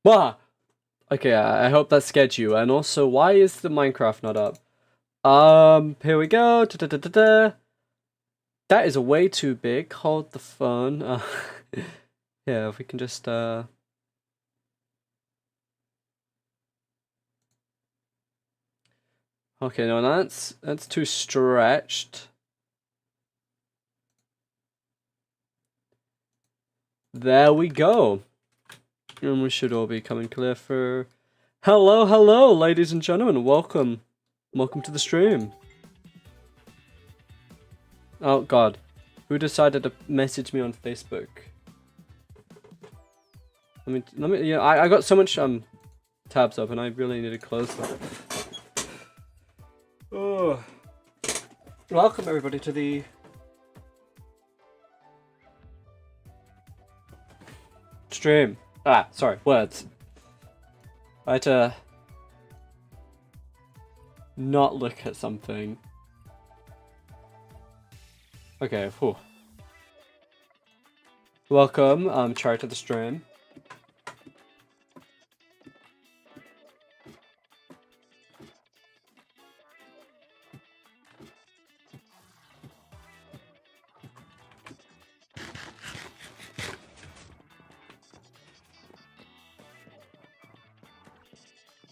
Bah! Okay, I hope that scared you. And also, why is the Minecraft not up? Here we go. Da, da, da, da, da. That is way too big. Hold the phone. Yeah, if we can just, Okay, no, that's too stretched. There we go. And we should all be coming clear for... Hello, hello, ladies and gentlemen. Welcome. Welcome to the stream. Oh, God. Who decided to message me on Facebook? Yeah, I got so much, tabs open. I really need to close them. Oh. Welcome, everybody, to the... stream. Sorry, words. I had to not look at something. Okay, whew. Welcome, Char, to the stream.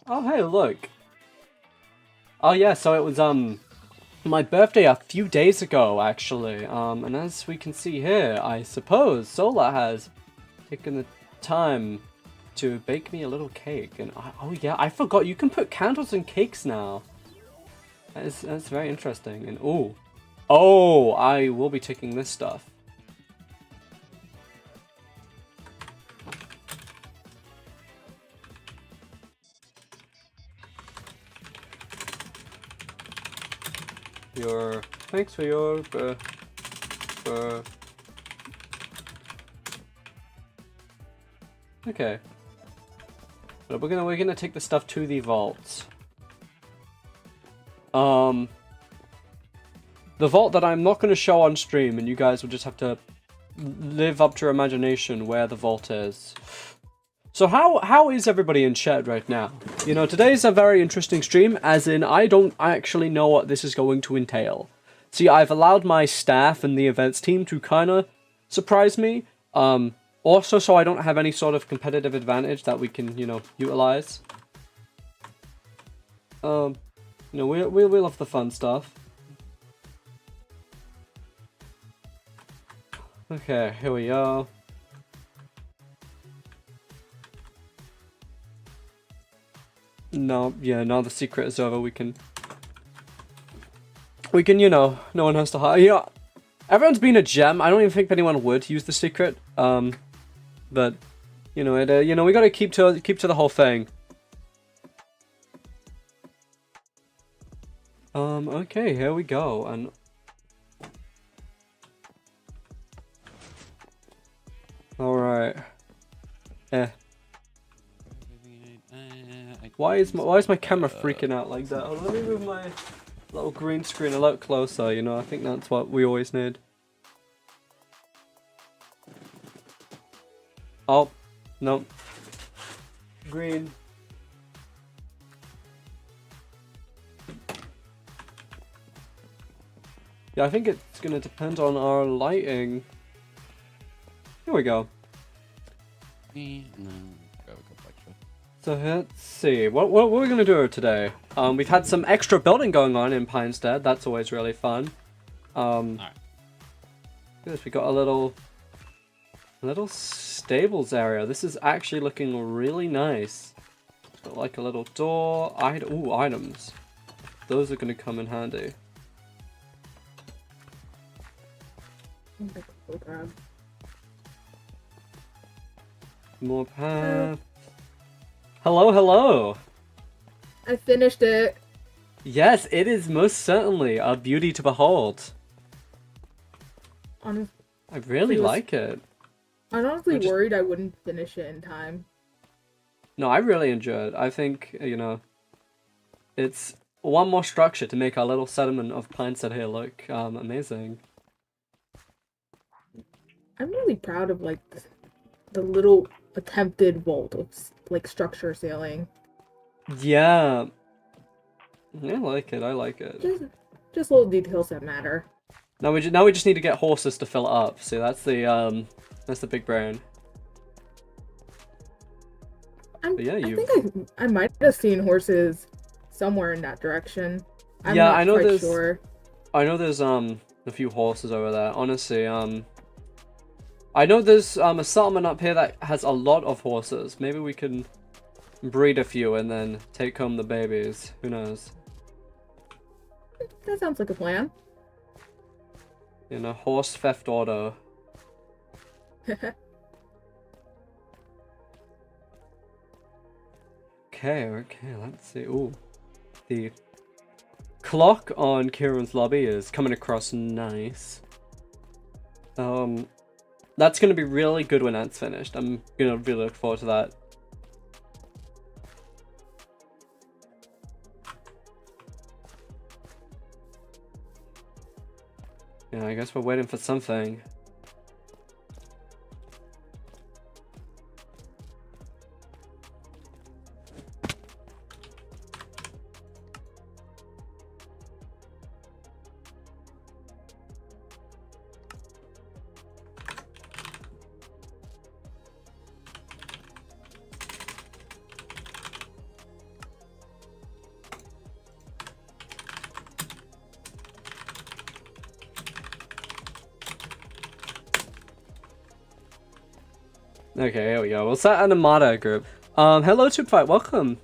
Oh, hey, look. Oh, yeah, so it was, my birthday a few days ago, actually. And as we can see here, I suppose Sola has taken the time to bake me a little cake. And, oh, yeah, I forgot, you can put candles in cakes now. That's very interesting. And, oh, I will be taking this stuff. Thanks for your, okay. But we're gonna take the stuff to the vault. The vault that I'm not gonna show on stream, and you guys will just have to live up to your imagination where the vault is. So how is everybody in chat right now? You know, today's a very interesting stream, as in I don't actually know what this is going to entail. See, I've allowed my staff and the events team to kind of surprise me. Also, so I don't have any sort of competitive advantage that we can, you know, utilize. You know, we love the fun stuff. Okay, here we are. No, yeah, now the secret is over, we can, you know, no one has to hide. Yeah, everyone's been a gem. I don't even think anyone would use the secret. But, you know, you know, we gotta keep to the whole thing. Okay, here we go, and... Alright. Why is my camera freaking out like that? Oh, let me move my little green screen a lot closer, you know, I think that's what we always need. Oh, no. Green. Yeah, I think it's gonna depend on our lighting. Here we go. So let's see, what we're gonna do today. We've had some extra building going on in Pinestead. That's always really fun. Alright. This, we got a little stables area. This is actually looking really nice. It's got like a little door. Ooh, items. Those are gonna come in handy. More path. Hello, hello. I finished it. Yes, it is most certainly a beauty to behold. Honestly, I really like it. I was honestly worried I wouldn't finish it in time. No, I really enjoy it. I think, you know, it's one more structure to make our little settlement of Pinestead here look amazing. I'm really proud of, like, the little attempted vault of like structure ceiling. Yeah. I like it. I like it. Just little details that matter. Now we just need to get horses to fill it up. See, that's the big brain. But yeah, I think I might have seen horses somewhere in that direction. I'm yeah, not I know quite there's. sure. I know there's a few horses over there. Honestly, I know there's a settlement up here that has a lot of horses. Maybe we can breed a few and then take home the babies. Who knows? That sounds like a plan. You know, horse theft auto. Okay, let's see. Ooh, the clock on Kieran's lobby is coming across nice. That's gonna be really good when that's finished. I'm gonna really look forward to that. Yeah, I guess we're waiting for something. Okay, here we go. We'll set an Amada group. Hello, Tubfight, welcome.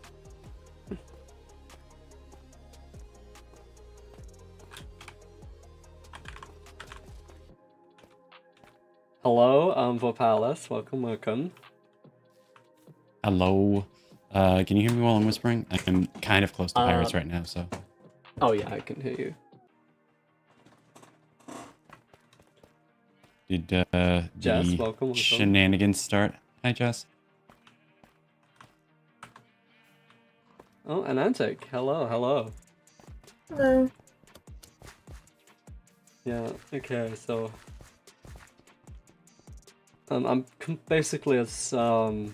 Hello, Vopalis, welcome. Hello. Can you hear me while I'm whispering? I'm kind of close to pirates right now, so. Oh yeah, I can hear you. Did Jess, the welcome. shenanigans start? Hi, Jess. Oh, Anantic, hello. Hello. Yeah, okay, so I'm basically as you know,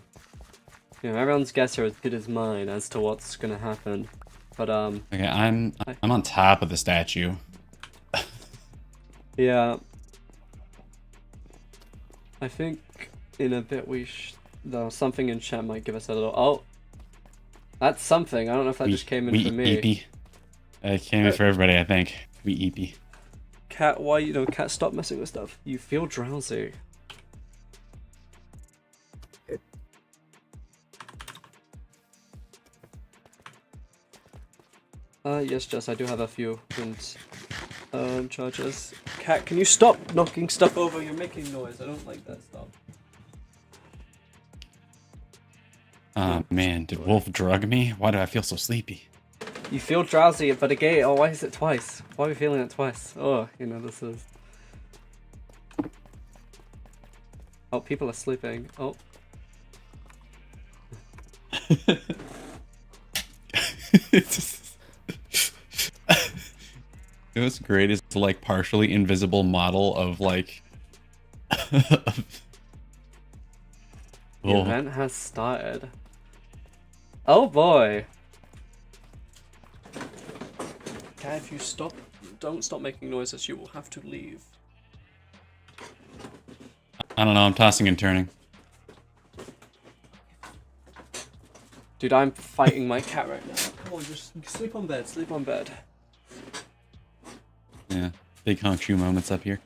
everyone's guess are as good as mine as to what's gonna happen. But Okay, I'm on top of the statue. yeah, I think in a bit though something in chat might give us a little. Oh, that's something. I don't know if that just came in for me. EP. It came in for everybody, I think. We EP. Cat, Cat, stop messing with stuff. You feel drowsy. Yes, Jess, I do have a few charges. Cat, can you stop knocking stuff over? You're making noise. I don't like that stuff. Man, did Wolf drug me? Why do I feel so sleepy? You feel drowsy, but again, oh, why is it twice? Why are we feeling it twice? Oh, this is... Oh, people are sleeping. Oh. It was great. It's like partially invisible model of like. The event has started. Oh boy. Okay, if you don't stop making noises, you will have to leave. I don't know. I'm tossing and turning. Dude, I'm fighting my cat right now. Come on, just sleep on bed. Sleep on bed. Yeah, big honk shoe moments up here.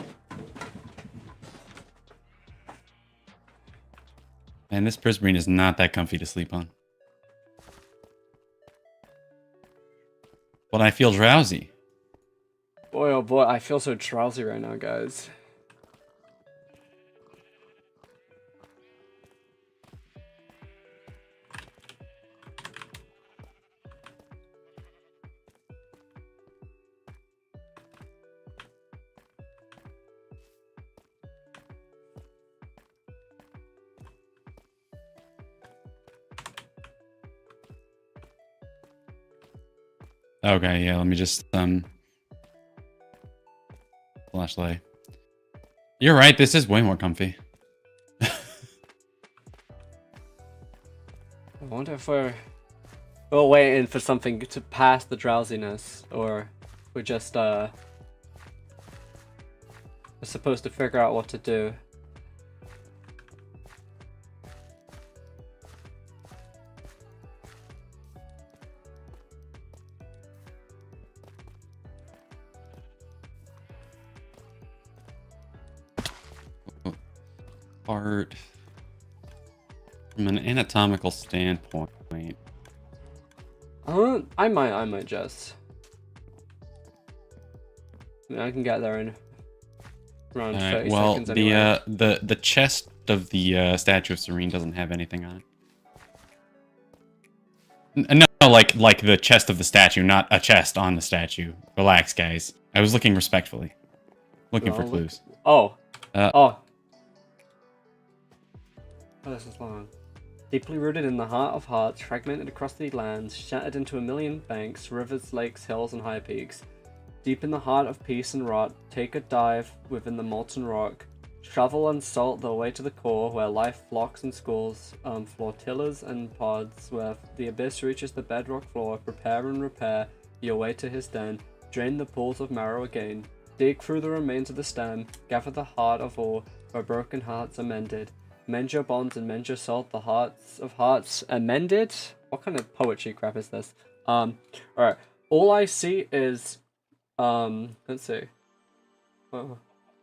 And this Prismarine is not that comfy to sleep on. But I feel drowsy. Boy, oh boy, I feel so drowsy right now, guys. Okay, yeah, let me just, flashlight. You're right, this is way more comfy. wonder if we're waiting for something to pass the drowsiness, or we're just we're supposed to figure out what to do. Part from an anatomical standpoint. I might just. I mean, I can get there in around 30 well, seconds anyway. the chest of the statue of Serene doesn't have anything on it. No, like the chest of the statue, not a chest on the statue. Relax, guys. I was looking respectfully, looking for clues. Oh. Oh, this is long. Deeply rooted in the heart of hearts, fragmented across the lands, shattered into a million banks, rivers, lakes, hills, and high peaks. Deep in the heart of peace and rot, take a dive within the molten rock. Shovel and salt the way to the core, where life flocks and schools, flotillas and pods, where the abyss reaches the bedrock floor. Prepare and repair your way to his den. Drain the pools of marrow again. Dig through the remains of the stem. Gather the heart of ore, where broken hearts are mended. Mend your bonds and mend your salt, the hearts of hearts amended? What kind of poetry crap is this? Alright. All I see is, let's see.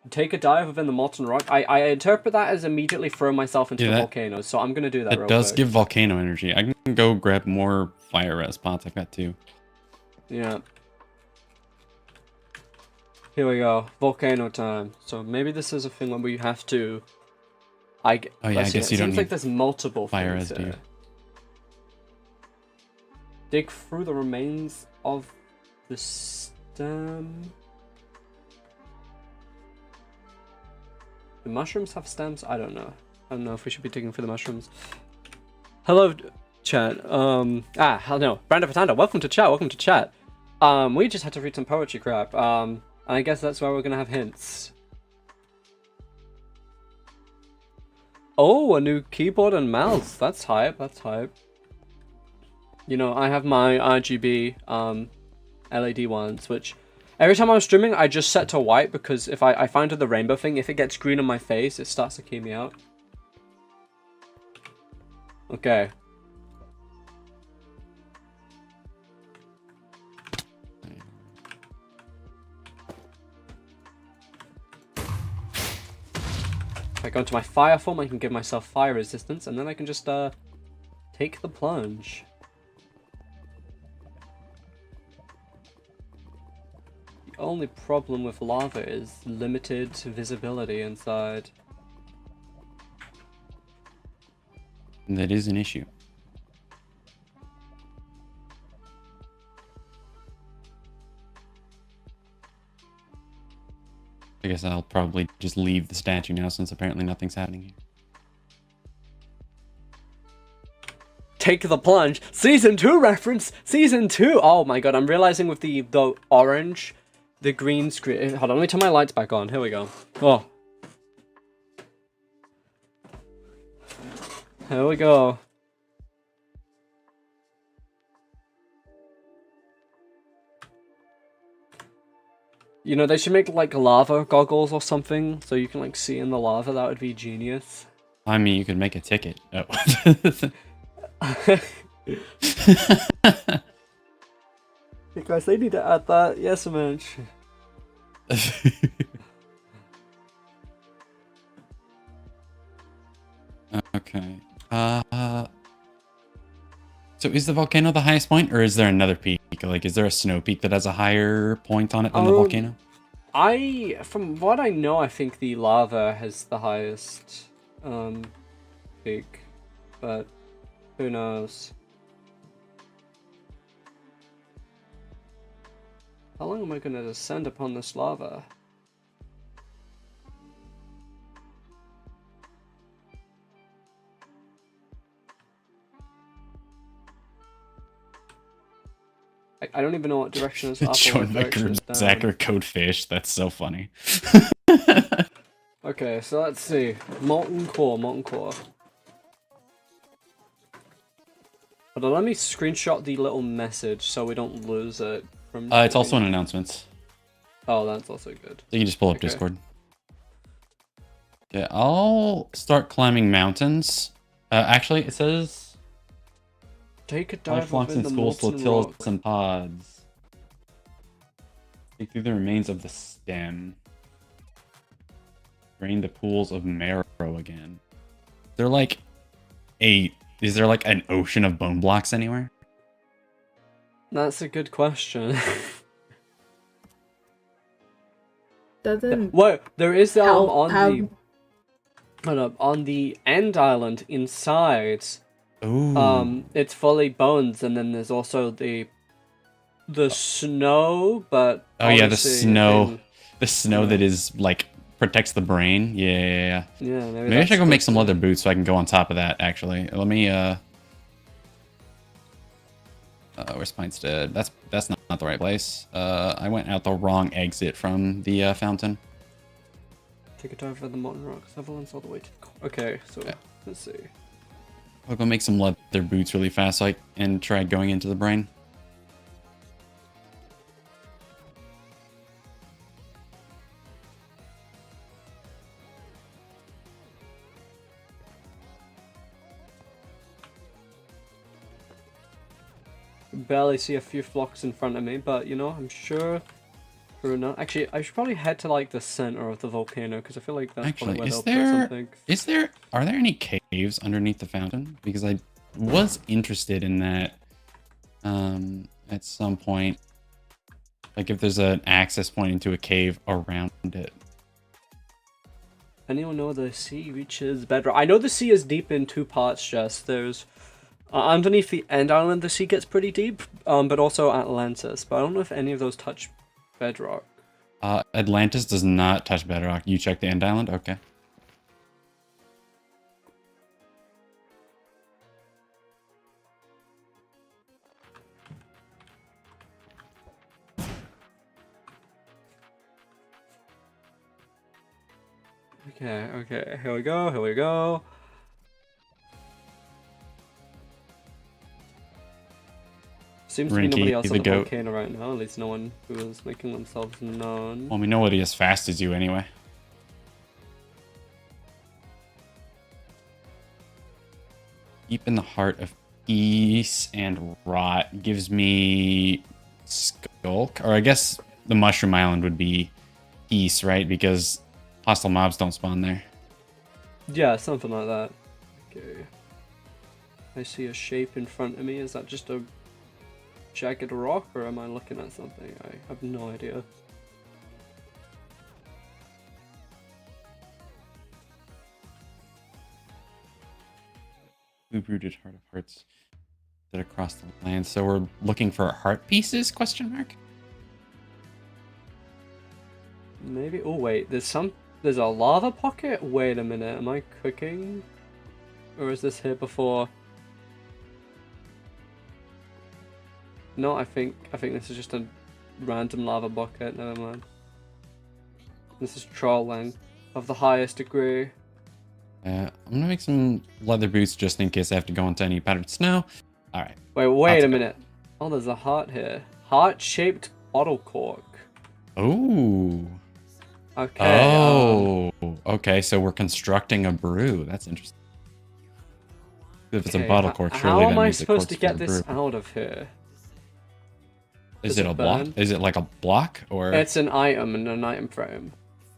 Take a dive within the molten rock. I interpret that as immediately throw myself into the volcano, so I'm gonna do that real quick. It does give volcano energy. I can go grab more fire res pots. I've got 2. Yeah. Here we go. Volcano time. So maybe this is a thing where we have to... I guess you don't need... It seems like there's multiple fire things here. Dig through the remains of the stem. Do mushrooms have stems? I don't know. I don't know if we should be digging for the mushrooms. Hello, chat. Hell no. Brando Patanda, welcome to chat. Welcome to chat. We just had to read some poetry crap. And I guess that's where we're gonna have hints. Oh, a new keyboard and mouse. That's hype. That's hype. You know, I have my RGB LED ones, which every time I'm streaming, I just set to white because if I find the rainbow thing, if it gets green on my face, it starts to key me out. Okay. If I go into my fire form, I can give myself fire resistance, and then I can just take the plunge. The only problem with lava is limited visibility inside. That is an issue. I guess I'll probably just leave the statue now since apparently nothing's happening here. Take the plunge. Season 2 reference. Season 2. Oh my god, I'm realizing with the orange, the green screen. Hold on, let me turn my lights back on. Here we go. Oh. Here we go. You know, they should make like lava goggles or something so you can like see in the lava. That would be genius. I mean, you could make a ticket. Oh. Hey guys, they need to add that. Yes, man. Okay. So is the volcano the highest point, or is there another peak? Like, is there a snow peak that has a higher point on it than the volcano? From what I know, I think the lava has the highest peak, but who knows? How long am I going to descend upon this lava? I don't even know what direction is up or what direction is down. Zacher Codefish, that's so funny. Okay, so let's see. Molten core, molten core. Hold on, let me screenshot the little message so we don't lose it from. It's also in announcements. Oh, that's also good. So you can just pull up Okay. Discord. Yeah, I'll start climbing mountains. Actually, it says Take a five dive flocks within and the schools, molten flotillas, rock. and pods. Dig through the remains of the stem. Drain the pools of marrow again. They're like Is there like an ocean of bone blocks anywhere? That's a good question. Doesn't What? There is help on have the on the end island inside. Ooh. It's fully bones, and then there's also the snow, but Oh yeah, the obviously snow. in- The snow that is like protects the brain. Yeah. yeah, Maybe I should go make some leather boots so I can go on top of that, actually. Let me, where's Pinestead? That's not the right place. I went out the wrong exit from the fountain. Take a dive for the molten rocks. Avalanche all the way to the core. Okay, so let's see. I'll go make some leather boots really fast so and try going into the brain. Barely see a few flocks in front of me, but you know, I'm sure through now. Actually, I should probably head to like the center of the volcano because I feel like that's Actually, probably where they'll put something. are there any caves underneath the fountain? Because I was interested in that at some point. Like if there's an access point into a cave around it. Anyone know the sea reaches bedrock? I know the sea is deep in two parts, Jess. There's underneath the end island, the sea gets pretty deep, but also Atlantis. But I don't know if any of those touch bedrock. Atlantis does not touch bedrock. You check the end island? Okay. Okay, here we go. Seems to be nobody else on the volcano right now, at least no one who is making themselves known. Well, we know what he as fast as you anyway. Deep in the heart of peace and rot gives me skulk, or I guess the Mushroom Island would be peace, right? Because hostile mobs don't spawn there. Yeah, something like that. Okay. I see a shape in front of me. Is that just a jagged rock, or am I looking at something? I have no idea. Blue-rooted heart of hearts that across the land. So we're looking for heart pieces? Question mark. Maybe. Oh wait, there's a lava pocket. Wait a minute, am I cooking, or is this here before? No, I think this is just a random lava bucket. Never mind. This is trolling of the highest degree. I'm gonna make some leather boots just in case I have to go into any powdered snow. All right. Wait a minute. Oh, there's a heart here. Heart-shaped bottle cork. Oh. Okay. Oh. Okay. So we're constructing a brew. That's interesting. If it's a bottle cork, surely how am that I means the supposed to cork's get for a this brew. out of here? Is Does it it a block? burn? Is it like a block or? It's an item and an item frame.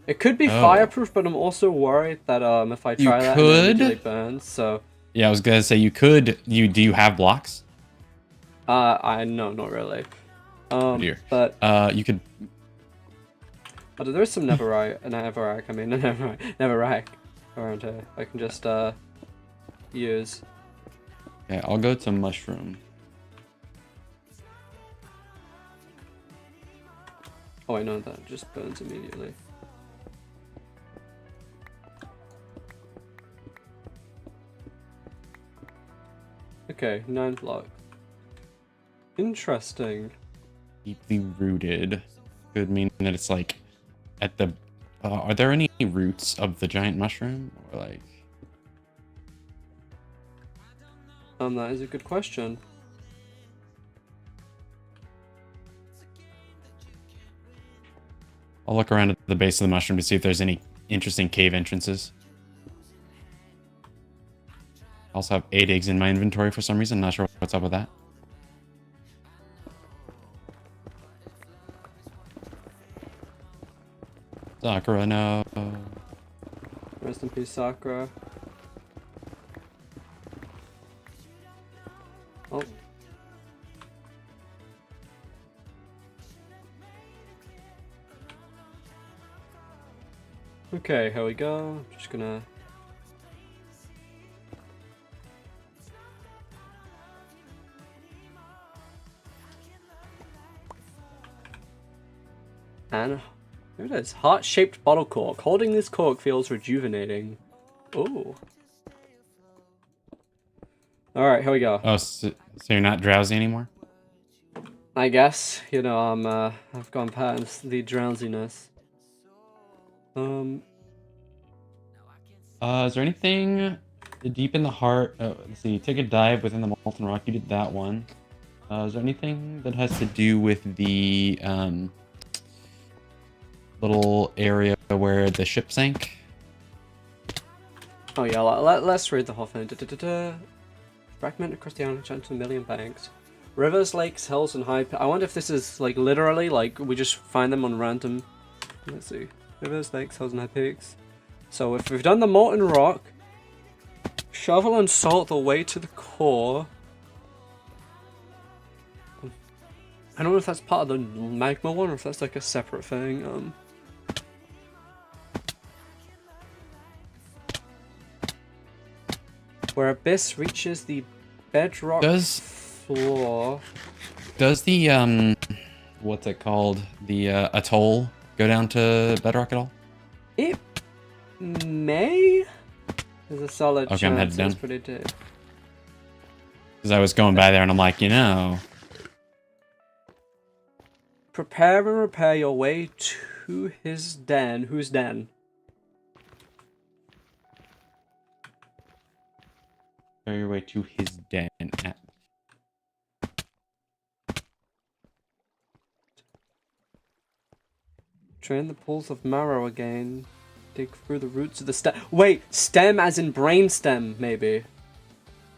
It could be Oh. fireproof, but I'm also worried that if I try that, it immediately burns. So. Yeah, I was gonna say you could. Do you have blocks? No, not really. Oh dear. But you could. but there's some netherite around here. I can just use. Yeah, I'll go to mushroom. Oh, I know that just burns immediately. Okay, 9 blocks. Interesting. Deeply rooted could mean that it's like at the. Are there any roots of the giant mushroom or like? That is a good question. I'll look around at the base of the mushroom to see if there's any interesting cave entrances. I also have 8 eggs in my inventory for some reason. Not sure what's up with that. Sakura, no. Rest in peace, Sakura. Oh. Okay, here we go. Just gonna... And here it is. Heart-shaped bottle cork. Holding this cork feels rejuvenating. Ooh. Alright, here we go. Oh, so you're not drowsy anymore? I guess. You know, I've gone past the drowsiness. Is there anything deep in the heart? Let's see. Take a dive within the molten rock. You did that one. Is there anything that has to do with the little area where the ship sank? Oh yeah, let's read the whole thing. Fragment across the island to a million banks. Rivers, lakes, hills, and high... I wonder if this is, like, literally, like, we just find them on random... Let's see. Rivers, lakes, hills, and high peaks. So if we've done the molten rock, shovel and salt the way to the core. I don't know if that's part of the magma one or if that's, like, a separate thing. Where abyss reaches the bedrock floor. Does the what's it called? The atoll go down to bedrock at all? It may. There's a solid okay, I'm chance. headed down. It's pretty deep. Because I was going by there and I'm like, you know. Prepare and repair your way to his den. Whose den? Prepare your way to his den. Drain the pools of marrow again. Dig through the roots of the stem. Wait, stem as in brain stem, maybe.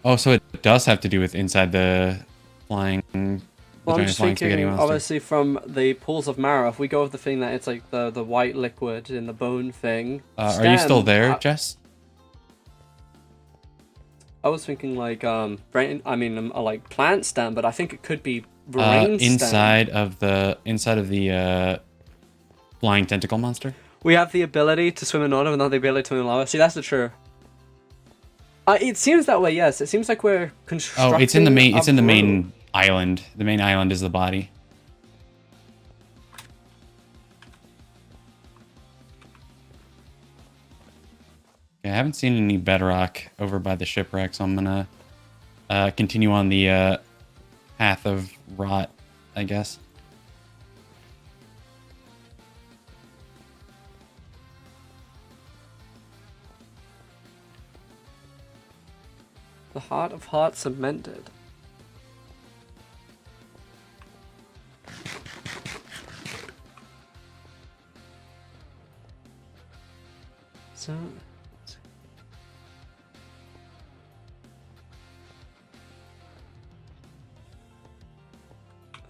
Oh, so it does have to do with inside the flying. Well, I'm just thinking, obviously, from the pools of marrow, if we go with the thing that it's like the white liquid in the bone thing. Are you still there, Jess? I was thinking like brain. I mean, like plant stem, but I think it could be brain stem. Inside of the flying tentacle monster. We have the ability to swim in water, but not the ability to swim in lava. See, that's the true. It seems that way. Yes, it seems like we're constructing. Oh, it's in the main. It's in the main island. The main island is the body. Okay, I haven't seen any bedrock over by the shipwreck, so I'm gonna continue on the path of rot, I guess. The heart of hearts cemented. So.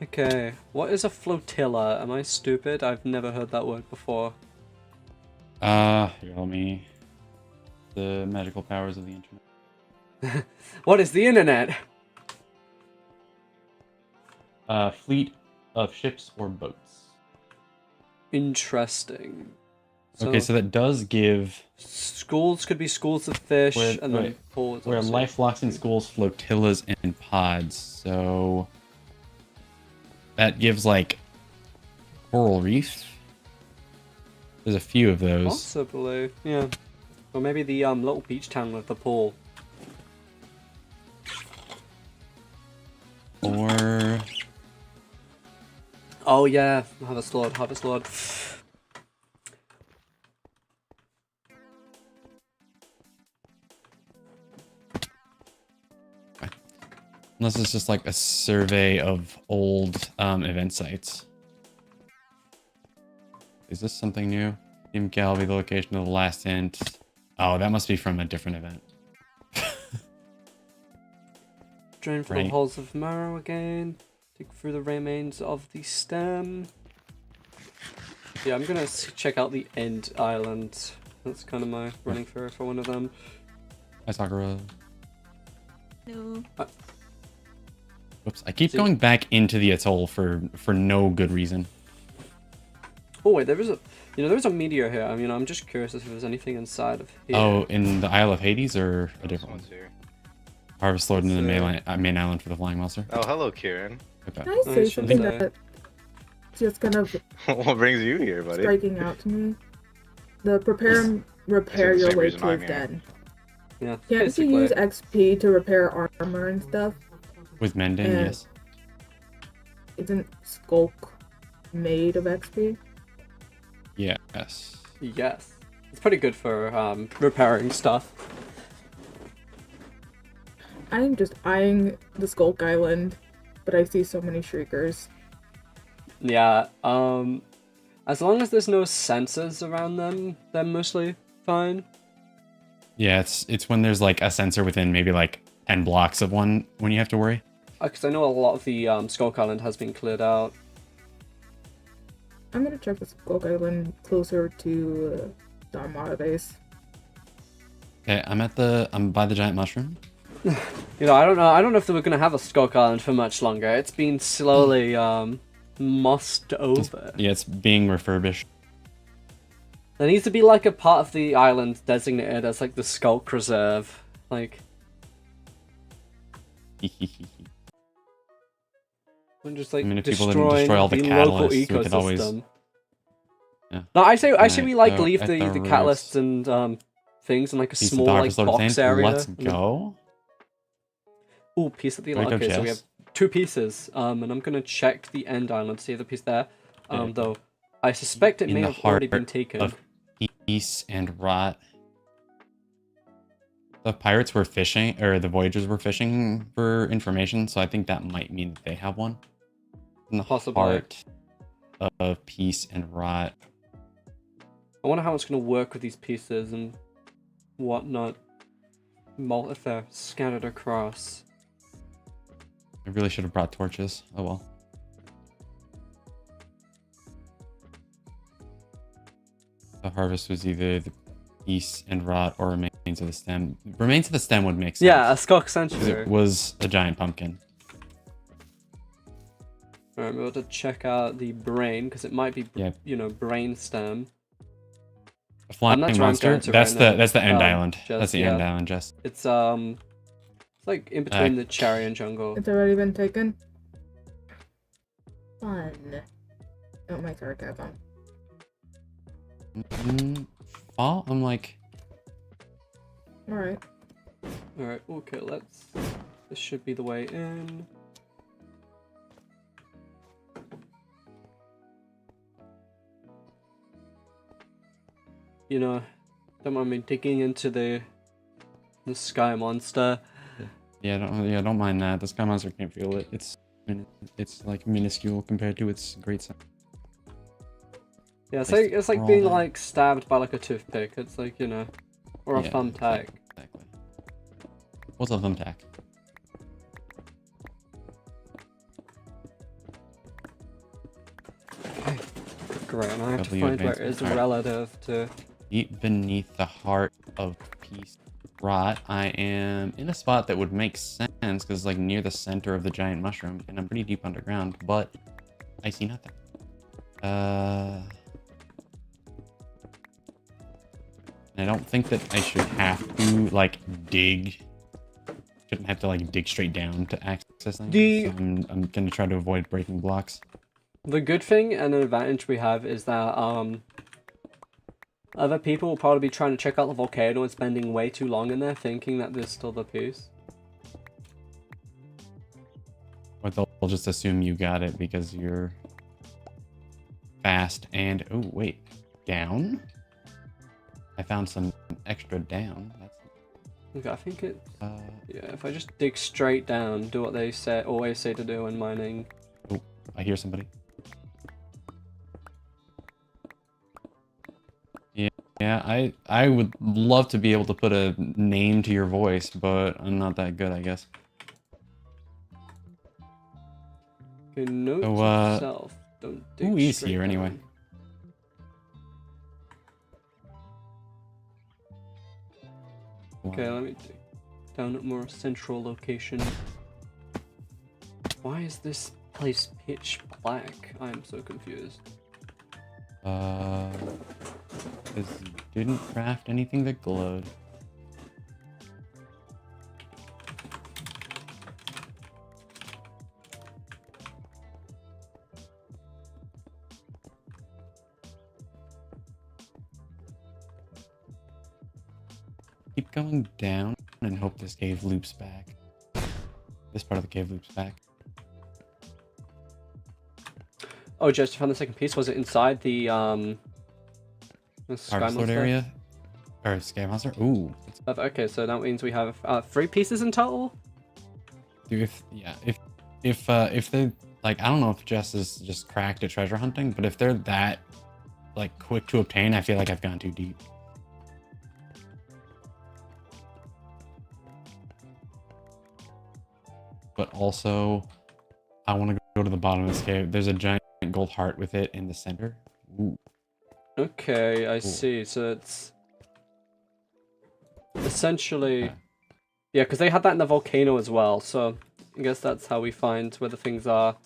Okay, what is a flotilla? Am I stupid? I've never heard that word before. Here, let me. The magical powers of the internet. What is the internet? Fleet of ships or boats. Interesting. Okay, so that does give... Schools could be schools of fish, and then pools. Where life locks in schools, flotillas, and pods. So... that gives, like... coral reef? There's a few of those. Possibly, yeah. Or maybe the little beach town with the pool. Or... oh yeah, harvest lord, harvest lord. Unless it's just like a survey of old event sites. Is this something new? Team Galby, the location of the last hint. Oh, that must be from a different event. Drain for the halls of marrow again. Dig through the remains of the stem. Yeah, I'm gonna check out the end island. That's kind of my running for one of them. Hi, Sakura. No. Whoops, I keep going back into the atoll for no good reason. Oh wait, there is a, there's a meteor here. I mean, I'm just curious if there's anything inside of here. Oh, in the Isle of Hades or a different one? Here. Harvest Lord in the main island for the flying monster. Oh, hello, Kieran. Okay. Can I say Nice, something okay. that's just kind of What brings you here, buddy? striking out to me? The prepare and repair the your same way reason to I'm his here. den. Yeah, Can't you basically. use XP to repair armor and stuff? With mending, And- yes. Isn't Skulk made of XP? Yes. Yes. It's pretty good for repairing stuff. I'm just eyeing the Skulk Island, but I see so many shriekers. Yeah, as long as there's no sensors around them, they're mostly fine. Yeah, it's when there's like a sensor within maybe like 10 blocks of one when you have to worry. Because I know a lot of the Skulk Island has been cleared out. I'm gonna check the Skulk Island closer to the Armada base. Okay, I'm by the giant mushroom. I don't know if they were gonna have a Skulk Island for much longer. It's been slowly mossed over. Yeah, it's being refurbished. There needs to be like a part of the island designated as like the Skulk Reserve. Like, and just like I mean, if people didn't destroying destroy all the local catalysts, we could ecosystem. always- Yeah. No, I say Right, we like so leave at the the catalysts and things in like a Piece of small the like Harvest Lord box Saint. area. Let's go. Ooh, piece of the Right, go okay, so we have chest. 2 pieces. And I'm gonna check the end island, see if the piece there. Okay. Though I suspect it In may the have already been heart taken. of peace and rot. The pirates were fishing, or the voyagers were fishing for information, so I think that might mean that they have one. In the Possibly. heart of peace and rot. I wonder how it's gonna work with these pieces and whatnot. If they're scattered across. I really should have brought torches. Oh well. The harvest was either the peace and rot or remains of the stem. Remains of the stem would make sense. Yeah, a Skulk 'cause Sanctuary. it was a giant pumpkin. Alright, I'm about to check out the brain because it might be, Yeah. brain stem. A flying not trying monster. to That's right the now. that's the end island. Just- That's the yeah. end island, Jess. It's like in between the cherry and jungle. It's already been taken. Fun. Oh, my sarcasm. Well, I'm like, Alright. Alright, okay, this should be the way in. Don't mind me digging into the sky monster. yeah, don't mind that. The sky monster can't feel it. It's like minuscule compared to its great size. Yeah, Like, it's like we're all being there. like stabbed by like a toothpick. It's like, or a Yeah, thumbtack. Exactly. What's a thumbtack? Great, and I have to W find where it advancement. is Alright. relative to. Deep beneath the heart of peace rot, I am in a spot that would make sense because it's like near the center of the giant mushroom, and I'm pretty deep underground, but I see nothing. And I don't think that I should have to like dig. Shouldn't have to like dig straight down to access things. The- So I'm gonna try to avoid breaking blocks. The good thing and an advantage we have is that other people will probably be trying to check out the volcano and spending way too long in there thinking that there's still the piece. Or they'll just assume you got it because you're fast and... Oh, wait. Down? I found some extra down. That's... Okay, I think it. Uh, Yeah, if I just dig straight down, do what they always say to do in mining. oh, I hear somebody. Yeah, I would love to be able to put a name to your voice, but I'm not that good, I guess. Okay, note So, to self. Don't dig who is straight here anyway? down. Okay, let me dig down at more central location. Why is this place pitch black? I am so confused. Because didn't craft anything that glowed. Keep going down and hope this cave loops back. This part of the cave loops back. Oh, just found the second piece. Was it inside the Sky Harvest Lord Monster? area? Or Sky Monster? Ooh. Okay, so that means we have 3 pieces in total? Dude, if they, like, I don't know if Jess is just cracked at treasure hunting, but if they're that, like, quick to obtain, I feel like I've gone too deep. But also, I want to go to the bottom of this cave. There's a giant gold heart with it in the center. Ooh. Okay, I see. So it's essentially, yeah, because they had that in the volcano as well. So I guess that's how we find where the things are.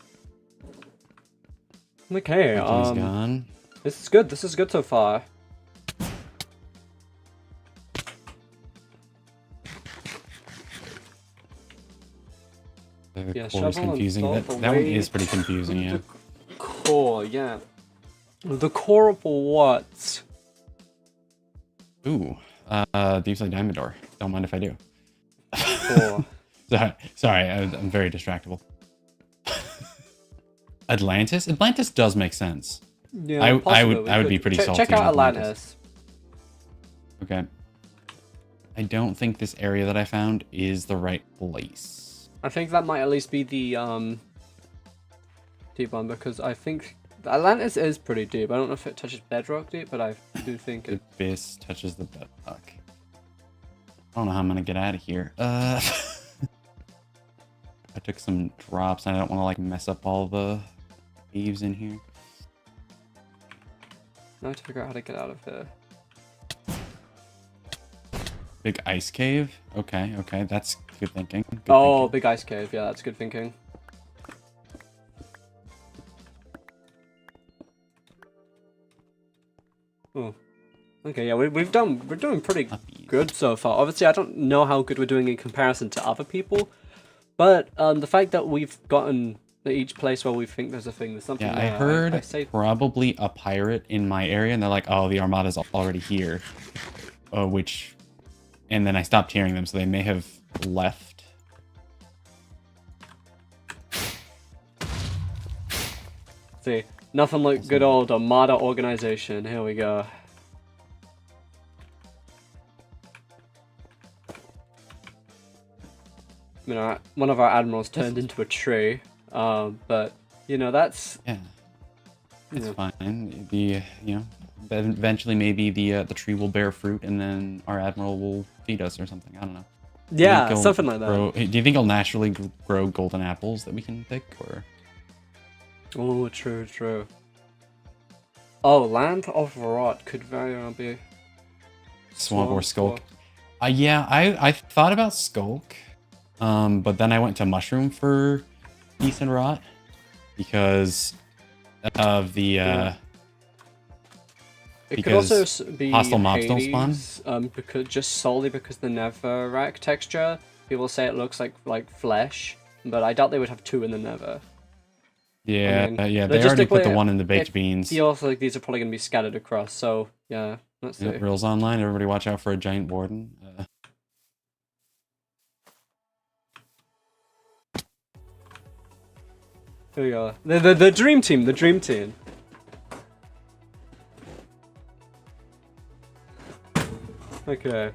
Okay, He's gone. this is good. This is good so far. The Yeah, core is shovel and confusing. salt That one away is pretty confusing, yeah. The core, yeah. The core of what? Ooh, Deep Slate Diamond Door. Don't mind if I do. Core. Sorry, I'm very distractible. Atlantis? Atlantis does make sense. Yeah, I possibly. would be pretty salty Check out on Atlantis. Okay. I don't think this area that I found is the right place. I think that might at least be the deep one, because I think Atlantis is pretty deep. I don't know if it touches bedrock deep, but I do think The it. abyss touches the bedrock. I don't know how I'm gonna get out of here. I took some drops and I don't want to like mess up all the caves in here. Now I have to figure out how to get out of here. Big ice cave? Okay, that's good thinking. Good Oh, thinking. big ice cave. Yeah, that's good thinking. Oh, okay. Yeah, we're doing pretty Puppies. good so far. Obviously, I don't know how good we're doing in comparison to other people, but the fact that we've gotten at each place where we think there's a thing, there's something. Yeah, there, I heard I say probably a pirate in my area, and they're like, "Oh, the Armada's already here," and then I stopped hearing them, so they may have left. See, nothing like good old Armada organization. Here we go. I mean, one of our admirals turned into a tree, but you know that's Yeah, it's Yeah. fine. Then eventually maybe the tree will bear fruit, and then our admiral will feed us or something. I don't know. Do you think yeah, he'll something like that. Do you think he'll naturally grow golden apples that we can pick, or? Oh, true, true. Oh, Land of Rot could very well be Swamp or Skulk? Swamp. Yeah, I thought about Skulk, but then I went to Mushroom for Peace and Rot because of the It could also because be hostile mobs don't spawn? Hades, because just solely because the Netherrack texture, people say it looks like flesh, but I doubt they would have 2 in the Nether. yeah, I mean, yeah. They already put the logistically, one in the baked it beans. feels like these are probably going to be scattered across, so yeah, let's see. Yep, Reels Online. Everybody, watch out for a giant warden. Here we go. The dream team, the dream team. Okay.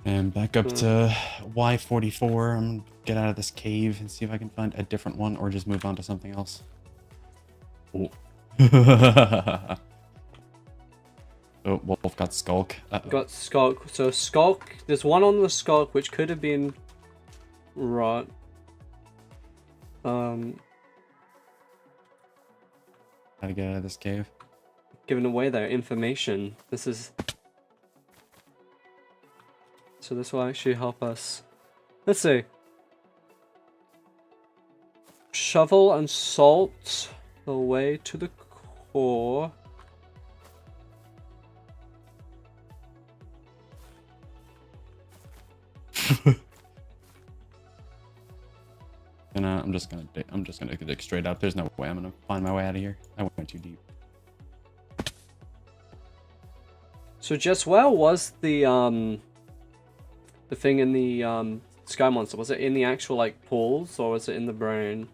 And back up to Y44. I'm gonna get out of this cave and see if I can find a different one or just move on to something else. Oh. Oh, Wolf got Skulk. Got Skulk. So Skulk, there's one on the Skulk which could have been Rot. How to get out of this cave? Giving away their information. This is... So this will actually help us. Let's see. Shovel and salt the way to the core. And I'm just gonna dig straight up. There's no way I'm gonna find my way out of here. I went too deep. So just where was the thing in the Sky Monster? Was it in the actual like pools or was it in the brain?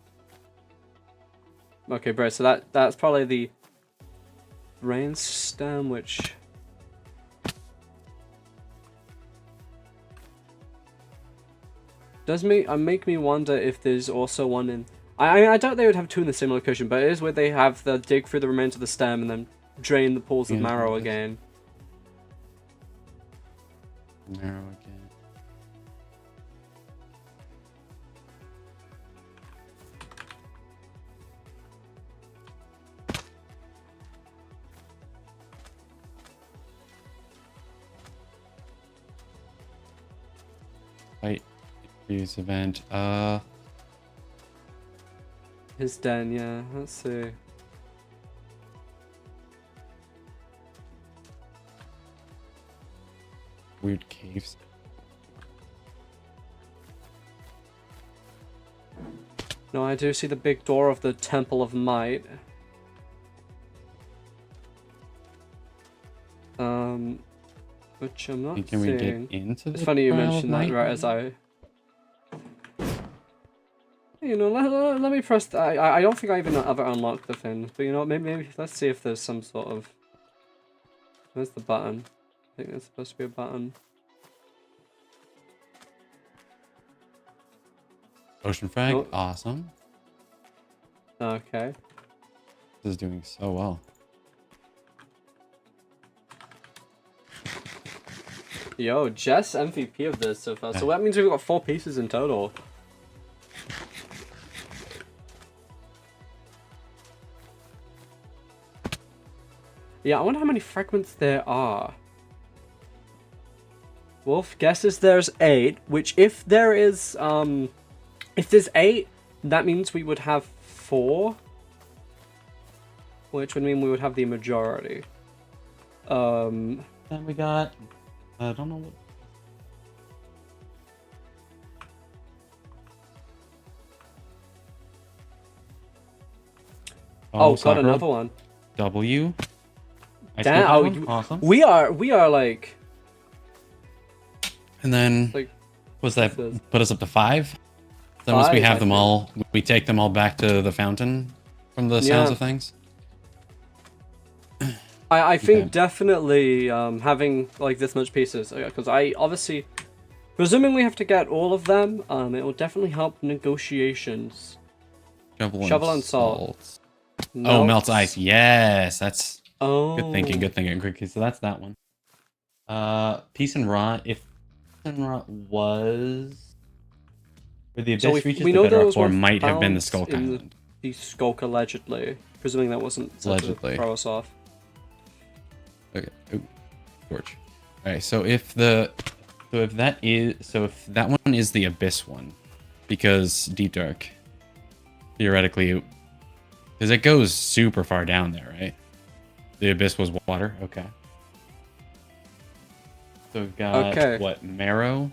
Okay, bro. So that's probably the brain stem, which does make me wonder if there's also one in. I doubt they would have two in the same location, but it is where they have the dig through the remains of the stem and then drain the pools of marrow again. Marrow again. Fight. Use event. His den, yeah. Let's see. Weird caves. No, I do see the big door of the Temple of Might. Which I'm not Can seeing. we get into It's the funny you Trial of mentioned that Might? right as I... You know, let me press... I don't think I even ever unlocked the thing. But you know, maybe let's see if there's some sort of... Where's the button? I think there's supposed to be a button. Ocean frag, Oh. awesome. Okay. This is doing so well. Yo, Jess MVP of this so far. So that means we've got 4 pieces in total. Yeah, I wonder how many fragments there are. Wolf guesses there's 8, which if there is, if there's 8, that means we would have 4. Which would mean we would have the majority. Then we got... I don't know what... Oh, got Sakura another one. W. I Damn, skipped that oh, one. Awesome. We are like... And then... Like, was that this is- put us up to 5? Then once we 5, have I them think. all, we take them all back to the fountain from the sounds Yeah. of things. I think Okay. definitely having like this much pieces, because I obviously, presuming we have to get all of them, it will definitely help negotiations. Shovel and salt. Oh, melts ice. Yes, that's Oh. good thinking. Good thinking. Okay, so that's that one. Peace and Rot. If Peace and Rot was where the So abyss reaches we the know bedrock those floor, were might have been the found Skulk in Island. The Skulk allegedly, presuming that wasn't set to Allegedly. throw us off. Okay. Ooh, torch. All right. So if that one is the abyss one, because Deep Dark, theoretically, because it goes super far down there, right? The abyss was water. Okay. So we've got what, marrow?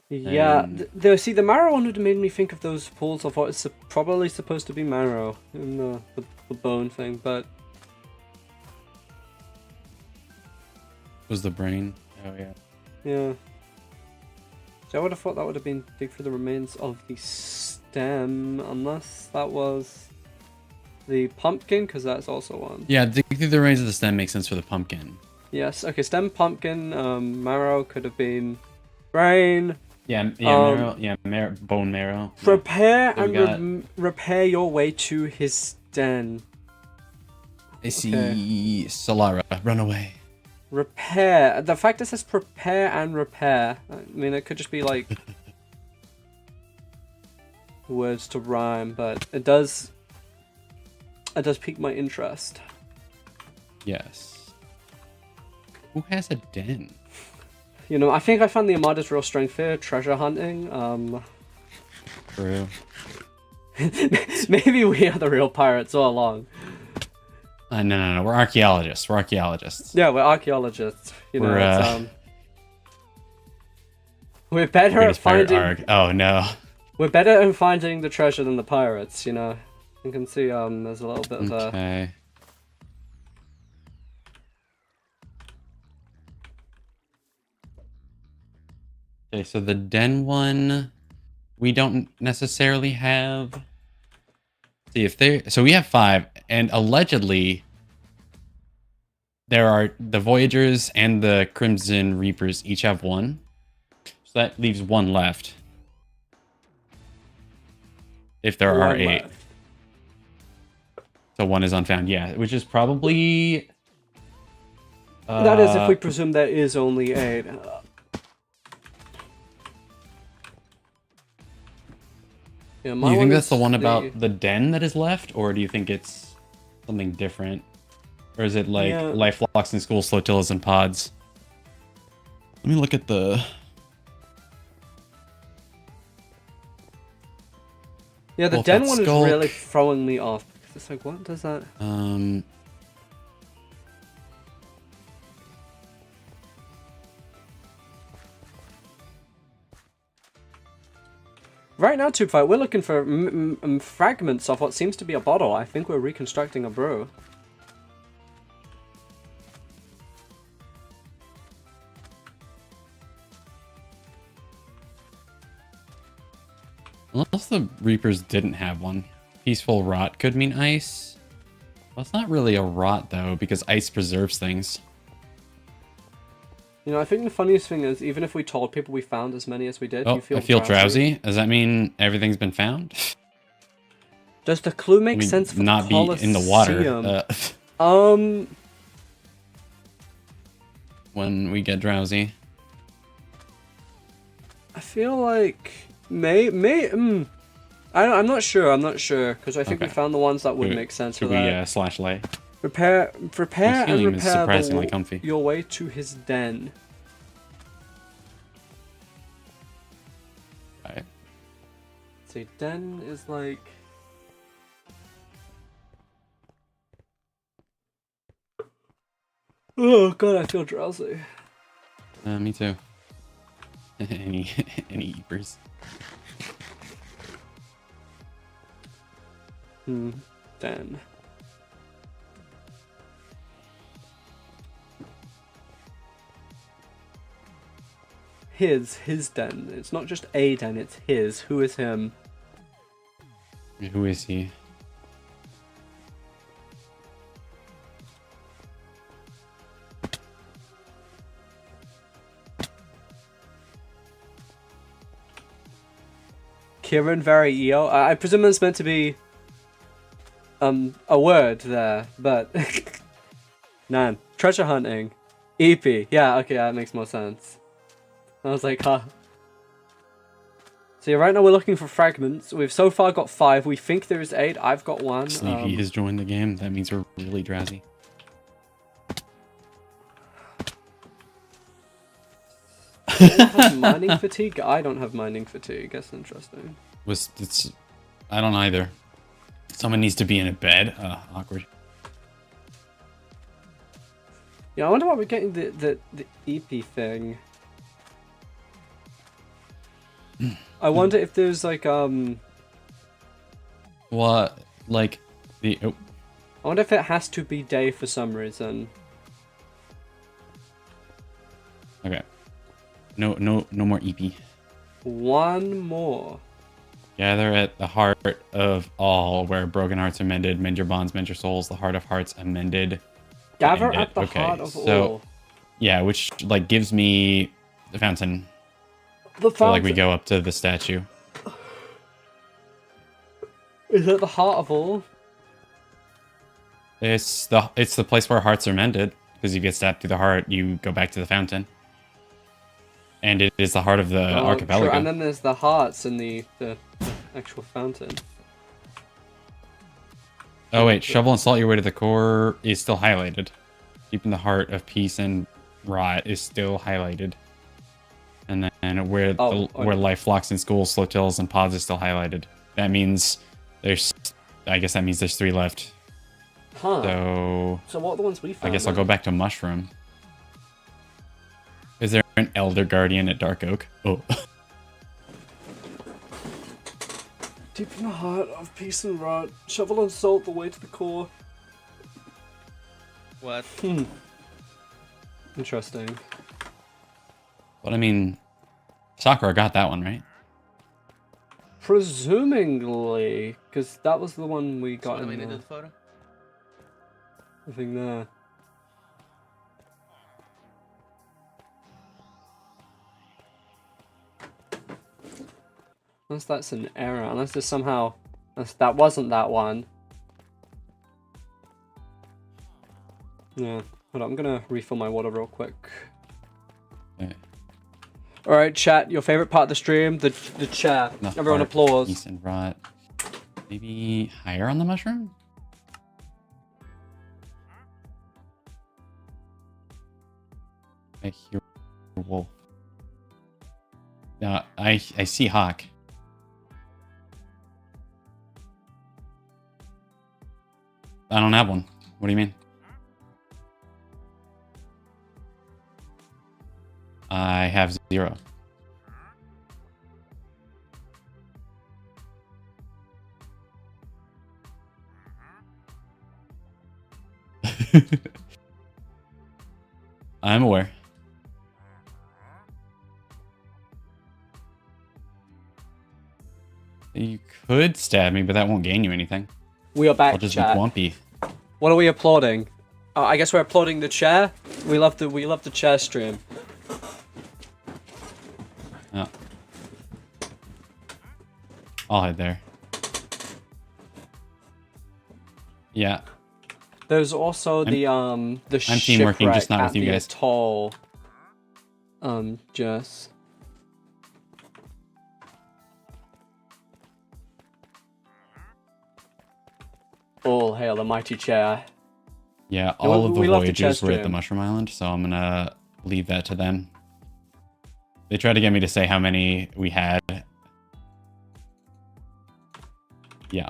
Yeah, And- see, the marrow one would have made me think of those pools of what is probably supposed to be marrow in the bone thing, but Was the brain? Oh yeah. yeah. So I would have thought that would have been dig for the remains of the stem, unless that was the pumpkin, because that's also one. Yeah, dig through the remains of the stem makes sense for the pumpkin. Yes. Okay. Stem, pumpkin, marrow could have been brain. Yeah, marrow. Yeah, bone marrow. Prepare So we and repair your way to his den. I see Solara. Run away. Repair. The fact it says prepare and repair. I mean, it could just be like words to rhyme, but it does pique my interest. Yes. Who has a den? You know, I think I found the Armada's real strength here, treasure hunting. True. Maybe we are the real pirates all along. No. We're archaeologists. We're archaeologists. Yeah, we're archaeologists. You know, We're, we're better at Greatest pirate finding. arc. Oh no. We're better at finding the treasure than the pirates. You know, you can see there's a little bit of a. Okay. Okay, so the den one, we don't necessarily have. See if they. So we have 5, and allegedly, there are the Voyagers and the Crimson Reapers each have 1, so that leaves 1 left. If there are 8, left. so 1 is unfound. Yeah, which is probably. That is, if we presume there is only 8. Yeah, Do you think that's the one about the den that is left, or do you think it's something different? Or is it like life flocks in school, flotillas and pods? Let me look at the... Yeah, the Well, den that one skulk- is really throwing me off. Because it's like, what does that... Right now, Tubefight, we're looking for fragments of what seems to be a bottle. I think we're reconstructing a brew. Unless the Reapers didn't have one. Peaceful rot could mean ice. Well, it's not really a rot, though, because ice preserves things. You know, I think the funniest thing is, even if we told people we found as many as we did, Oh, you feel I feel drowsy. Does that mean everything's been found? Does the clue make I mean, sense for not be in the water when we get drowsy. I feel like I'm not sure. I'm not sure because I think we Okay. found the ones that would make sense for Should we that. slash lay? Prepare My and feeling is repair surprisingly comfy. your way to his den. Alright. See, den is like. Oh god, I feel drowsy. Me too. any eepers. Den. His den. It's not just a den, it's his. Who is him? Who is he? Kieran Eo. I presume it's meant to be a word there, but Nan. Treasure hunting. EP. Yeah, okay, that makes more sense. I was like, huh. So yeah, right now we're looking for fragments. We've so far got 5. We think there is 8. I've got 1. Sleepy has joined the game. That means we're really drowsy. Have mining fatigue? I don't have mining fatigue. That's interesting. I don't either. Someone needs to be in a bed. Awkward. Yeah, I wonder why we're getting the EP thing. I wonder if there's like What? Like the? Oh, I wonder if it has to be day for some reason. okay. No more EP. 1 more. Gather at the heart of all, where broken hearts are mended. Mend your bonds, mend your souls. The heart of hearts amended. Gather End at it. the Okay, heart of so all. Yeah, which like gives me the fountain. The So, like fountain we go up to the statue. is at the heart of all. It's the place where hearts are mended, because you get stabbed through the heart, you go back to the fountain. And it is the heart of the archipelago. True. And then there's the hearts in the actual fountain. Oh wait, shovel and salt your way to the core is still highlighted. Deep in the heart of peace and rot is still highlighted. And then where where life flocks in schools, flotils, and pods is still highlighted. That means I guess that means there's 3 left. Huh. So what are the ones we found? I guess I'll go back to Mushroom. Is there an Elder Guardian at Dark Oak? Oh. Deep in the heart of peace and rot, shovel and salt the way to the core. What? Interesting. But I mean, Sakura got that one, right? Presumingly, because that was the one we So got what do we in need the the photo? thing there. Unless that's an error, unless there's somehow... Unless that wasn't that one. Yeah, hold on, I'm gonna refill my water real quick. Okay. Alright, chat, your favorite part of the stream? The chat. The Everyone heart, applause. Peace and rot. Maybe higher on the mushroom? I hear wolf. No, I see hawk. I don't have one. What do you mean? I have 0. I'm aware. You could stab me, but that won't gain you anything. We are back, I'll just chat. be grumpy. What are we applauding? I guess we're applauding the chair. We love the chair stream. Oh. I'll hide there. Yeah. There's also the I'm teamworking, shipwreck just not at with you the guys. atoll. Jess. All hail the mighty chair. Yeah, all of the we love the voyages chair were at the stream. Mushroom Island, so I'm gonna leave that to them. They tried to get me to say how many we had. Yeah.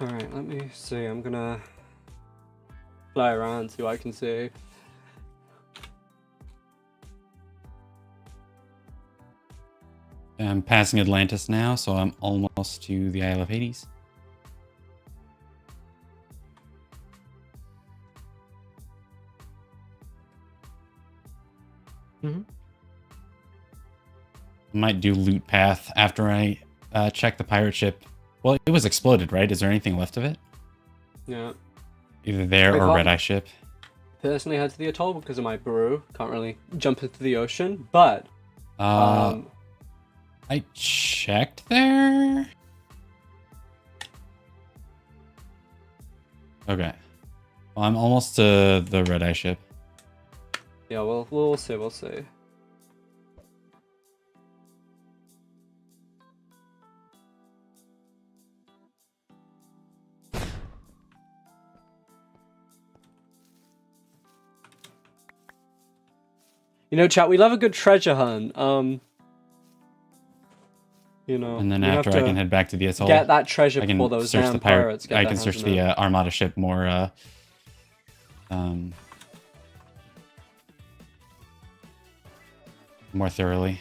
Alright, let me see. I'm gonna fly around, see what I can see. I'm passing Atlantis now, so I'm almost to the Isle of Hades. Might do loot path after I check the pirate ship. Well, it was exploded, right? Is there anything left of it? Yeah. Either there Wait, or what? Red Eye ship. Personally head to the atoll because of my brew. Can't really jump into the ocean, but I checked there. Okay. Well, I'm almost to the Red Eye ship. yeah, we'll see, we'll see. You know, chat, we love a good treasure hunt. You know, And then we after have I to can head back to the atoll. get that treasure I can before those search damn the pirate. pirates get I their can hands search on the it. Armada ship more more thoroughly.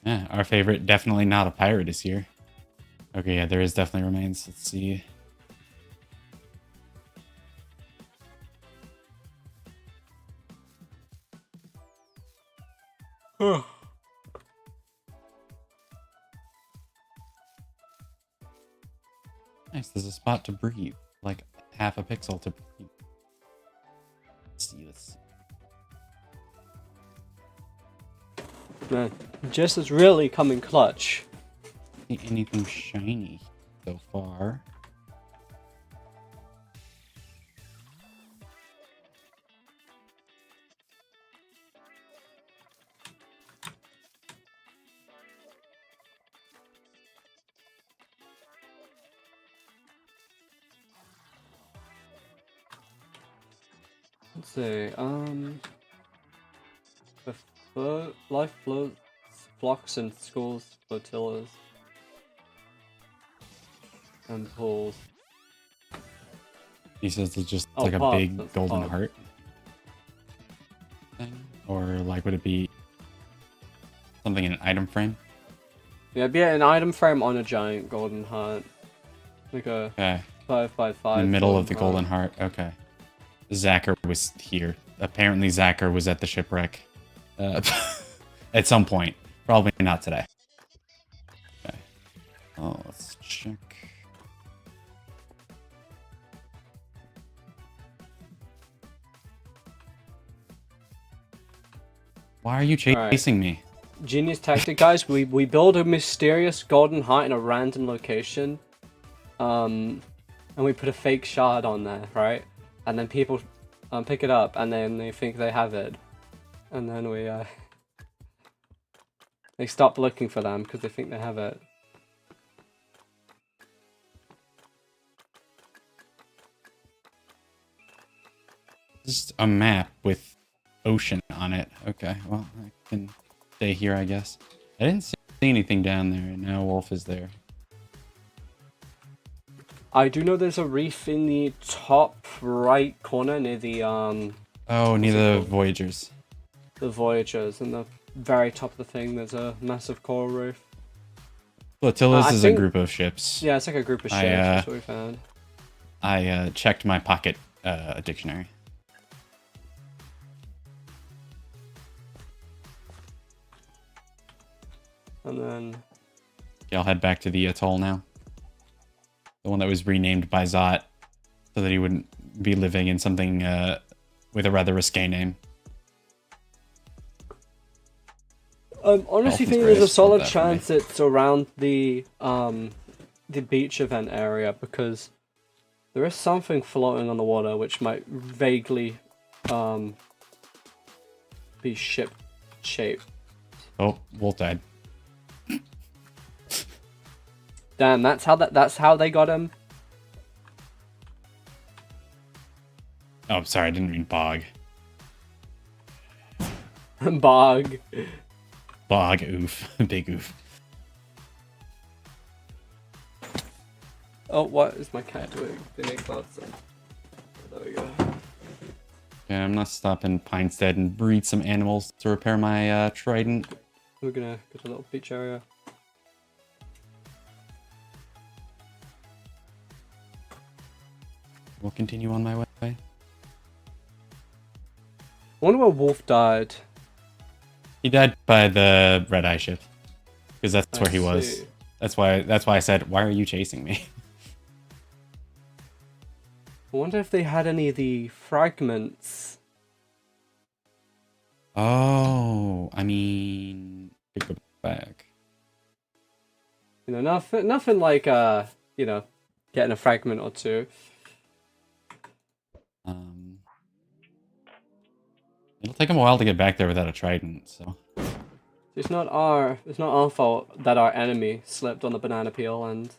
Yeah, our favorite, definitely not a pirate, is here. Okay, yeah, there is definitely remains. Let's see. Nice, there's a spot to breathe. Like half a pixel to breathe. Let's see, let's see. Man, Jess is really coming clutch. See anything shiny so far. Let's see, life floats, flocks and schools, flotillas, and pools. He says it's just Oh, like a pog, big that's golden pog. heart thing? Or like would it be something in an item frame? Yeah, it'd be an item frame on a giant golden heart. Like a Okay. 5x5. In the middle of the golden heart. Okay. Zacher was here. Apparently Zacher was at the shipwreck. At some point. Probably not today. Okay. Oh, let's check. Why are you chasing me? Genius tactic, guys. We build a mysterious golden heart in a random location. And we put a fake shard on there, right? And then people pick it up, and then they think they have it. And then we they stop looking for them because they think they have it. Just a map with ocean on it. Okay, well, I can stay here, I guess. I didn't see anything down there, and now Wolf is there. I do know there's a reef in the top right corner near the Oh, near the Voyagers. the Voyagers, and the very top of the thing there's a massive coral reef. Flotillas I is think- a group of ships. Yeah, it's like a group of ships. That's what we found. I checked my pocket dictionary. And then Okay, I'll head back to the atoll now. The one that was renamed by Zot, so that he wouldn't be living in something with a rather risque name. honestly Dolphins think there's a race, solid love that for me. chance it's around the beach event area, because there is something floating on the water which might vaguely be ship shaped. Oh, Wolf died. Damn, that's how they got him. Oh, sorry, I didn't mean bog. Bog. Bog, oof. Big oof. Oh, what is my cat doing? They make loud sound. There we go. Yeah, I'm not stopping Pinestead and breed some animals to repair my trident. We're gonna go to a little beach area. We'll continue on my way. I wonder where Wolf died. He died by the red eye ship, because that's I where he was. see. That's why I said, why are you chasing me? I wonder if they had any of the fragments. Oh, I mean, could go back. You know, nothing like you know, getting a fragment or two. It'll take him a while to get back there without a trident, so. It's not our fault that our enemy slipped on the banana peel and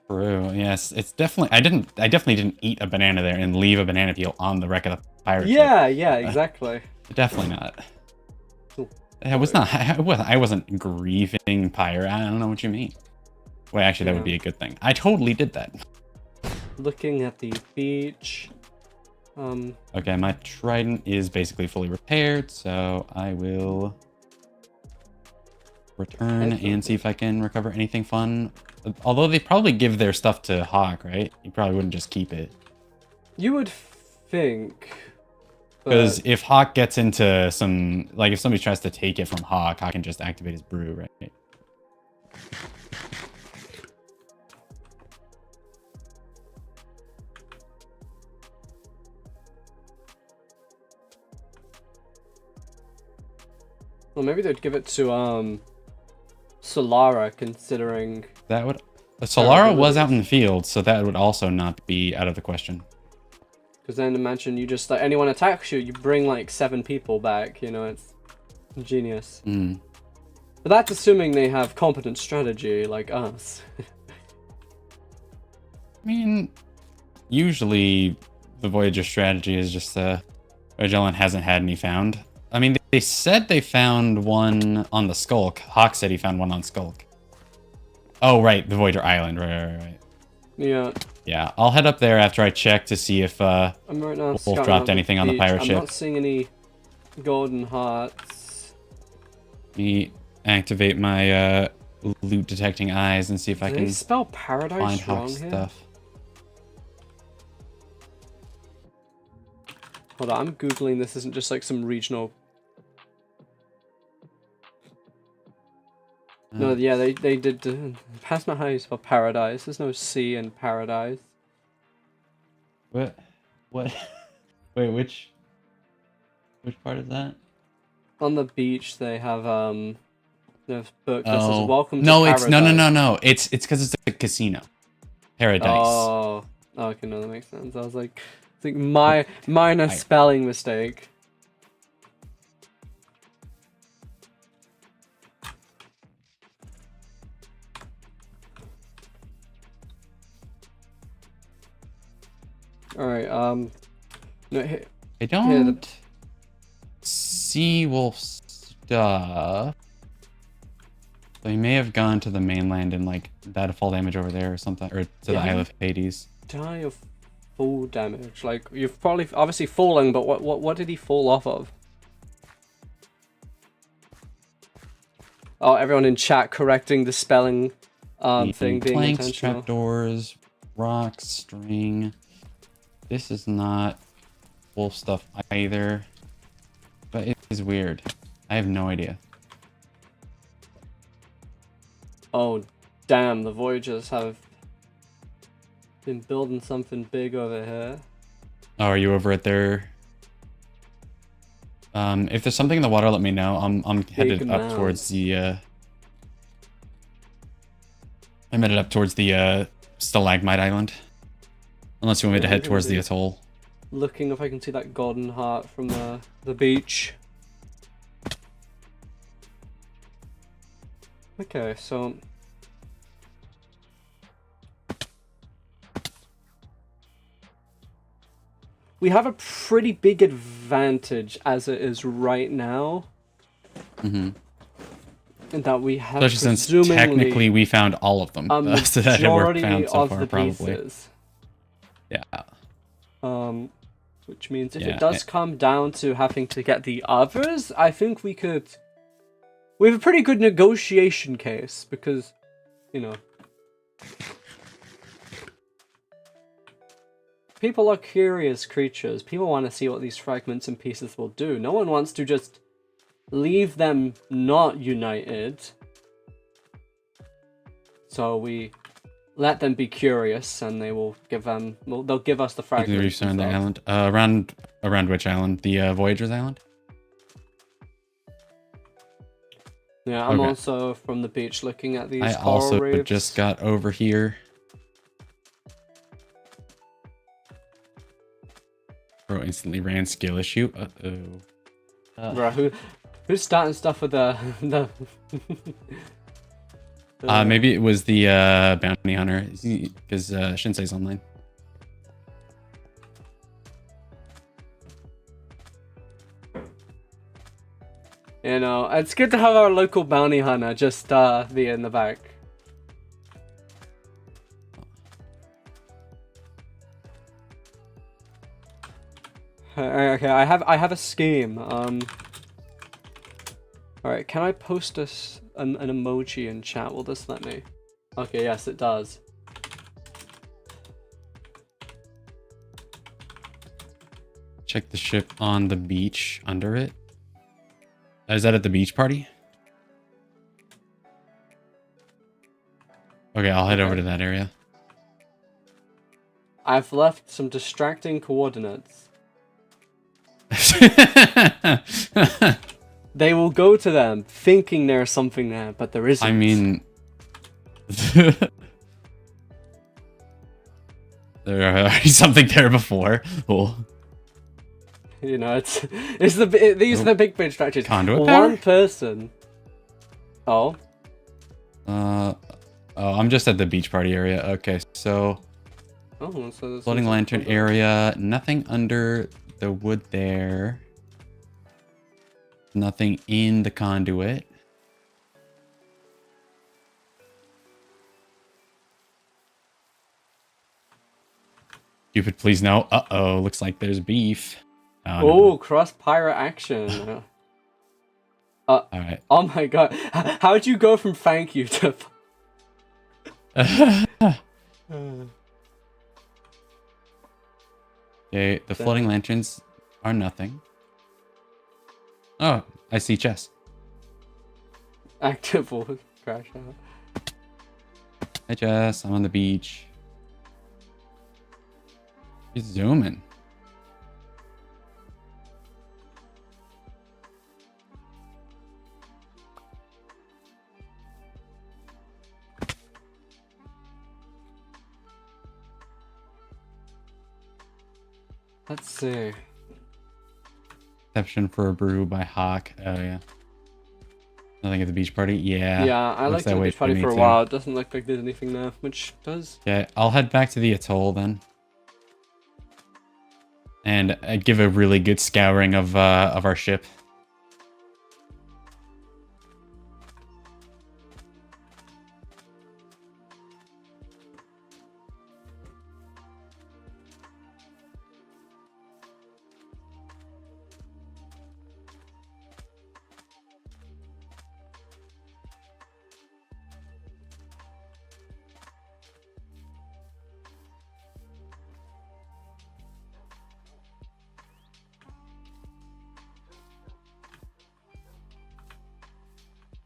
True. Yes, it's definitely. I definitely didn't eat a banana there and leave a banana peel on the wreck of the pirate ship. yeah, exactly. Definitely not. Cool. I was not. I wasn't grieving pirate. I don't know what you mean. Well, actually, that would be a good thing. I totally did that. Looking at the beach. Okay, my trident is basically fully repaired, so I will return and see if I can recover anything fun. Although they probably give their stuff to Hawk, right? You probably wouldn't just keep it. You would think. Because if Hawk gets into some... Like, if somebody tries to take it from Hawk, Hawk can just activate his brew, right? Well, maybe they'd give it to, Solara, considering... That would... Solara was out in the field, so that would also not be out of the question. Because then imagine you just, like, anyone attacks you, you bring, like, 7 people back, you know, it's genius. Mm. But that's assuming they have competent strategy, like us. I mean, usually the Voyager strategy is just, Magellan hasn't had any found. I mean, they said they found one on the Skulk. Hawk said he found one on Skulk. Oh, right, the Voyager Island, right. Yeah. Yeah, I'll head up there after I check to see if I'm right now Wolf dropped anything on the pirate ship. I'm not seeing any golden hearts. Let me activate my loot detecting eyes and see if I Did can they spell paradise find wrong Hawk's here? stuff. Hold on, I'm googling. This isn't just like some regional. No, yeah, they did. That's not how you spell paradise. There's no C in paradise. What? Wait, which part is that? On the beach, they have the book that says Oh, "Welcome to no, Paradise." no. It's because it's a casino. Paradise. Oh, okay, no, that makes sense. I was like, my minor spelling mistake. All right, no, I don't see Wolf stuff. They may have gone to the mainland and like died of fall damage over there or something, or to the Isle of Hades. Die of fall damage. Like you've probably obviously falling, but what did he fall off of? Oh, everyone in chat correcting the spelling thing being Planks, intentional. trapdoors, rocks, string. This is not wolf stuff either, but it is weird. I have no idea. Oh, damn! The Voyagers have been building something big over here. Oh, are you over at their? If there's something in the water, let me know. I'm headed up towards the. I'm headed up towards the Stalagmite Island. Unless you want me to head towards the atoll. Looking if I can see that golden heart from the beach. Okay, so we have a pretty big advantage as it is right now. Mm-hmm. And that we have, especially since technically we found all of them. So that majority found so of far, the probably. pieces. Yeah. Which means if it does come down to having to get the others, I think we could. We have a pretty good negotiation case because, you know, people are curious creatures. People want to see what these fragments and pieces will do. No one wants to just leave them not united. So we let them be curious, and they will give them. Well, they'll give us the fragments. On the island. Around which island? The Voyager's island. Yeah, I'm also from the beach looking at these I coral also reefs. just got over here. Bro instantly ran skill issue. Uh-oh. Bro, who's starting stuff with the maybe it was the bounty hunter, because Shinsei's online. You know, it's good to have our local bounty hunter just be in the back. Okay, I have a scheme. All right, can I post this? an emoji in chat. Will this let me? Okay, yes, it does. Check the ship on the beach under it. Is that at the beach party? Okay, I'll head over to that area. I've left some distracting coordinates. They will go to them thinking there's something there, but there isn't. I mean, there already something there before. Cool. You know, these are the big distractions. Conduit One power? person. Oh. Oh, I'm just at the beach party area. Okay, so Oh, so there's floating lantern area. Nothing under the wood there. Nothing in the conduit. Cupid, please no. Uh-oh, looks like there's beef. Oh, cross pirate action. All right. Oh my god. How'd you go from thank you to... Okay, the floating lanterns are nothing. Oh, I see chess. Active will crash out. Hi, Jess. I'm on the beach. She's zooming. Let's see. Exception for a brew by Hawk. Oh, yeah. Nothing at the beach party? Yeah. Yeah, I looks liked that the way beach party me for a too. while. It doesn't look like there's anything there, which does. Okay, I'll head back to the atoll then. And give a really good scouring of our ship.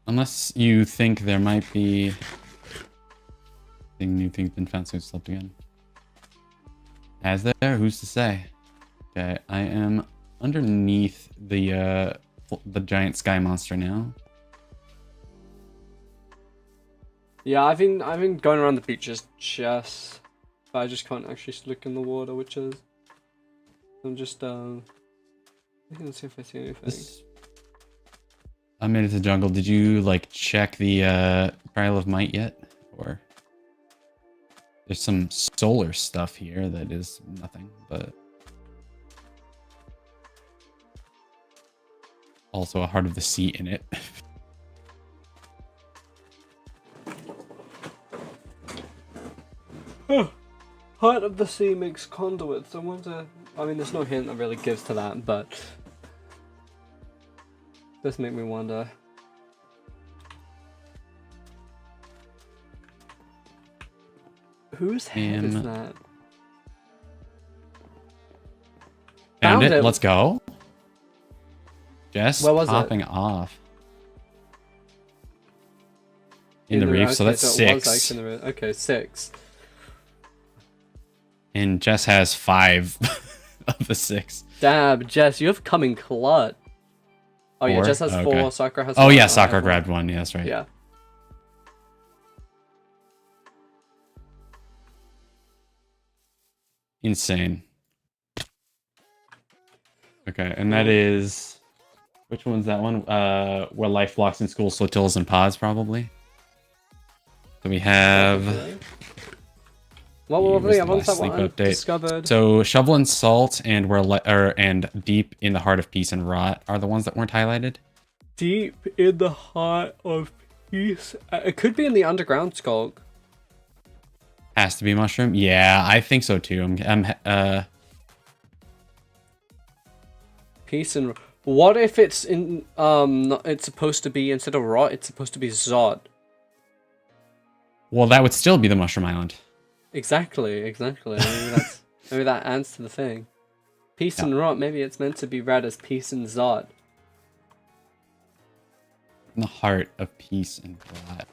Unless you think there might be new things been found since slept again. Has there? Who's to say? Okay, I am underneath the giant sky monster now. Yeah, I've been going around the beaches just, but I just can't actually look in the water, which is. I'm just let's see if I see anything. I made it to jungle. Did you like check the Trial of Might yet? Or there's some solar stuff here that is nothing, but also a Heart of the Sea in it. Heart of the Sea makes conduits. I wonder. I mean, there's no hint that really gives to that, but this make me wonder. Whose head is that? Found it. it. Let's go. Jess Where was it? popping off. In the reef, reef, so okay, that's it was 6. actually in the reef. Okay, 6. And Jess has 5 of the 6. Damn, Jess, you have coming clut. Oh yeah, 4? Jess has Okay. 4. Sakura has. Oh 1. yeah, I Sakura have 1. grabbed 1. Yeah, that's right. Yeah. Insane. Okay, and that is... Which one's that one? Where life blocks in school, flotillas and pods, probably. So we have... What were was the the other ones last that sleep were update. discovered? So Shovel and Salt and and Deep in the Heart of Peace and Rot are the ones that weren't highlighted. Deep in the heart of peace. It could be in the underground skulk. Has to be Mushroom. Yeah, I think so too. Peace and What if it's in it's supposed to be, instead of rot, it's supposed to be Zod? Well, that would still be the Mushroom Island. Exactly. Maybe that adds to the thing. Peace and rot. Maybe it's meant to be read as peace and Zod. In the heart of peace and rot.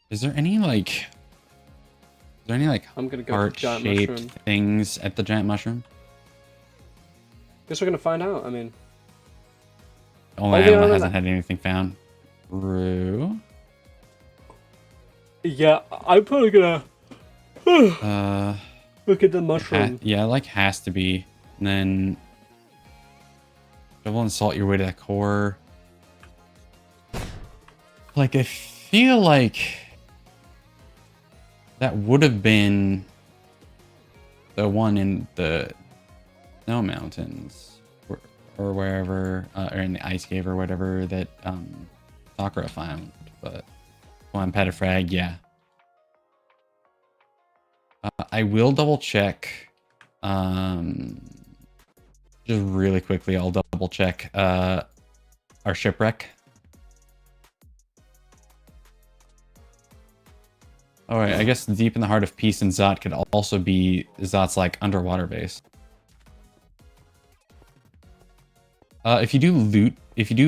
Is there any like I'm gonna go with giant heart-shaped mushroom. things at the giant mushroom? Guess we're gonna find out. I mean, Only Oh, yeah, island that no, hasn't had anything found. True. yeah, I'm probably gonna look at the Ha mushroom. yeah, like has to be. And then double and salt your way to that core. Like I feel like that would have been the one in the Snow Mountains or wherever, or in the Ice Cave or whatever that Sakura found. But one Petafrag, yeah. I will double check. Just really quickly, I'll double check our shipwreck. Alright, I guess deep in the heart of peace and Zot could also be Zot's like underwater base. If you do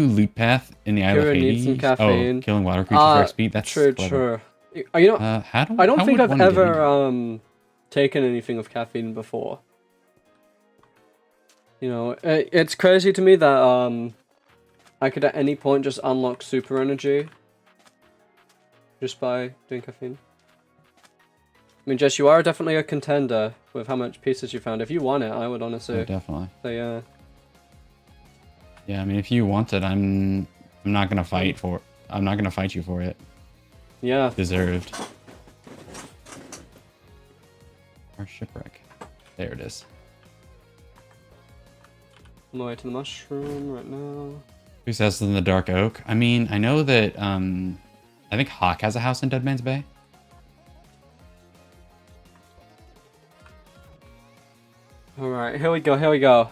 loot path in the Isle of Kira Hades, needs some caffeine. killing water creatures for XP, that's True. clever. You know, I I don't think I've ever taken anything of caffeine before. You know, it's crazy to me that I could at any point just unlock super energy just by doing caffeine. I mean, Jess, you are definitely a contender with how much pieces you found. If you want it, I would honestly definitely. say yeah. Yeah, I mean, if you want it, I'm not gonna fight for. I'm not gonna fight you for it. Yeah. Deserved. Our shipwreck. There it is. On the way to the mushroom right now. Who says in the Dark Oak? I mean, I know that I think Hawk has a house in Dead Man's Bay. All right, here we go. Here we go.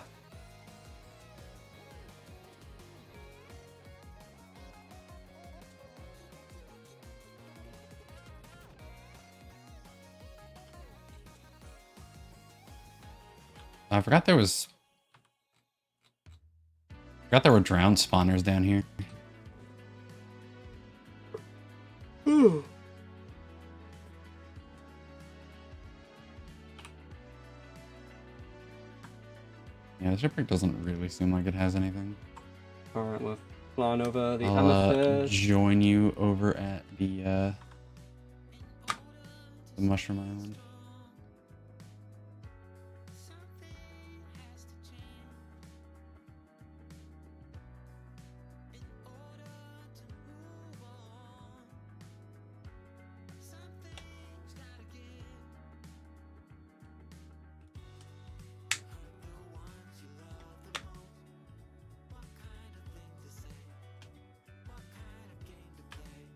I forgot there were drowned spawners down here. Yeah, the shipwreck doesn't really seem like it has anything. All right, we're flying over the I'll amethyst. join you over at the Mushroom Island.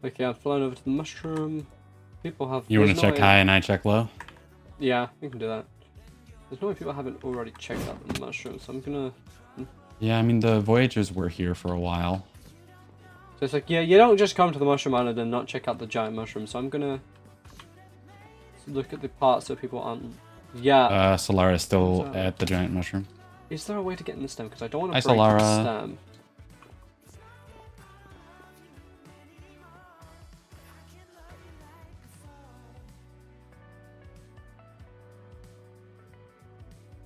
Okay, I'm flying over to the mushroom. People have. You want to there's no check way- high and I check low? Yeah, we can do that. There's no way people haven't already checked out the mushroom, so I'm gonna. Yeah, I mean, the Voyagers were here for a while. So it's like, yeah, you don't just come to the mushroom island and not check out the giant mushroom. So I'm gonna look at the parts so people aren't. Yeah. Solara is still What's that? at the giant mushroom. Is there a way to get in the stem? Because I don't want Hi, to break Solara. the stem.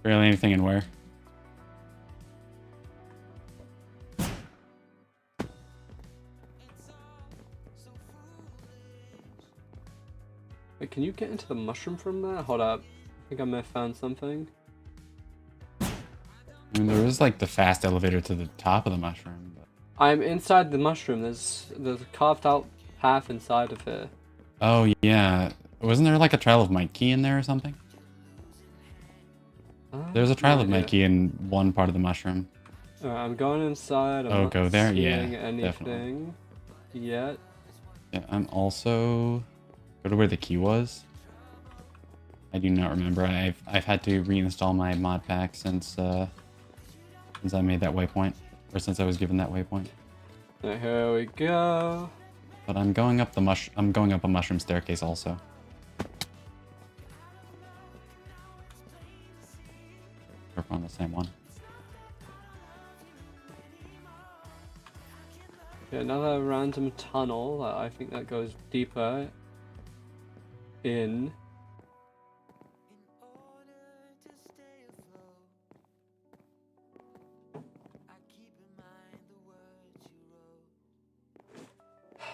Barely anything in where? Wait, can you get into the mushroom from there? Hold up. I think I may have found something. I mean, there is like the fast elevator to the top of the mushroom. But... I'm inside the mushroom. There's a carved out path inside of here. Oh, yeah. Wasn't there like a Trial of Might key in there or something? There's a Trial of no Might key in one part of the mushroom. Alright, I'm going inside. I'm Oh, not go there? Yeah, seeing anything definitely. yet. Yeah, I'm also... Go to where the key was. I do not remember. I've had to reinstall my mod pack since I made that waypoint, or since I was given that waypoint. Here we go. But I'm going up I'm going up a mushroom staircase also. We're on the same one. Okay, another random tunnel. I think that goes deeper in.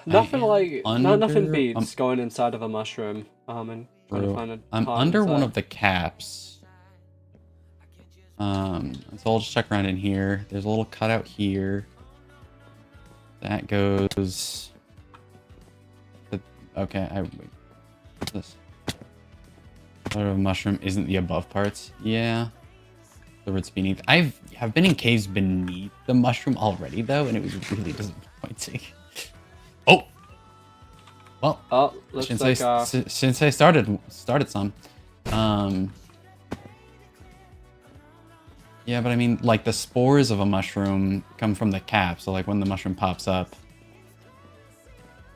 Nothing like nothing beats going inside of a mushroom and trying to find a I'm part under one inside. of the caps. So I'll just check around in here. There's a little cutout here. That goes. Okay, wait. What's this? Sort of mushroom isn't the above parts. Yeah. The it's beneath. I've been in caves beneath the mushroom already though, and it was really disappointing. Oh. Well. Oh, looks since I started some. Yeah, but I mean, like, the spores of a mushroom come from the cap, so, like, when the mushroom pops up,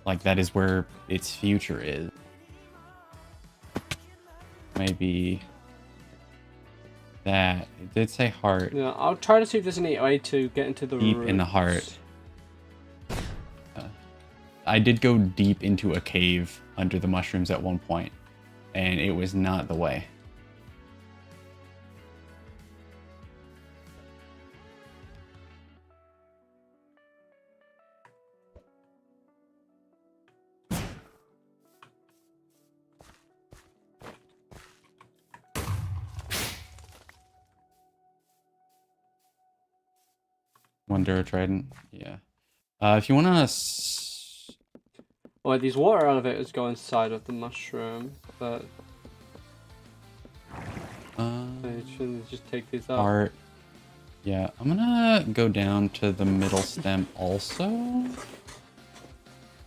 like, that is where its future is. Maybe that. It did say heart. Yeah, I'll try to see if there's any way to get into the Deep roots. in the heart. I did go deep into a cave under the mushrooms at one point, and it was not the way. Wonder Trident, yeah. If you want to... Well, these water elevators go inside of the mushroom, but... I should just take these up. Art. Yeah, I'm gonna go down to the middle stem also.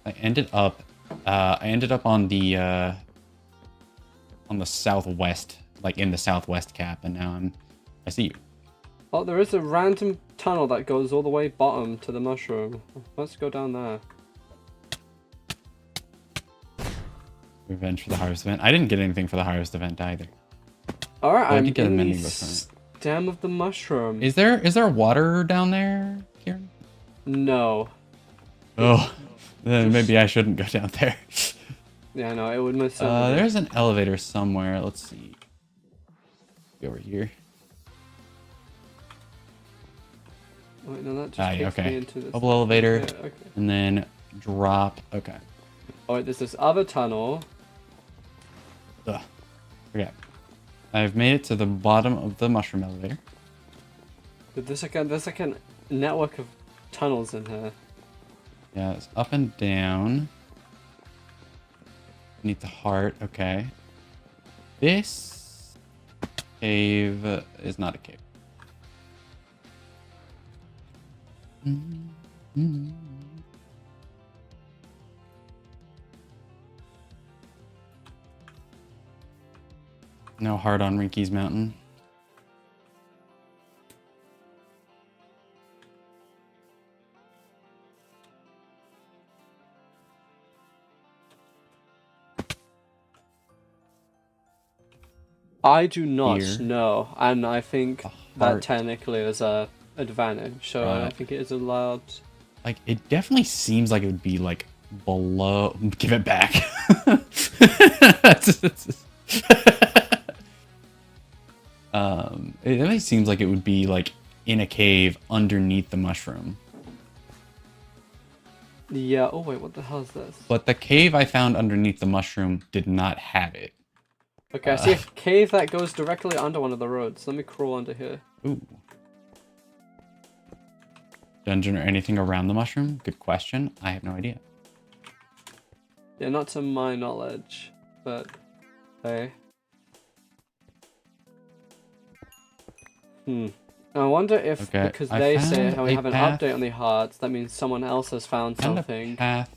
I ended up on the southwest, like in the southwest cap, and now I see you. Oh, there is a random tunnel that goes all the way bottom to the mushroom. Let's go down there. Revenge for the harvest event. I didn't get anything for the harvest event either. Alright, I'm did get a in mini the book from it. stem of the mushroom. Is there water down there, Kieran? No. Oh, then maybe I shouldn't go down there. Yeah, no, it would most certainly be. There's an elevator somewhere. Let's see. Go over here. Wait, no, that just takes me okay. into this. Bubble elevator, Yeah, okay. and then drop. Okay. Oh, wait, there's this other tunnel. Ugh. Okay. I've made it to the bottom of the mushroom elevator. There's like a network of tunnels in here. Yeah, it's up and down. Beneath the heart. Okay. This cave is not a cave. No heart on Rinky's Mountain. I do not Here. know, and I think A that heart. technically is a advantage, so I Right. think it is allowed. Like, it definitely seems like it would be, like, below... Give it back. It definitely seems like it would be, like, in a cave underneath the mushroom. Yeah, oh wait, what the hell is this? But the cave I found underneath the mushroom did not have it. Okay, I see a cave that goes directly under one of the roads. Let me crawl under here. Ooh. Dungeon or anything around the mushroom? Good question. I have no idea. Yeah, not to my knowledge, but hey. I wonder if Okay, because I they say found how we a have an path. update on the hearts, that means someone else has found Found a something. path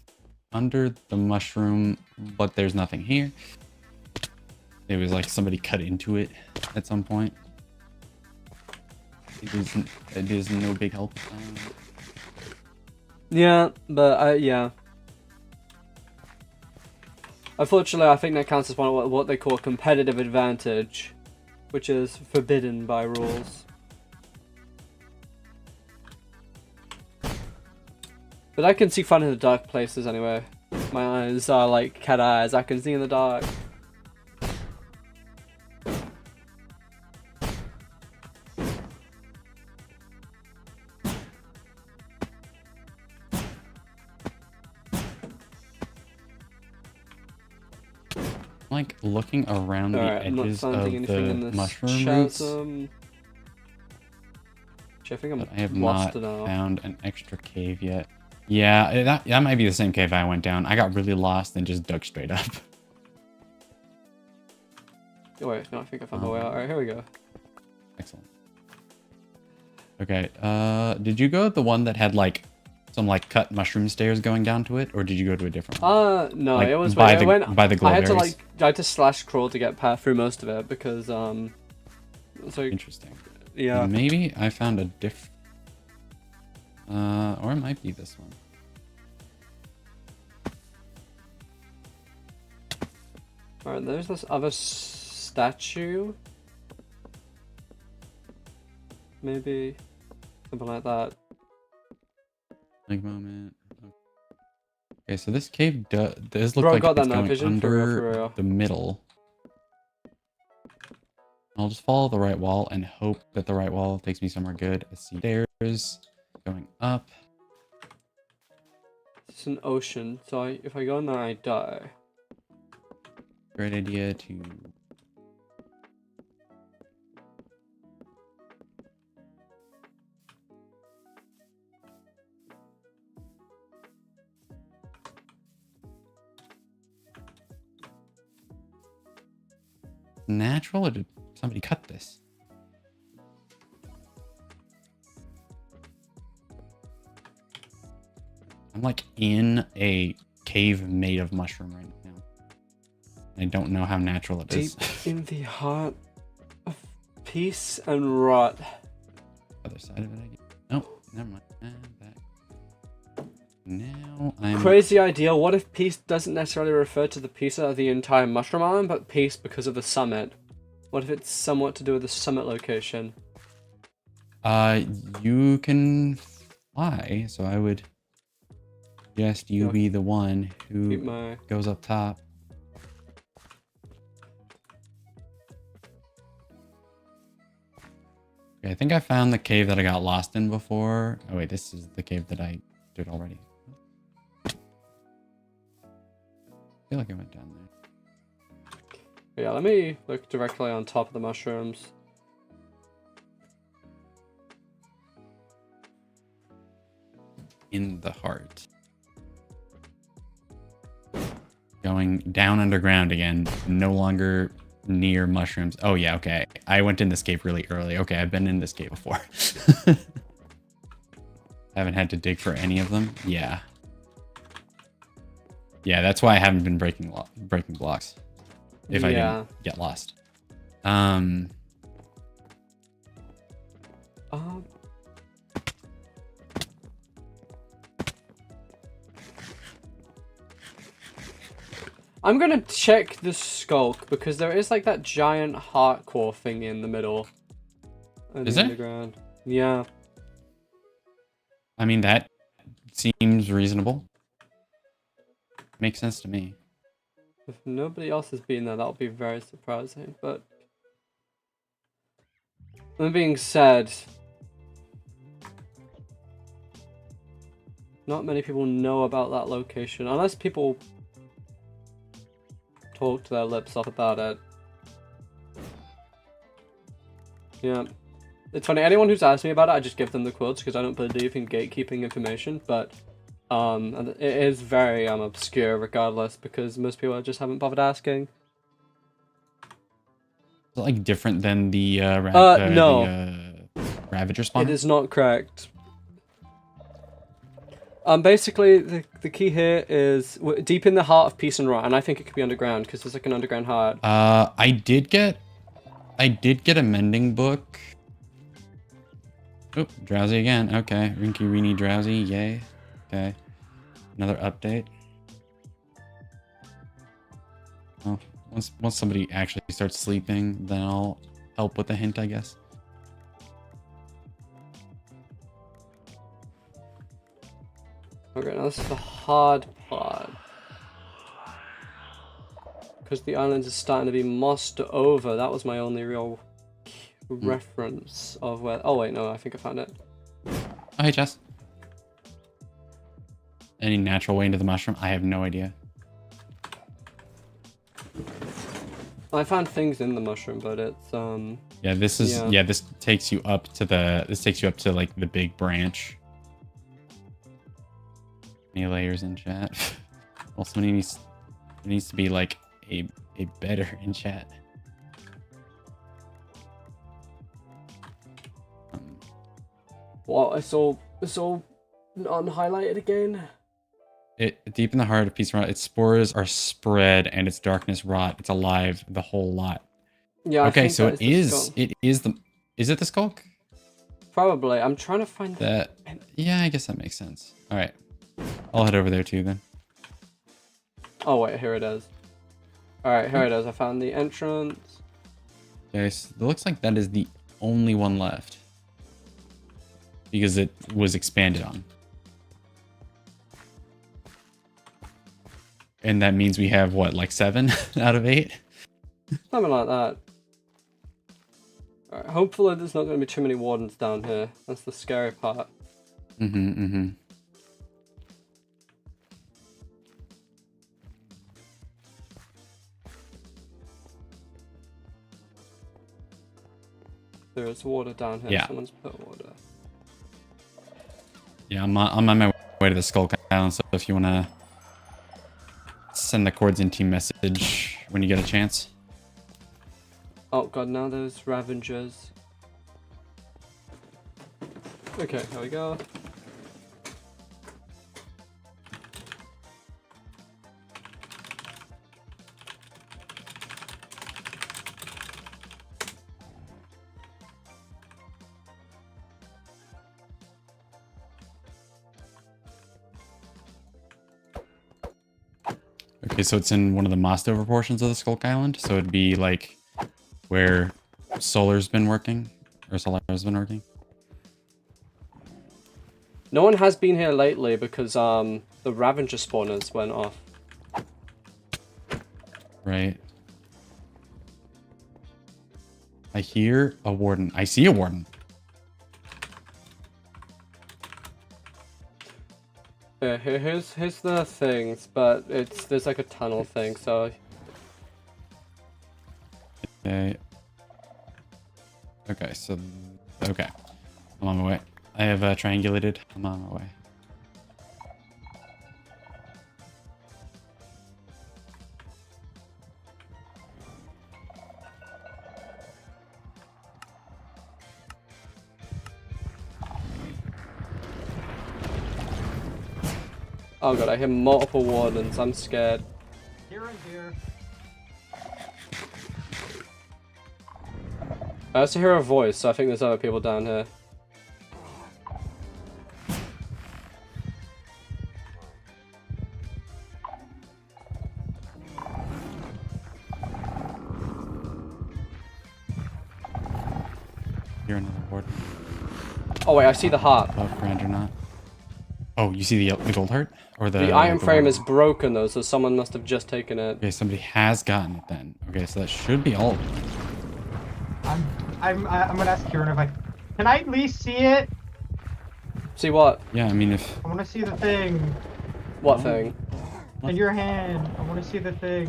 under the mushroom, but there's nothing here. it was like somebody cut into it at some point. It is no big help. Yeah, but yeah. Unfortunately, I think that counts as one of what they call competitive advantage, which is forbidden by rules. But I can see fun in the dark places anyway. My eyes are like cat eyes, I can see in the dark. Like looking around the edges of the mushroom roots. Chasm. I think I'm But I have lost not found an extra cave yet. Yeah, that might be the same cave I went down. I got really lost and just dug straight up. Oh, wait, no, I think I found my way out. Alright, here we go. Excellent. Okay, did you go the one that had like some like cut mushroom stairs going down to it, or did you go to a different one? No, like, it was by the I had to glowberries? I had to slash crawl to get through most of it because so Interesting. yeah. Maybe I found a or it might be this one. Alright, there's this other statue. Maybe something like that. Like moment. Okay, so this cave does look Bro, like got it's that night going vision, for real, for under real. the middle. I'll just follow the right wall and hope that the right wall takes me somewhere good. I see stairs going up. It's an ocean, so if I go in there, I die. Great idea to... Natural, or did somebody cut this? I'm like in a cave made of mushroom right now. I don't know how natural it is. Deep in the heart of peace and rot. Other side of it, I guess. Oh, never mind. That. Now I'm... Crazy idea. What if peace doesn't necessarily refer to the piece of the entire mushroom island, but peace because of the summit? What if it's somewhat to do with the summit location? You can fly, so I would suggest you be the one who goes up top. Okay, I think I found the cave that I got lost in before. Oh wait, this is the cave that I did already. I feel like I went down there. Yeah, let me look directly on top of the mushrooms. In the heart. Going down underground again. No longer near mushrooms. Oh yeah, okay. I went in this cave really early. Okay, I've been in this cave before. Haven't had to dig for any of them. Yeah. Yeah, that's why I haven't been breaking blocks. If I didn't get lost. I'm gonna check the skulk because there is like that giant heart core thing in the middle. Is there? Underground. Yeah. I mean, that seems reasonable. Makes sense to me. If nobody else has been there, that'll be very surprising, but... That being said... Not many people know about that location, unless people talk to their lips off about it. Yeah. It's funny, anyone who's asked me about it, I just give them the quotes because I don't believe in gatekeeping information, but and it is very obscure regardless because most people just haven't bothered asking. Is it like different than the no. Ravager spawn? It is not correct. Basically, the key here is deep in the heart of peace and rot, and I think it could be underground because there's like an underground heart. I did get a mending book. Oop, drowsy again. Okay, Rinky Reeny drowsy. Yay. Okay, another update. Well, once somebody actually starts sleeping, then I'll help with the hint, I guess. Okay, now this is the hard part. Because the islands are starting to be mossed over. That was my only real reference of where... Oh wait, no, I think I found it. Oh, hey, Jess. Any natural way into the mushroom? I have no idea. I found things in the mushroom, but it's Yeah, this is this takes you up to like the big branch. Any layers in chat? Well, somebody needs to be like a better in chat. Well, it's all unhighlighted again. It deep in the heart of peace and rot. Its spores are spread and its darkness rot. It's alive, the whole lot. Yeah. Okay, so it is the skulk? Probably. I'm trying to find that. Yeah, I guess that makes sense. All right, I'll head over there too then. Oh wait, here it is. All right, here it is. I found the entrance. Okay, so it looks like that is the only one left because it was expanded on. And that means we have, what, like 7 out of 8? Something like that. Alright, hopefully there's not going to be too many wardens down here. That's the scary part. There is water down here. Yeah. Someone's put water. Yeah, I'm on my way to the Skull Island, so if you want to send the Chords in team message when you get a chance. Oh god, now there's Ravengers. Okay, here we go. Okay, so it's in one of the mossed over portions of the Skulk Island, so it'd be like where Solar's been working, or Solar's been working. No one has been here lately because the Ravenger spawners went off. Right. I hear a warden. I see a warden. Yeah, here's the things, but there's like a tunnel thing, so. Okay. Okay, so okay. I'm on my way. I have triangulated. I'm on my way. Oh god, I hear multiple wardens. I'm scared. Here and here. I also hear a voice, so I think there's other people down here. Hear another warden. Oh wait, I see the heart. Above ground or not? Oh, you see the gold heart or the iron frame warden? is broken though, so someone must have just taken it. Okay, somebody has gotten it then. Okay, so that should be all of them. I'm gonna ask Kieran if I can I at least see it? See what? Yeah, I mean if I wanna see the thing. What thing? In your hand. I wanna see the thing.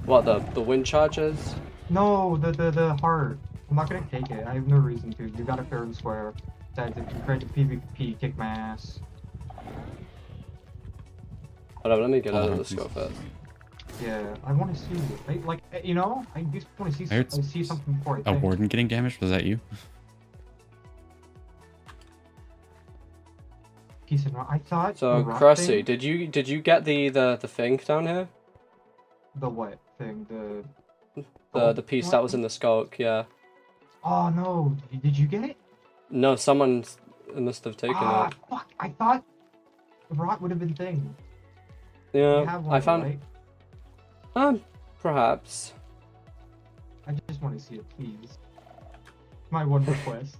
What, the wind charges? No, the heart. I'm not gonna take it. I have no reason to. You got it fair and square. Besides, if you create a PvP, kick my ass. Whatever, let me get out of the scope first. Yeah, I want to see it. Like, you know, I just want to see something before I a think. warden getting damaged, was that you? piece of rock. I thought the So, rock Cressy, thing- did you get the thing down here? The what thing? The piece that was in the skulk, yeah. Oh no! Did you get it? No, someone must have taken Ah, it. fuck! I thought the rock would have been thing. Yeah, You have one, I found. right? Perhaps. I just want to see it, please. My one request.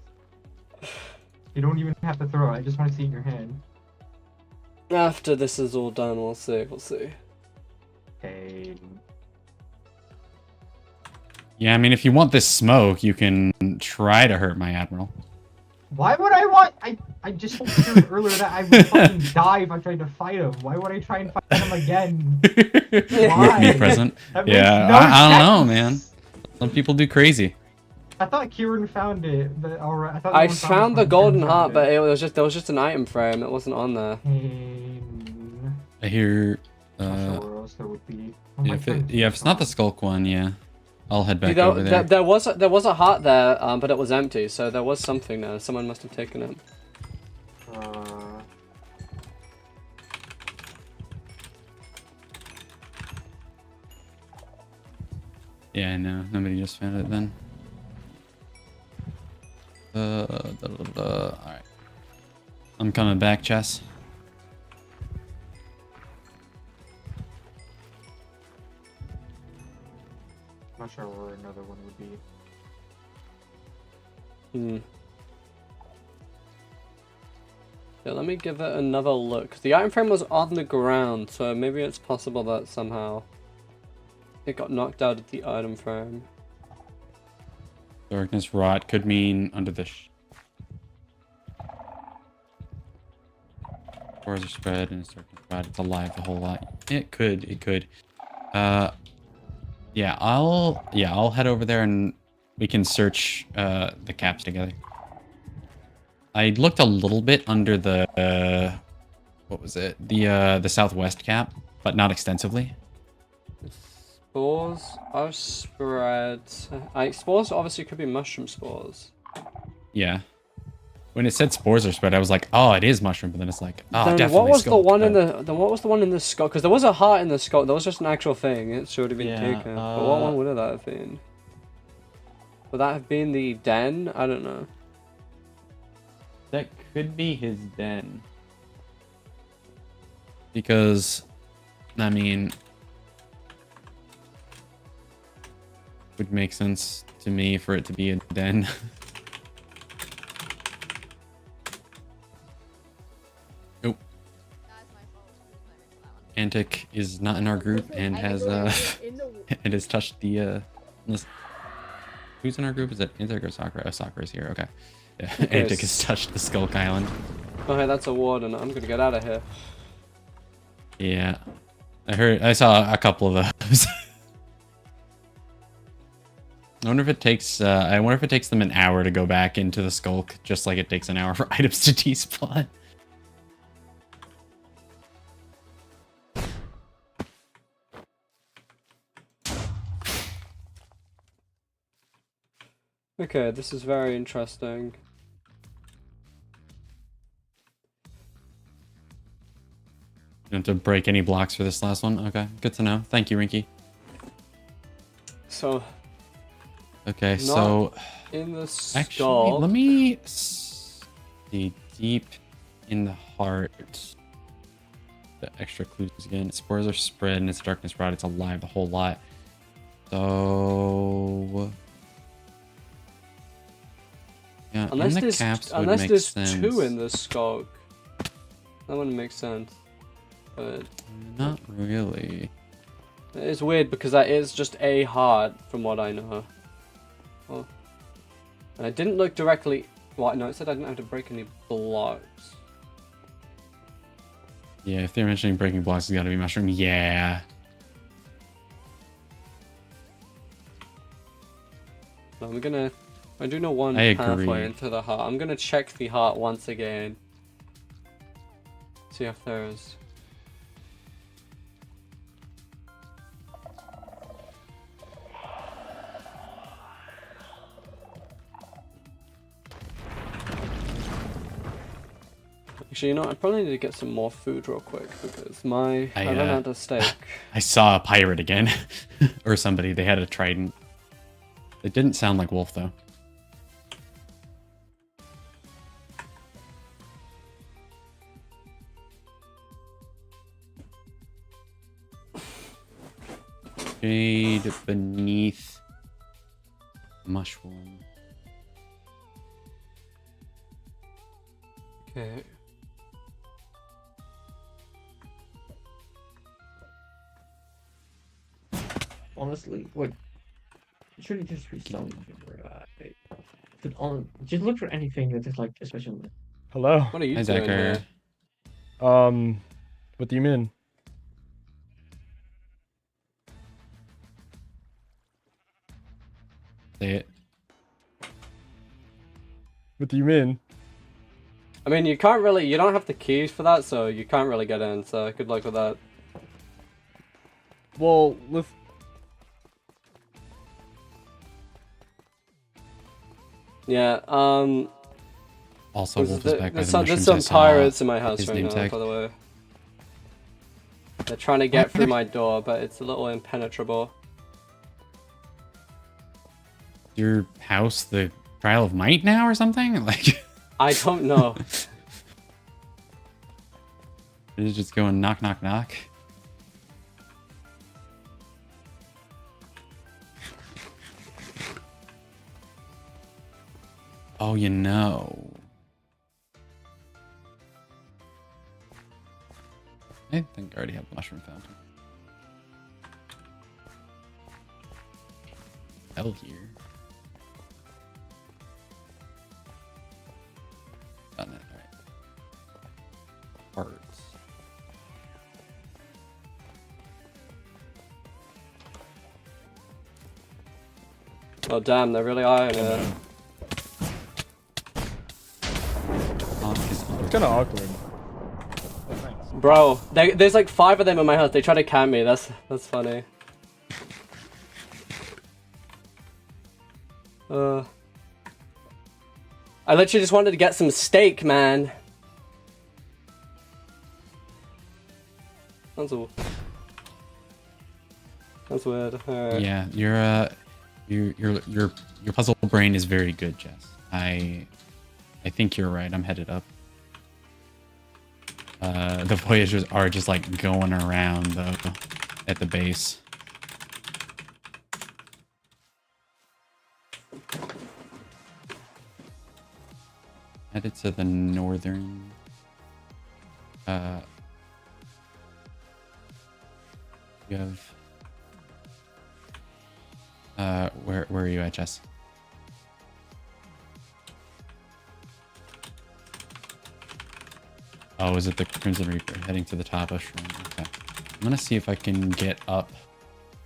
You don't even have to throw it. I just want to see it in your hand. After this is all done, we'll see. We'll see. Hey. Yeah, I mean, if you want this smoke, you can try to hurt my admiral. Why would I want? I just told you earlier that I would fucking die if I tried to fight him. Why would I try and fight him again? Why? Be present. That makes Yeah, no I don't know, sense. man. Some people do crazy. I thought Kieran found it, but alright. I thought I no one found it the when golden Kieran heart, found but it was just there was just an item frame. It wasn't on there. I hear. Not sure where else there would be. Oh, Yeah, my if friend it's not the skulk one, yeah, I'll head back See, over there. there was a heart there, but it was empty. So there was something there. Someone must have taken it. Yeah, no, nobody just found it then. Alright. I'm coming back, Chess. Not sure where another one would be. Yeah, let me give it another look. The item frame was on the ground, so maybe it's possible that somehow it got knocked out of the item frame. Darkness rot could mean under the spores are spread and it's darkness rot. It's alive the whole lot. It could. Yeah, I'll head over there and we can search the caps together. I looked a little bit under the what was it? The southwest cap, but not extensively. Spores are spread. Spores obviously could be mushroom spores. Yeah. When it said spores are spread, I was like, oh, it is mushroom, but then it's like, oh, Then definitely what was skull, the one in but- the what was the one in the skull? Because there was a heart in the skull. There was just an actual thing. It should have been Yeah, taken. But what one would that have been? Would that have been the den? I don't know. That could be his den. Because, I mean, would make sense to me for it to be a den. Oh. Antic is not in our group and has it has touched the who's in our group? Is it Antic or Sakura? Oh, Sakura's here. Okay. Yeah, Okay, Antic has touched the Skulk Island. Oh, hey, that's a warden. I'm gonna get out of here. Yeah. I saw a couple of those. I wonder if it takes them an hour to go back into the Skulk, just like it takes an hour for items to despawn. Okay, this is very interesting. You don't have to break any blocks for this last one. Okay, good to know. Thank you, Rinky. So, Okay, so in the skull. actually, let me see deep in the heart. The extra clues again. Spores are spread and it's darkness rot. It's alive the whole lot. So yeah, Unless in the there's caps would unless make there's sense. two in the skulk, that wouldn't make sense. But Not really. it's weird because that is just a heart, from what I know. Oh. And I didn't look directly. What? No, it said I didn't have to break any blocks. Yeah, if they're mentioning breaking blocks, it's got to be mushroom. Yeah. No, I do know one I pathway agree. into the heart. I'm gonna check the heart once again. See if there's. Actually, you know, I probably need to get some more food real quick because I I, ran out of steak. I saw a pirate again. Or somebody. They had a trident. It didn't sound like wolf, though. Shade beneath mushroom. Okay. Honestly, what? Should it just be slowing? Just look for anything that is like a special. Hello. What are you Hi, doing Zachary. here? What do you mean? Say it. What do you mean? I mean, you don't have the keys for that, so you can't really get in, so good luck with that. Well, let's... Yeah, Also, wolf is back by there's the some, mushrooms. there's I some saw pirates in my house his right name now, tag. by the way. They're trying to get through my door, but it's a little impenetrable. Your house the trial of might now or something? Like, I don't know. it's just going knock, knock, knock. Oh, you know. I think I already have the mushroom fountain. Hell here. Done it, alright. Parts. Oh damn, they're really eyeing it. It's kind of awkward. Bro, there's like 5 of them in my house. They try to camp me. That's funny. I literally just wanted to get some steak, man. That's weird. Alright. Yeah, your puzzle brain is very good, Jess. I think you're right. I'm headed up. The Voyagers are just like going around though at the base. Headed to the northern. You have. Where are you at, Jess? Oh, is it the Crimson Reaper heading to the top of Shrine? Okay. I'm gonna see if I can get up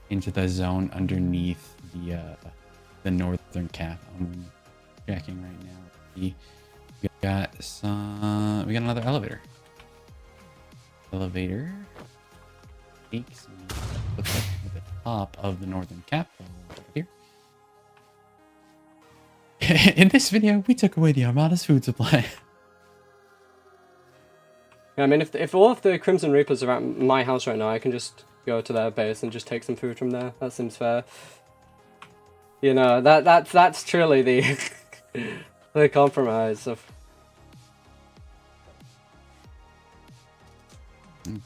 into the zone underneath the northern cap. I'm checking right now. We got another elevator. Elevator takes me to the top of the northern cap over here. In this video, we took away the Armada's food supply. Yeah, I mean, if all of the Crimson Reapers are at my house right now, I can just go to their base and just take some food from there. That seems fair. You know, that's truly the the compromise of.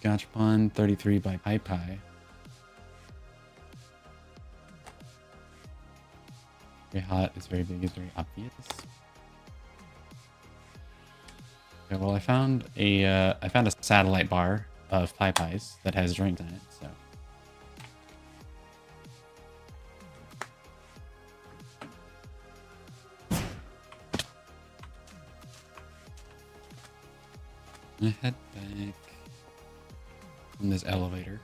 Gachapon 33 by Pai Pai. Very hot, it's very big, it's very obvious. Okay, well I found a satellite bar of Pai Pai's that has drinks in it, so. I'm gonna head back in this elevator.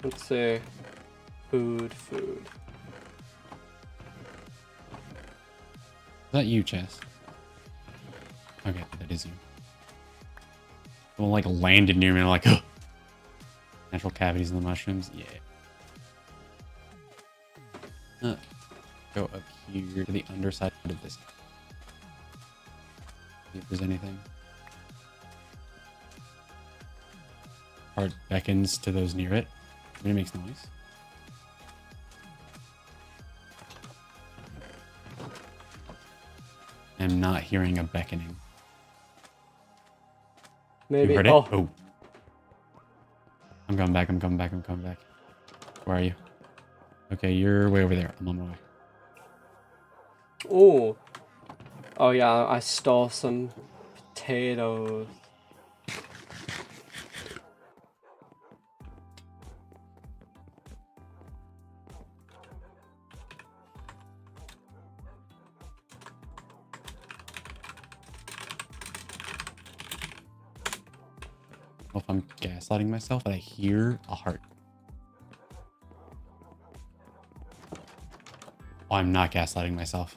Let's see. Food. Is that you, Chess? Okay, that is you. Someone like landed near me and I'm like, oh. Natural cavities in the mushrooms, yeah. Go up here to the underside of this. See if there's anything. Heart beckons to those near it. It makes noise. I'm not hearing a beckoning. Maybe. You heard it? Oh, Oh. I'm coming back. Where are you? Okay, you're way over there. I'm on my way. oh. Oh yeah, I stole some potatoes. I don't know if I'm gaslighting myself, but I hear a heart. Oh, I'm not gaslighting myself.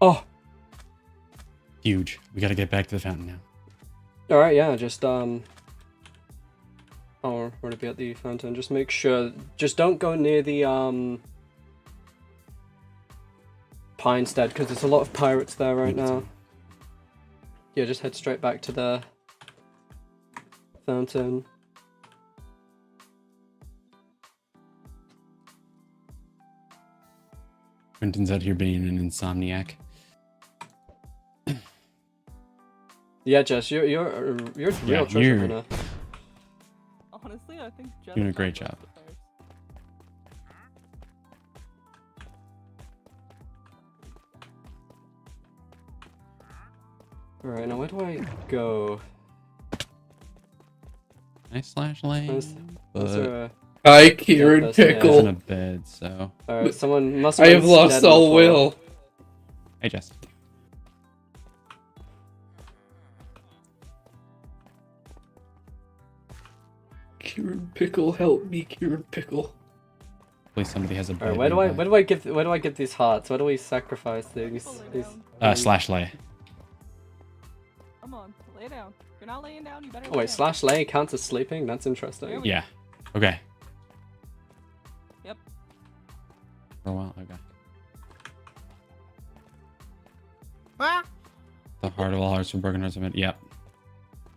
Oh. Huge. We gotta get back to the fountain now. All right, yeah, just oh, we're to be at the fountain. Just make sure, just don't go near the pine stead because there's a lot of pirates there right now. Yeah, just head straight back to the fountain. Quentin's out here being an insomniac. Yeah, Jess, you're a real Yeah, treasure you're- hunter. Honestly, I think Jen Doing a is great my job. best at first. All right, now where do I go? Nice slash lane. Is But there a... Hi, Kieran Yeah, that's- yeah. I was in Pickle. a bed, so. All right, someone must. I have been lost dead on the all floor. will. Hey, Jess. Kieran Pickle, help me, Kieran Pickle. Hopefully somebody has a bed. All right, where do I nearby. where do I give these hearts? Where do we sacrifice these? People lay these down. Slash lay. Come on, lay down. If you're not laying down, you better Oh lay wait, down. slash lay counts as sleeping. That's interesting. There we Yeah. Okay. Yep. For a while. Okay. The heart of all hearts and broken hearts of it. Yep.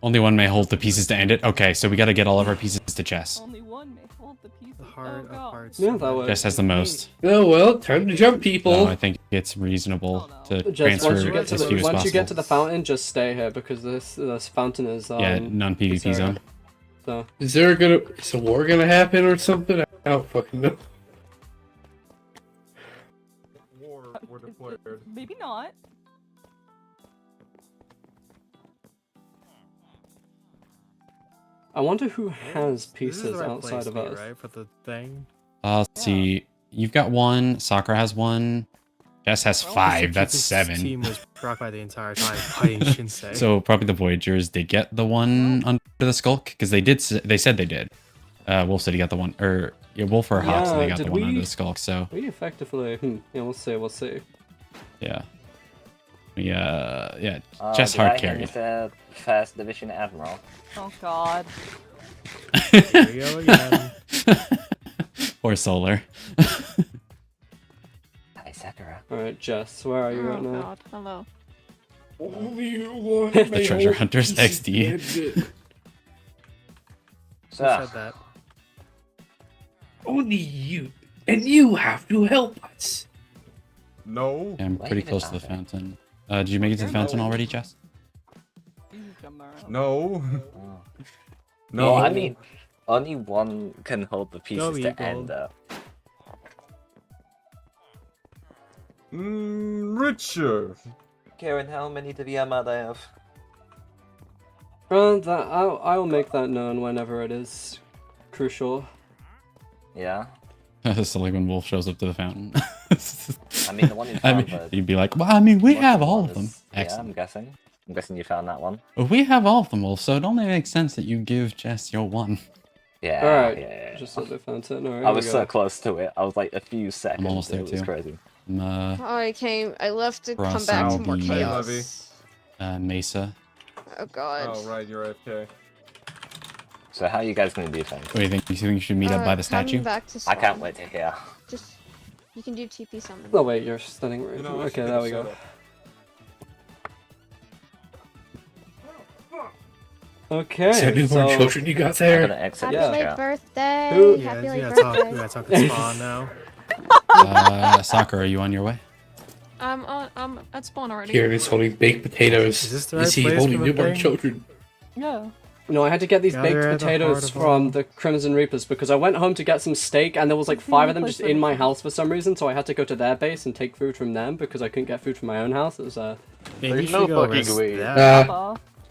Only one may hold the pieces to end it. Okay, so we got to get all of our pieces to Jess. Only one may hold the pieces. The Oh, heart of God. hearts. Yeah, that works. Jess has the most. Oh well, time to jump, people. So I think it's reasonable Oh, no. to Just transfer once you get to as few the as once possible. you get to the fountain, just stay here because this fountain is Yeah, non-PvP Sarah. zone. So Is a war gonna happen or something? I don't fucking know. Maybe not. I wonder who has This is the pieces right outside place of to be, us. right? For the thing. Let's see. You've got one. Sakura has one. Jess has Well, 5. That's This 7. team was preoccupied the entire time fighting Shinsei. So probably the Voyagers did get the one under the Skulk because they did. They said they did. Wolf said he got the one, or yeah, Wolf or Hawk said they Yeah, got the did one under we- the Skulk. So We effectively, yeah, we'll see, we'll see. yeah, yeah. Jess hard carried. Fast Division Admiral. Oh God. Here we go again. Or Solar. Hi, Sakura. All right, Jess, where are you right Oh now? God. Hello. Only one The may Treasure hold Hunters pieces XD. to end it. Who So, said that? Only you, and you have to help us. No. Yeah, I'm Why pretty even close to the bother? fountain. Did you make it to the fountain already, Jess? You can jump around. No. Oh. No. Well, I mean, only one can hold the pieces Go, to Eagle. end up. Richer. Karen, how many to the Armada have? I'll make that known whenever it is crucial. Yeah. So like when Wolf shows up to the fountain. I mean, the one in I mean, Farnborough. you'd be like, well, I mean, we have all of them. Yeah, I'm Excellent. guessing. I'm guessing you found that one. Well, we have all of them, Wolf, so it only makes sense that you give Jess your one. Yeah. Alright, Yeah. just at the fountain. Alright, I was so close to it. I was like a few seconds. almost there, it was too. crazy. I left to come Crossing back to more the- chaos. Mesa. Oh god. Oh right, you're AFK. So how are you guys gonna do things? What do you think? You think you should meet up by the Coming statue? back to I can't spawn. wait to hear. Just, you can do TP summon. Oh wait, you're standing right. You know, I should Okay, get there a we go. setup. Okay, Is there newborn so children you got I'm there? gonna exit Happy Yeah. the late chat. birthday! Who- Yeah, Happy we late gotta talk. We birthday! gotta talk at spawn now. Sakura, are you on your way? I'm at spawn already. Kieran is holding baked potatoes. Is this the right Is he place holding for the newborn thing? children? Yeah. no, I had to get these Gather baked at the heart potatoes of from all. the Crimson Reapers because I went home to get some steak and there was like 5 of them just in my house for some reason, so I had to go to their base and take food from them because I couldn't get food from my own house. It was Yeah, There's you no should go fucking rest way. that.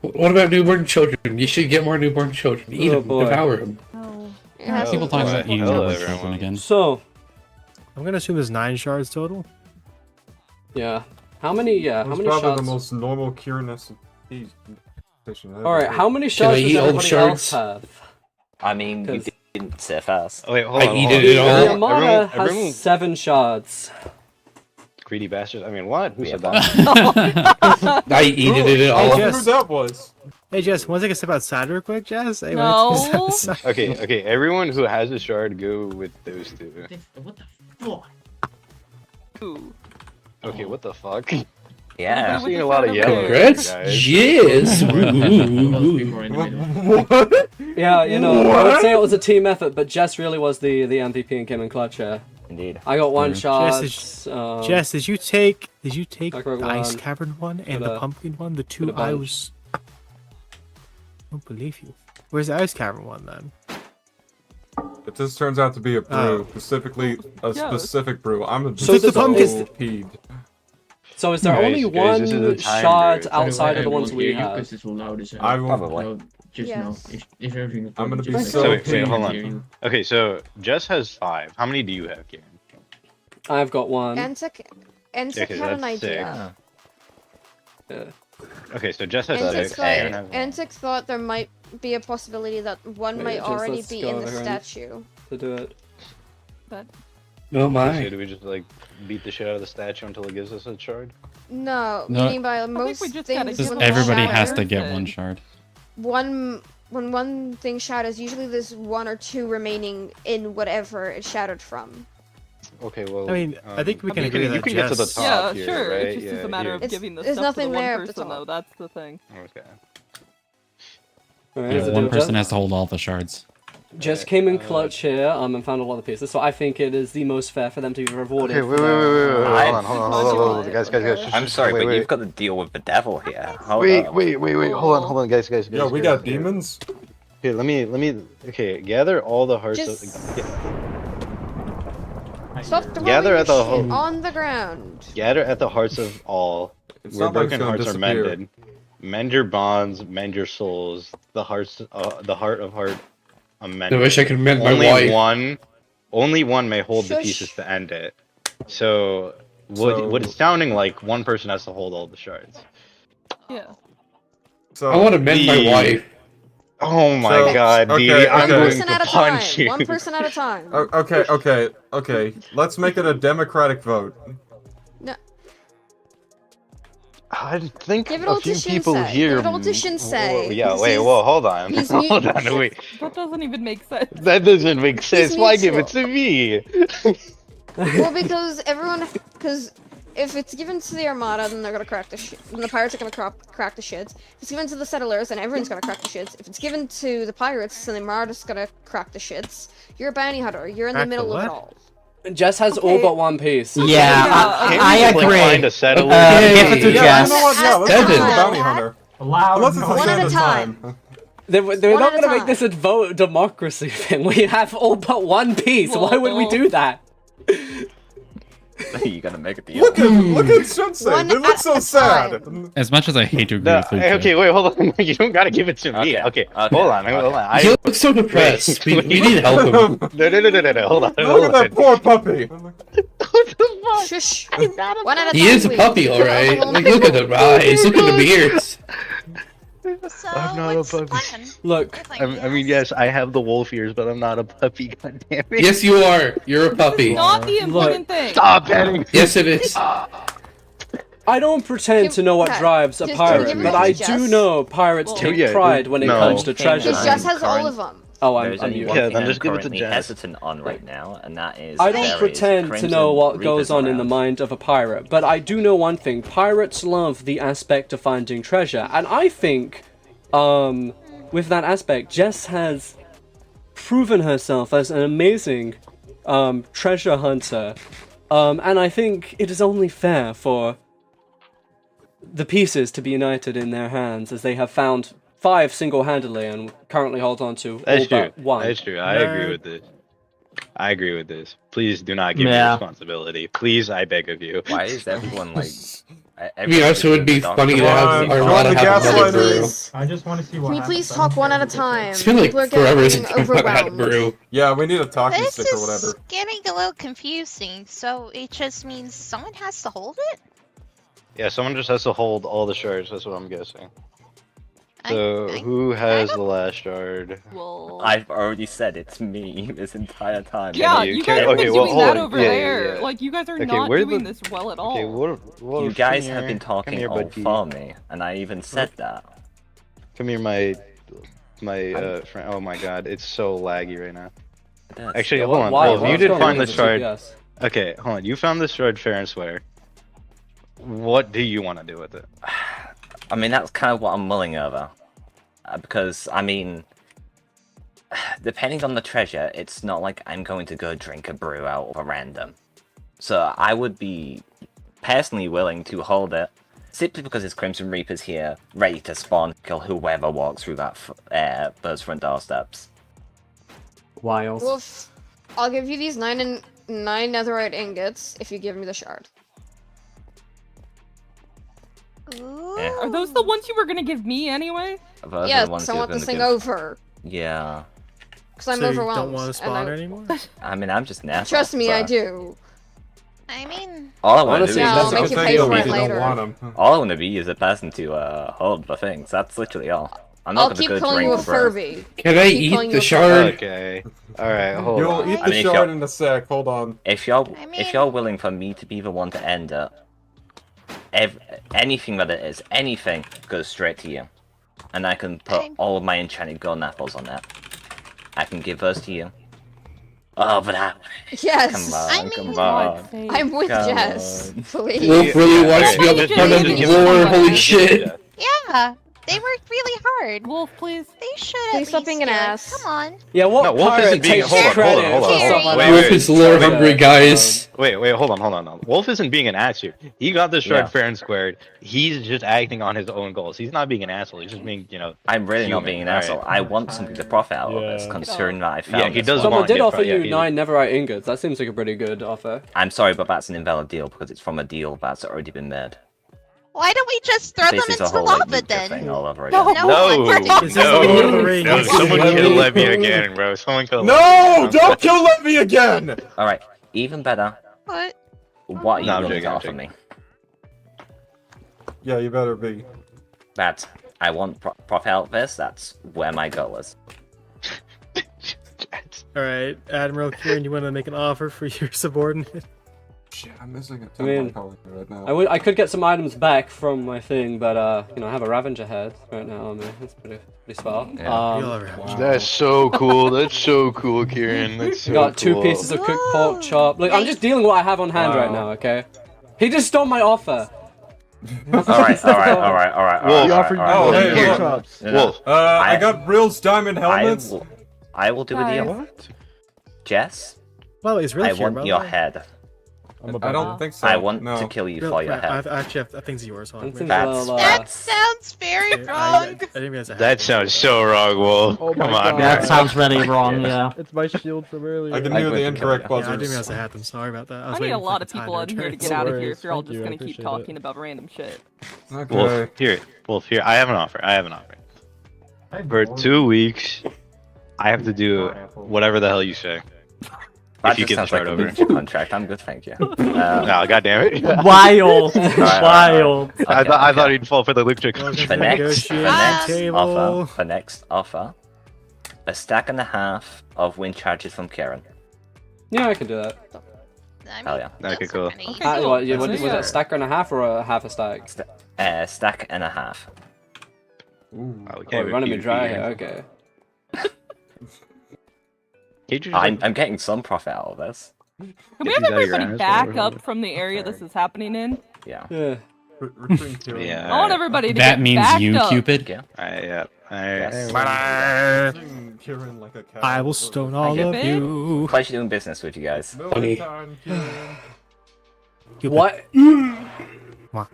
What about newborn children? You should get more newborn children. Eat Oh, them, boy. devour them. No. Happy People talking about boy. eating Hello, newborn everyone. children again. so I'm gonna assume there's 9 shards total. yeah. How many That's shards? probably the most normal cureness Alright, how many shards I does eat all the everybody else shards? have? I mean, you 'Cause- didn't say fast. Oh wait, hold I on. eat hold on. it all. The Armada has everyone, 7 shards. greedy bastards. I mean, what? Who said Yeah. that? I eat it Hey, all. Jess. Who that was? Hey Jess, wanna take a step outside real quick, Jess? Hey, wanna No. take a step outside? Okay. Everyone who has a shard, go with those two. What the fuck? Ooh. Okay, what the fuck? Yeah. I'm seeing a lot of yellow. Congrats, guys. yes. All those people are in the middle. What? Yeah, you know, I would say it was a team effort, but Jess really was the MVP and came in clutch here. Indeed. I got 1 shard. Jess, did you take I got the ice one. cavern one and Got the a- pumpkin one? The got two a bunch. I was. I don't believe you. Where's the ice cavern one then? If this turns out to be a brew, specifically a Yeah. specific brew, I'm So the pumpkin- peed. So is there Guys, only guys, this is a one time shard break. outside of the I ones won't we hear you have? 'cause it's loud as hell. I will. Probably. So, just know, Yes. if everything. I'm gonna be just so So like- wait, hold hear on. you. Okay, so Jess has 5. How many do you have, Kieran? I've got 1. Antic had Okay, an that's idea. Yeah. Okay, so Jess has Antic 6. thought, Kieran has 1. Antic thought there might be a possibility that one Wait, might just already let's be go in the around. statue. To do it. But Oh So my. do we just like beat the shit out of the statue until it gives us a shard? No, No. meaning by we most just gotta things. give Just when them everybody shatter- has to get Shatter. 1 shard. When one thing shatters, usually there's 1 or 2 remaining in whatever it shattered from. Okay, well. I mean, I think we can you agree you that can get to the Jess- top yeah, here, sure. right? It's just yeah, a matter here. of It's- giving the there's stuff to the nothing one there at the person, top. though. That's the thing. Okay. Alright, Yeah, so one do person Jess- has to hold all the shards. Jess came in clutch here and found a lot of pieces, so I think it is the most fair for them to be rewarded. Okay, wait, for wait, their- wait, wait, wait, I- hold on, hold on, guys, I'm sorry, wait, but wait. you've got to deal with the devil here. Hold Wait, on. wait, hold on, guys. Yo, we got demons? Here, let me, okay, gather all the hearts Just- of, Stop throwing Gather your at the shit hole. on the ground. gather at the hearts of all, It's where not like it's broken gonna hearts are disappear. mended. Mend your bonds, mend your souls, the heart of heart, amended. I wish I could mend my only wife. Only one may hold the Shush. pieces to end it. So, So- what it's sounding like, one person has to hold all the shards. Yeah. So, I want to mend my the- wife. Oh my So- god, okay, Dee, I'm One going person to at a punch time. you. One person at a time. okay. Let's make it a democratic vote. I think Give it a all to few people Shinsei. here. Give it all to Shinsei. Whoa, yeah, He's- wait, he's- whoa, hold on. he's Hold mute- on, wait. That doesn't even make sense. That doesn't make sense. Why give it neutral. to me? Well, because because if it's given to the Armada, then they're gonna crack the shit. Then the pirates are gonna crack the shits. If it's given to the settlers, then everyone's gonna crack the shits. If it's given to the pirates, then the Armada's gonna crack the shits. You're a bounty hunter. You're in the Crack the middle of it what? all. Jess has all Okay. but one piece. Yeah, I agree. Find a settler. Give it to Yeah, you know what? Yeah, let's Devin. do a bounty hunter. Loud Unless it's noise. a One at a standard time. They're One not at a going to make time. this a vote democracy thing. We have all but one piece. Why would we do that? You're gonna make it the Look at Sensei. One They look at so a sad. As much as I hate to agree No, with Luca. okay, wait, hold on. You don't gotta give it to me. Okay, hold on. You look so depressed. We need help him. No, hold on. Look at that poor puppy. Shush. One at a time, He is a please. puppy, alright. Like, look at the eyes, look at the ears. So I'm not a what's the puppy. plan? Look, I mean, yes, I have the wolf ears, but I'm not a puppy. God damn it! Yes, you are. You're a puppy. Not the important thing. Stop petting. Yes, it is. I don't pretend to know what Pat, drives a just pirate, give it but to I Jess. do know pirates take Yeah, pride when it no. comes to treasure. Because Jess has all of them. Oh, There's I'm only you. one Yeah, thing then I'm just give it to currently Jess. hesitant on right now, and that is I don't there is pretend to Crimson know what Reapers goes on in the around. mind of a pirate, but I do know one thing. Pirates love the aspect of finding treasure, and I think, with that aspect, Jess has proven herself as an amazing treasure hunter, and I think it is only fair for the pieces to be united in their hands, as they have found 5 single-handedly and currently hold on to all That's true. but 1. That's true. I agree with this. I agree with this. Please do not give me Yeah. responsibility. Please, I beg of you. Why is everyone like? I mean, also, it would be funny to have Armada have another brew. I just want to see what Can you happens. please talk one at a time? It's been like People are forever getting since I've had overwhelmed. brew. Yeah, we need a talking This stick or is whatever. getting a little confusing. So it just means someone has to hold it? Yeah, someone just has to hold all the shards. That's what I'm guessing. I- So I- who has the last shard? Well, I've already said it's me this entire time. yeah, you- you can- guys are okay, doing well, hold that on. over Yeah, yeah, there. yeah. Like, you guys are Okay, not where doing the- this well at all. Okay, what You guys have here. been Come talking here, all buddy. for me, and I even said that. Come here, my friend. Oh my god, it's so laggy right now. That's- Actually, Yeah, hold on. why- Wolf, what's you did going find on the with shard. CPS? Okay, hold on. You found the shard fair and square. What do you want to do with it? I mean, that's kind of what I'm mulling over. Because, I mean, depending on the treasure, it's not like I'm going to go drink a brew out of a random. So I would be personally willing to hold it, simply because it's Crimson Reapers here, ready to spawn, kill whoever walks through that those front doorsteps. Wiles. Wolf, I'll give you these 9 netherite ingots if you give me the shard. Yeah. Are those the ones you were gonna give me anyway? Those are the Yes, ones I you're want this gonna thing give- over. Yeah. Because I'm So you overwhelmed. don't want to and spawn anymore? I mean, I'm just nasty. Trust me, I do. I mean, All I want to Honestly, do Yeah, is I'll that's make a you good pay thing for we it don't later. want 'em. all I want to be is a person to hold the things. That's literally all. I'm not I'll gonna keep go calling drink you a a brew. Furby. Can I Keep calling eat you the a shard? Okay. Alright, hold You'll on. eat I the mean, shard if in a sec. Hold on. If you're I if mean- you're willing for me to be the one to end it, anything that it is, anything goes straight to you, and I can put I'm- all of my enchanted golden apples on that. I can give those to you. Oh, but Yes. come on, I mean- come on. I'm with Come Jess. on. Please. Wolf really wants to be Okay, able to part of the just- lore, holy shit. yeah, they worked really hard. Wolf, please. They should Please at stop least being an do it. ass. Come on. Yeah, what No, Wolf pirate isn't being- takes hold on, credit hold on, hold for on. someone Wait, Wolf wait, is lore hungry, guys. Wait, hold on. Wolf isn't being an ass here. He got the shard Yeah. fair and squared. He's just acting on his own goals. He's not being an asshole. He's just being, I'm really not human, being an alright. asshole. I want something to profit out of this, Yeah. considering that I found Yeah, he this does one. Someone want did it, offer but yeah, you he- 9 netherite ingots. That seems like a pretty good offer. I'm sorry, but that's an invalid deal because it's from a deal that's already been made. Why don't we just throw them This is into a the whole like, lava Luca then? thing all over No. again. No, This is Lord of the Rings. someone kill Levy again, bro. Someone kill No! Don't kill Levy again! Alright, even better. What? What are you No, I'm willing joking, to I'm offer joking. me? Yeah, you better be. That I want profit out of this, that's where my goal is. Alright, Admiral Kieran, you want to make an offer for your subordinate? Shit, I'm missing a I mean, colony right now. I could get some items back from my thing, but you know, I have a Ravenger head right now on me. That's pretty swell. Yeah. You'll have That's so cool. That's so cool, Kieran. That's so got 2 cool. pieces of cooked pork chop. Look, I'm just dealing with what I have on hand right now, okay? He just stole my offer. Alright. Wolf. Oh, hey, look. Wolf. I got Brill's diamond I helmets. will do a deal. What? Jess, Well, it's really I want your head. I don't think so. I want no. to kill you No, for your I head. actually have things yours on. That sounds very I wrong. didn't realize I had That them. sounds so wrong, Wolf. Oh Come my on. God. man. That sounds very wrong, yeah. It's my shield from earlier. I didn't hear the incorrect Yeah, I didn't buzzers. realize I had them. Sorry about that. I, was I need a waiting for lot of the time people on here to return. get No out of worries. here if you're all Thank just you, I gonna keep appreciate talking it. about random shit. Okay. Wolf, here. I have an offer. For 2 weeks, I have to do whatever the hell you say. That If you just get the sounds like chart a over. mutual contract. I'm good, thank you. No, God damn it. Wild. Wild. I thought he'd fall for the Luke trick. For next table. offer, a stack and a half of wind charges from Ciarán. Yeah, I can do that. Hell yeah. Okay, cool. What, was it a stack and a half or a half a stack? Stack and a half. Oh, running me dry here, okay. I'm getting some profit out of this. Can we have everybody back up from the area this is happening in? Yeah. Yeah. I want everybody to That get means backed you, up. Cupid? Yeah. I will stone all of you. Pleasure doing business with you guys. What? What?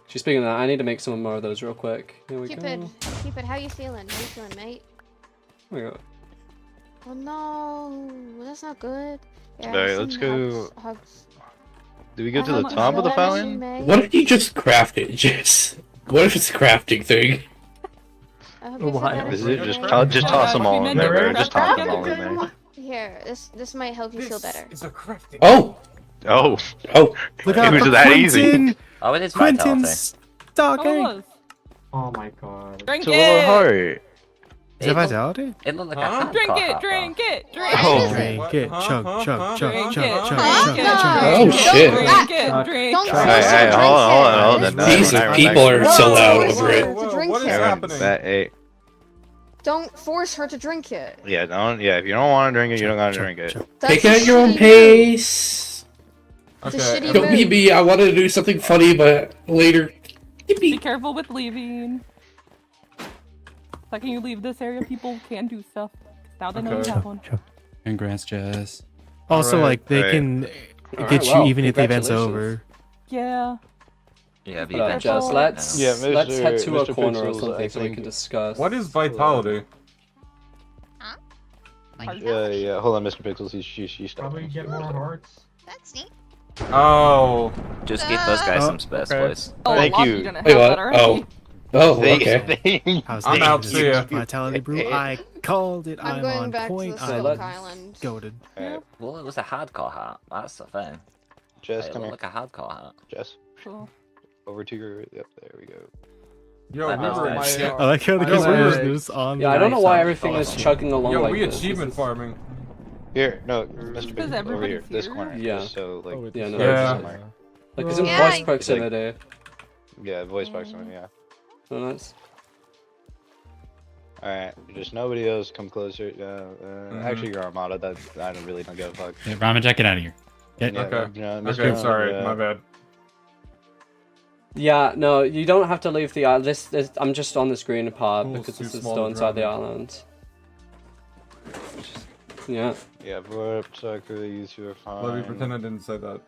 She's speaking of that, I need to make some more of those real quick. Here we go. Cupid, how you feeling? How you feeling, mate? Here we go. Oh no, that's not good. Yeah, Alright, let's go. Hugs. Do we go to the top of the fountain? What if you just craft it, Jess? What if it's a crafting thing? Is it just toss them all in there, bro? Just toss them all in there. Here, this might help you feel better. Oh! Oh! Look It out was for that easy. Quentin! Oh, it is Quentin's stalking! Oh my god. Drink It's a little it! hard. Is that vitality? It looked like a hard Drink car it, hat, drink it, drink Oh. it! Drink it, chug, chug, chug, Drink chug, it, chug, drink it, chug, Oh, chug. shit. Drink it, drink Don't it. Hey, hold on. No, Jesus, no, people are so loud over it. To drink What is it. happening? Hey, Don't force her to drink it. yeah, if you don't want to drink it, you don't gotta drink it. That's Take it a at your own shitty pace. It's a shitty Don't be move. me. I wanted to do something funny, but later. Be careful with leaving. Second you leave this area, people can do stuff. Now they know you have one. Congrats, Jess. Also, Alright, like, they alright. can Alright, get you well, even if the event's congratulations. over. Yeah. Yeah, the Alright, event's Jess, over let's now. let's head to a Mr. corner or Pixels, something I so we think- can discuss. What is vitality? Yeah, hold on, Mr. Pixels, she's Probably get more hearts. That's neat. Oh. Just give those guys some space, okay. boys. Oh, Thank a lot you. of didn't have Wait, that what? already. Oh, okay. How's I'm that? out, see ya. Vitality brew. I called it. I'm I'm going on back to point. the I Skunk Island. goaded. Well, it was a hardcore hat. That's the thing. Jess, It come here. looked like a hardcore hat. Jess, Cool. over to your. Yep, there we go. Yo, That we was were nice. I like how the Yo, guys we- is on. Yeah, I don't know why everything is chugging along Yo, like we this. achievement farming. Here, no, Mr. Because Pixels, over here, everybody's this here? corner. Yeah. Just so, like, Yeah, no, Yeah. somewhere. Like, it's in Yeah, voice proximity. yeah, voice proximity, yeah. So that's... Alright, just nobody else come closer. Actually, your Armada, that I don't really don't give a fuck. Yeah, Ramajak, get out of here. Get Yeah, Okay. Mr. Okay, sorry, Armada, my bad. Yeah, no, you don't have to leave the island. This I'm just on the screen part Pool's because too this is small still to inside the drown in. island. Yeah. Yeah, Vorp, Sakura, you two are fine. Let me pretend I didn't say that.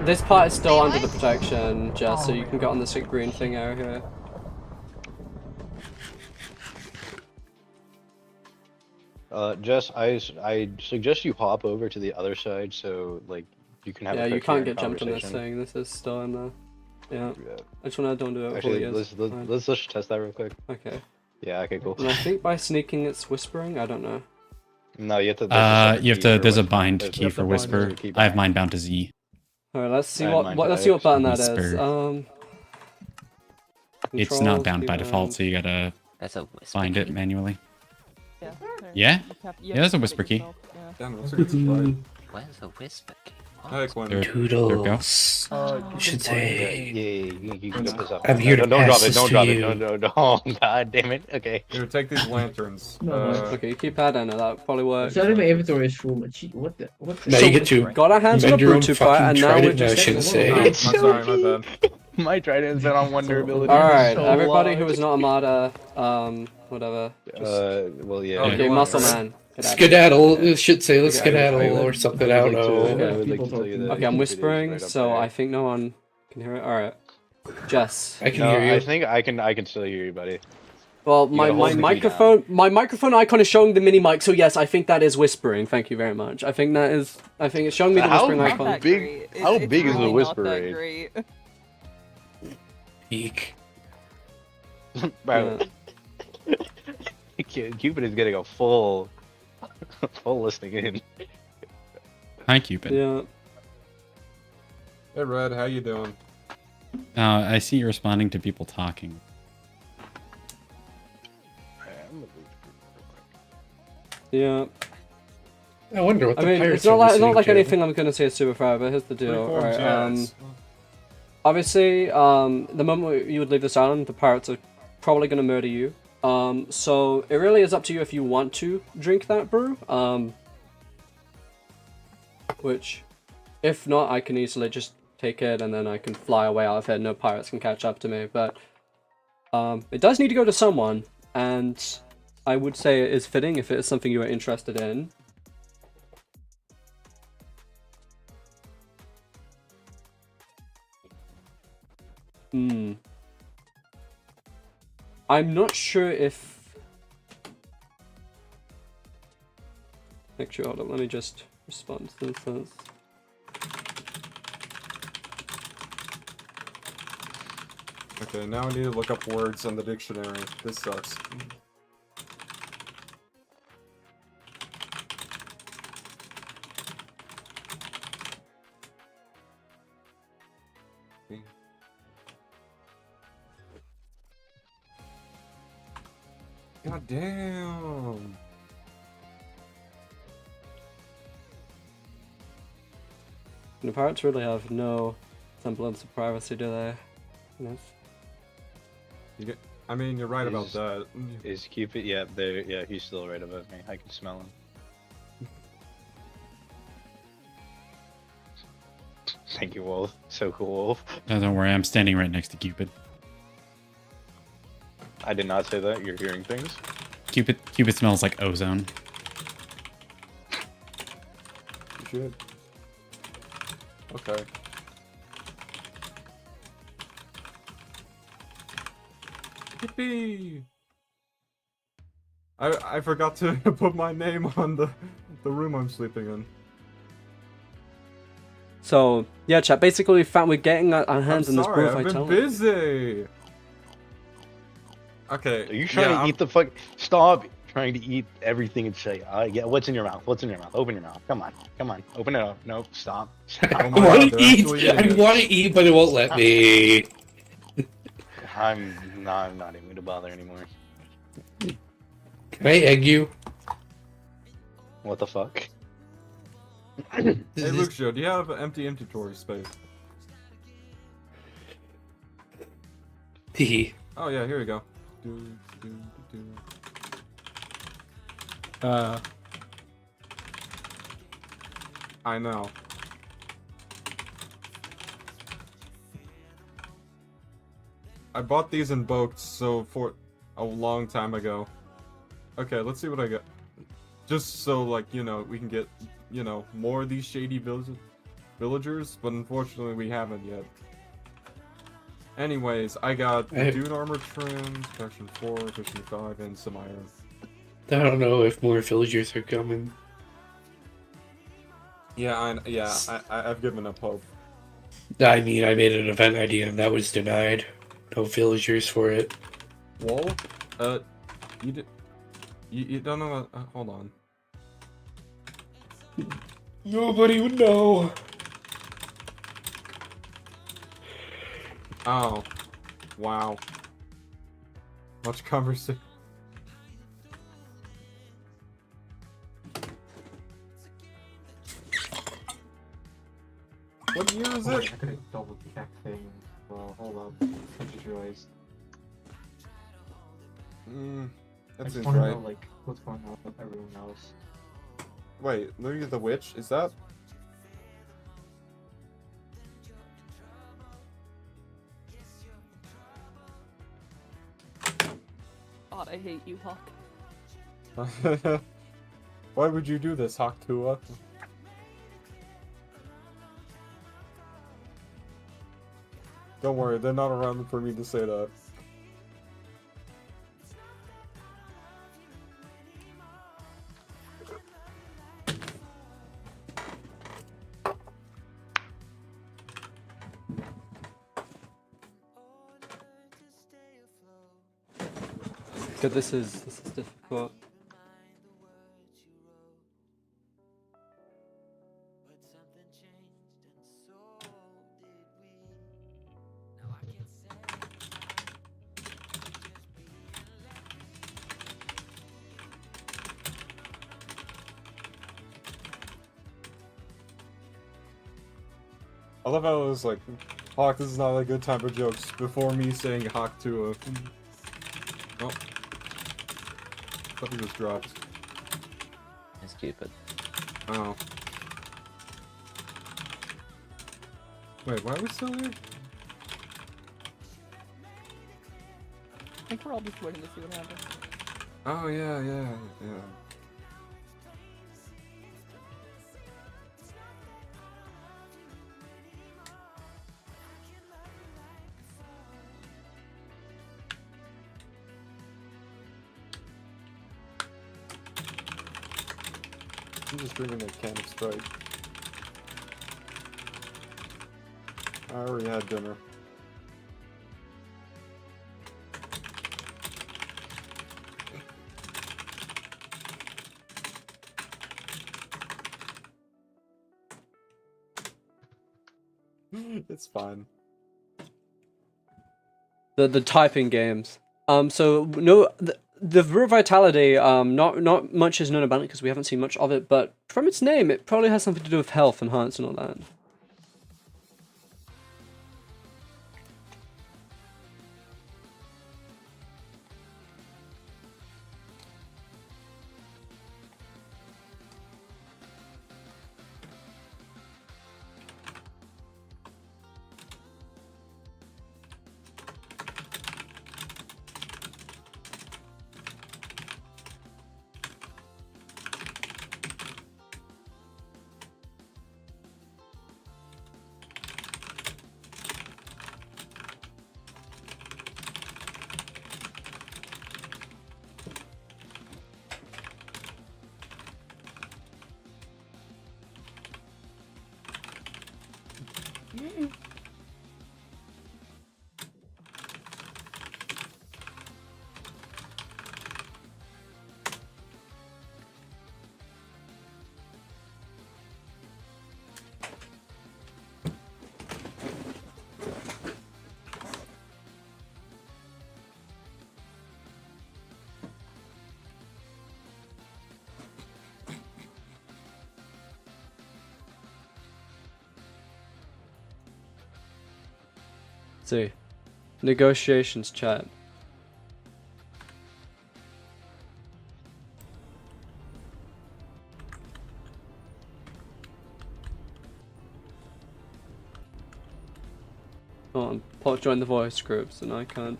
This part is still Wait, under the what? protection, Jess, so you can get on this green thing out here. Jess, I suggest you hop over to the other side so, like, you can have Yeah, a you quick can't hearing get jumped on this conversation. thing. This is still in there. Yeah. Yeah. I just wanna don't do it. Actually, fully is. Fine. let's just test that real quick. Okay. Yeah, okay, cool. And I think by sneaking it's whispering. I don't know. No, you have to. You have to. There's a bind There's key a for bind whisper. key I have mine bound to Z. All right, let's see I have what mine let's to see what X. button that is. Whisper. It's Controls, not bound by keyboard. default, so you gotta That's a whisper find it key. manually. Yeah. there. Yeah? You have- you Yeah, have there's a to whisper put it key. yourself, yeah. Damn, what's a good slide? Where's the whisper key? Hi, Quinn. There we go. You should say, Yeah, you can get this up. I'm here to Don't pass drop it. this Don't to drop it. you. Don't. God damn it. Okay. Here, take these lanterns. Okay, you keep adding it. That probably works. Suddenly my inventory is full. What the? now you get to Got our hands on a mend your own Brutu fight, and fucking now we're trident. No, I just. shouldn't say. No, I'm sorry, my bad. My trident's been on one durability. All right, so everybody long. who is not Armada, whatever. Well, yeah. Oh, Okay, you Muscle want- Man. Skedaddle. It should say let's Okay, skedaddle or something. I don't know. Okay, I'm whispering, so I think no one can hear it. All right, Jess. I can hear you. I think I can still hear you, buddy. Well, You my gotta hold the key microphone icon is showing the mini mic. So yes, I think that is whispering. Thank you very much. I think it's showing me the whispering icon. How big is the whispering? Eek. Bro. Cupid is getting a full listening in. Hi, Cupid. Yeah. Hey, Red, how you doing? I see you responding to people talking. Yeah. I wonder what the pirates it's not are like to. anything I'm gonna say is super fire, but here's the deal. Right, obviously, the moment you would leave this island, the pirates are probably gonna murder you. So it really is up to you if you want to drink that brew. Which, if not, I can easily just take it and then I can fly away out of here. No pirates can catch up to me. But it does need to go to someone, and I would say it is fitting if it is something you are interested in. I'm not sure if... Actually, hold on, let me just respond to this first. Okay, now I need to look up words on the dictionary. This sucks. God damn. The pirates really have no semblance of privacy, do they? Yes. I mean, you're right about that. Is Cupid? Yeah, yeah, he's still right above me. I can smell him. Thank you, Wolf. So cool, Wolf. No, don't worry, I'm standing right next to Cupid. I did not say that. You're hearing things. Cupid smells like ozone. You should. Okay. Yippee! I forgot to put my name on the room I'm sleeping in. So, yeah, chat, basically we're getting our hands on this brew I've been busy! Okay. Are you trying to eat the fuck? Stop trying to eat everything and say, yeah, what's in your mouth? What's in your mouth? Open your mouth. Come on. Come on. Open it up. Nope. Stop. I want to eat, but it won't let me. I'm not even going to bother anymore. Can I egg you? What the fuck? Hey, Luxio, do you have empty inventory space? Tee. Oh yeah, here we go. I know. I bought these in bulk for a long time ago. Okay, let's see what I get. Just so, like, you know, we can get, you know, more of these shady villagers, but unfortunately we haven't yet. Anyways, I got Dune Armor Trim, Protection 4, Efficiency 5, and some iron. I don't know if more villagers are coming. Yeah, I've given up hope. I mean, I made an event idea and that was denied. No villagers for it. Wall? You don't know. Hold on. Nobody would know. Oh, wow. Much conversation. What year is it? I couldn't double check things. Well, hold up. I just realized. That I just seems want to right. know, like, what's going on with everyone else. Wait, Louis the Witch? Is that? God, I hate you, Hawk. Why would you do this, Haktua? Don't worry, they're not around for me to say that. Good, this is difficult. I love how it was like, Hawk, this is not a good time for jokes, before me saying Hawk to a... Oh. I thought he was dropped. It's stupid. Oh. Wait, why are we still here? I think we're all just waiting to see what happens. Oh, yeah. I'm just drinking a can of Sprite. I already had dinner. It's fine. The typing games. So no, the Root Vitality. Not much is known about it because we haven't seen much of it. But from its name, it probably has something to do with health and hearts and all that. See, negotiations chat. Come on, Paul, join the voice groups, and I can't.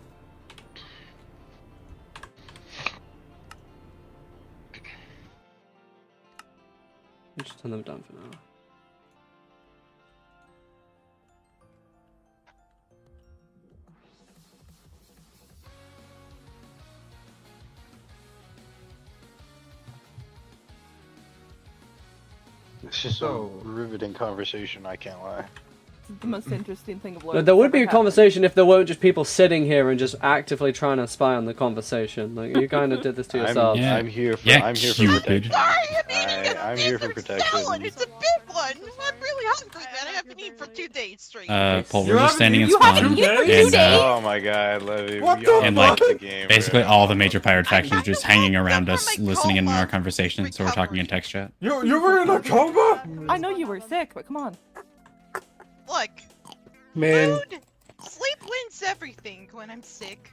I'll just turn them down for now. It's just a riveting conversation, I can't lie. It's the most interesting thing of No, there would be a conversation if there weren't just people sitting here and just actively trying to spy on the conversation. Like, you kind of did this to yourself. I'm here for protection. I'm here for protection. It's a big one. I'm really hungry, man. I haven't eaten for 2 days straight. Paul, we're just standing in spawn, and oh my god, Levy. and like basically all the major pirate factions are just hanging around us, listening in on our conversation. So we're talking in text chat. You were in a coma? I know you were sick, but come on. Look, Man, food, sleep wins everything when I'm sick.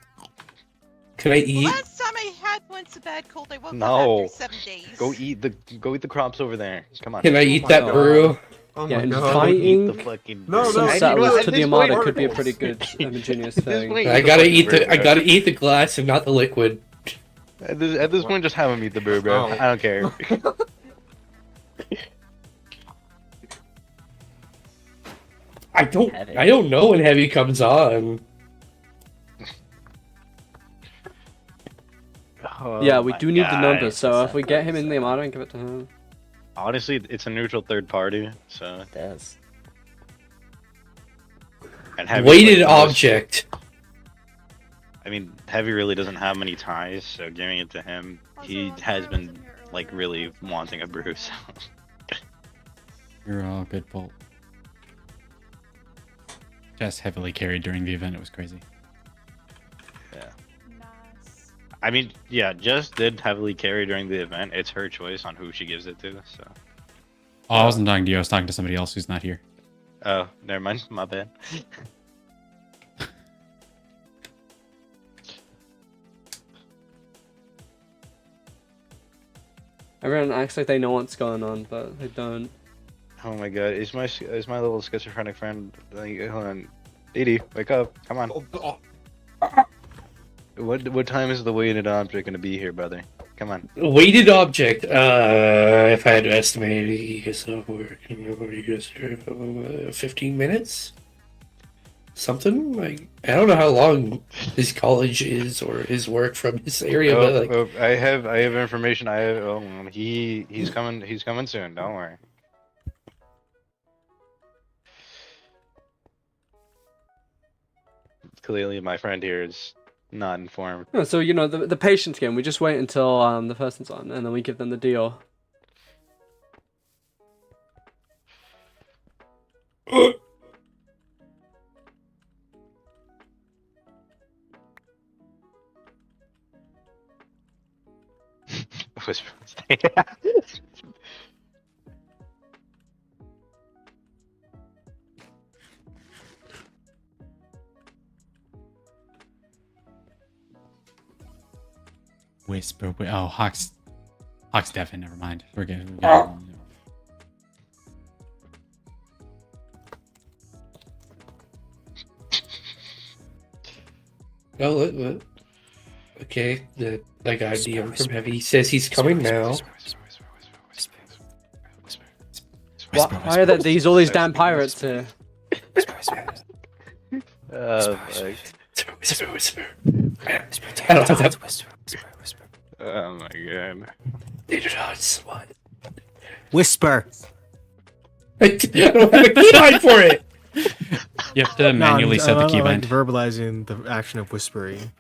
can I eat? Last time I had once a bad cold, I woke up No. after 7 days. Go eat the crops over there. Come on. Can I eat that brew? Oh Yeah, my and god. fighting No, some no, settlers at to the this Armada point- could be a pretty good ingenious thing. I gotta eat the glass and not the liquid. At this point, just have him eat the brew, bro. Oh. I don't care. I don't know when Heavy comes on. Yeah, we my do need the God. numbers, so if we get him in the Armada and give it to him. Honestly, it's a neutral third party, so. It is. And Heavy, Weighted like, most- object. I mean, Heavy really doesn't have many ties, so giving it to him, he has been like really wanting a brew. So. You're all good, Bolt. Jess heavily carried during the event. It was crazy. Yeah. I mean, yeah, Jess did heavily carry during the event. It's her choice on who she gives it to. So. Oh, I wasn't talking to you. I was talking to somebody else who's not here. Oh, never mind. My bad. Everyone acts like they know what's going on, but they don't. Oh my god, is my little schizophrenic friend? Like, hold on, Didi, wake up! Come on. What time is the weighted object gonna be here, brother? Come on. Weighted object. If I had to estimate, he gets over 15 minutes. Something like I don't know how long his college is or his work from this area, but like I have information. He's coming soon. Don't worry. Clearly, my friend here is not informed. No, so you know the patience game. We just wait until the person's on, and then we give them the deal. Whisper. Whisper. Oh, Hawk's deaf. Never mind. We're good. oh, what? Okay, the guy DM from Heavy says he's coming now. Why are there all these damn pirates here? Whisper. Oh my god. What? Whisper. I don't have a keybind for it. You have to manually set the keybind. Verbalizing the action of whispering.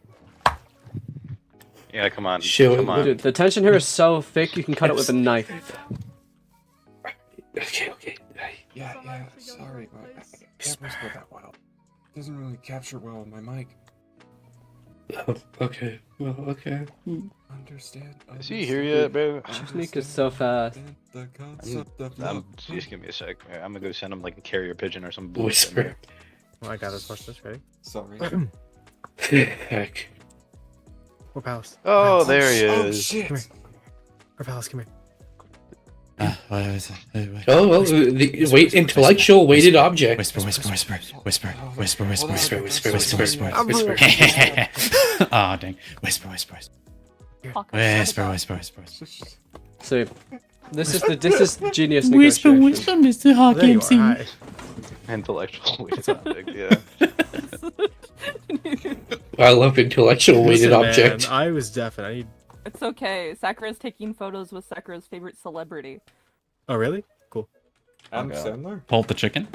Yeah, come on. Come on. Dude, the tension here is so thick you can cut it with a knife. Okay. Yeah, sorry, but I can't whisper that well. It doesn't really capture well on my mic. Oh, okay. Well, okay. Understand? Is he here yet, bro? Sneak is so fast. Just give me a sec. I'm gonna go send him like a carrier pigeon or some Whisper. Oh, I got this. Watch this, ready? Sorry. Heck. Or Palace. Oh, there he Oh, is. shit. Come here. Or Palace, come here. What is it? Oh, well, intellectual weighted object. Whisper. Oh, dang. Whisper. So, this is genius Whisper, negotiation. Mr. Hawk There you MC. are. Hi. Intellectual weighted object, yeah. I love intellectual weighted Listen, object. Man, I was deaf and I need... It's okay. Sakura's taking photos with Sakura's favorite celebrity. Oh, really? Cool. Adam Sandler? Bolt the chicken.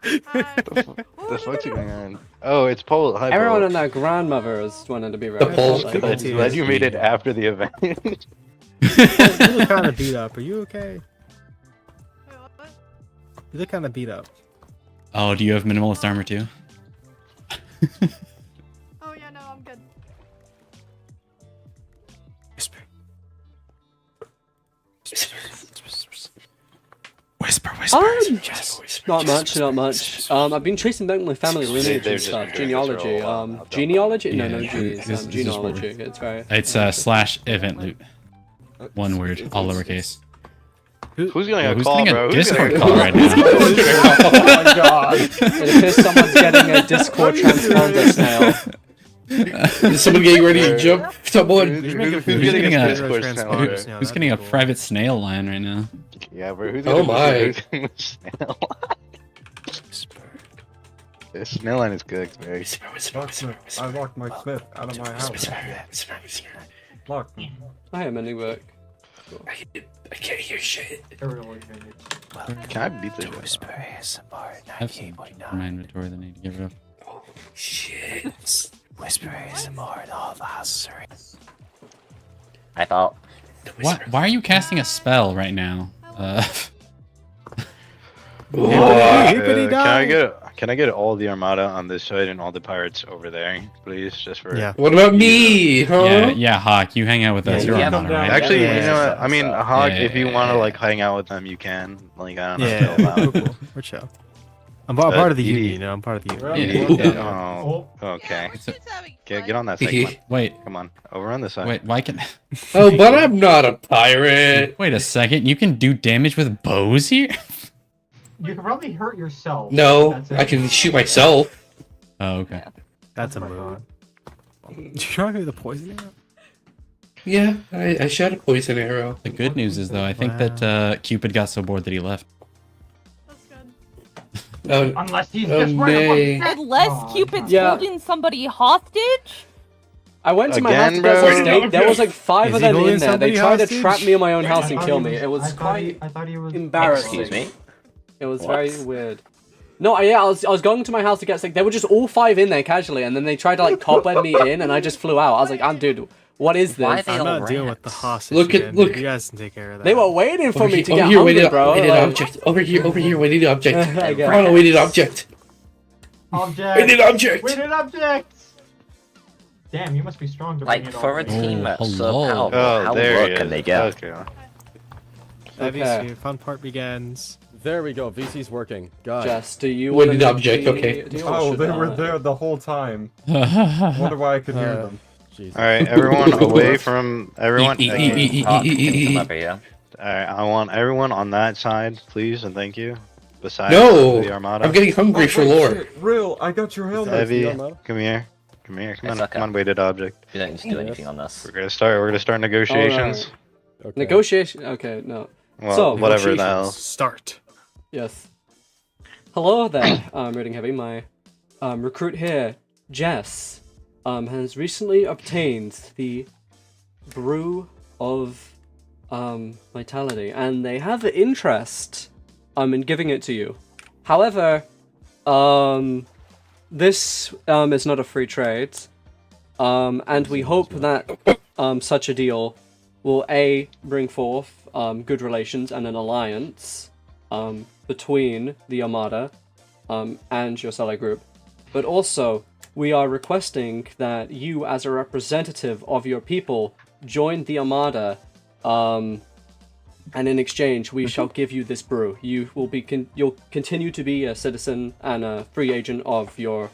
The fuck's going on? Oh, it's Paul. Hi, Everyone Paul. and their grandmother is wanting to be The right. Paul- Like, I'm glad you made it after the event. You look kind of beat up. Are you okay? You look kind of beat up. Oh, do you have minimalist armor too? Oh yeah, no, I'm good. Whisper. Whisper. Not much. I've been tracing back my family lineage They're and just stuff. been doing this for a Genealogy. while now, Genealogy? No, Yeah, no, G's. this is what Genealogy. we're- It's very... It's / event loot. One word, all lowercase. Who's getting Yeah, a who's call, getting a bro? Discord call right now? Oh my god. It appears someone's getting a Discord transponder snail. Is someone getting ready to jump? Someone. Who's getting a private snail line right now? Yeah, bro. Who's Oh my. snail line? The snail line is good, Barry. I locked my Smith out of my house. Locked me. I am any work. I can't hear shit. Can I beat this? I have some in my inventory that I need to get rid of. Oh shit. Whisper ASMR and all the houses are in. I thought. Why are you casting a spell right now? Can I get all the armada on this side and all the pirates over there, please? Just for What about me? Huh? Yeah, Hawk, you hang out with us. You're armada, right? Actually, you know what? I mean, Hawk, if you want to like hang out with them, you can. Like, I don't know. Yeah, cool. We're chill. I'm part of the union, you know. I'm part of the union. Oh, okay. Get on that side. Wait. Come on. Over on this side. Wait, why can... Oh, but I'm not a pirate. Wait a second. You can do damage with bows here? You can probably hurt yourself. No, I can shoot myself. Oh, okay. That's a move. Did you try to do the poison arrow? Yeah, I shot a poison arrow. The good news is, though, I think that Cupid got so bored that he left. Unless he's just right up. Unless Cupid's holding somebody hostage? I went to my house to get some steak. There was like 5 of them in there. They tried to trap me in my own house and kill me. It was quite embarrassing. Excuse me? It was very weird. No, yeah, I was going to my house to get steak. They were just all 5 in there casually, and then they tried to like cobweb me in, and I just flew out. I was like, dude, what is this? I'm not dealing with the hostage. Look. You guys can take care of that. They were waiting for me to get hungry, bro. Weighted object. Over here, weighted object. On a weighted object. Weighted object. Weighted object. Damn, you must be strong to bring Like it for a all. team that's so Oh, powerful, how there low he can is. they get? Okay. Fun part begins. There we go. VC's working. God. Jess, do you Weighted wanna object, be- okay. do you Oh, want they to- were there the whole time. Wonder why I could hear them. All right, everyone away from everyone. Come over here. All right, I want everyone on that side, please, and thank you. Besides No, the armada. I'm getting hungry for lore. Real, I got your helmet. Heavy, come here. Come on, weighted object. You don't need to do anything on this. We're gonna start negotiations. Okay. Negotiation. Okay, no. Well, so whatever the hell. Start. Yes. Hello there. Reading Heavy. My recruit here, Jess, has recently obtained the brew of vitality, and they have an interest in giving it to you. However, this is not a free trade, and we hope that such a deal will bring forth good relations and an alliance between the Armada and your Sally group, but also we are requesting that you, as a representative of your people, join the Armada, and in exchange we shall give you this brew. You will be you'll continue to be a citizen and a free agent of your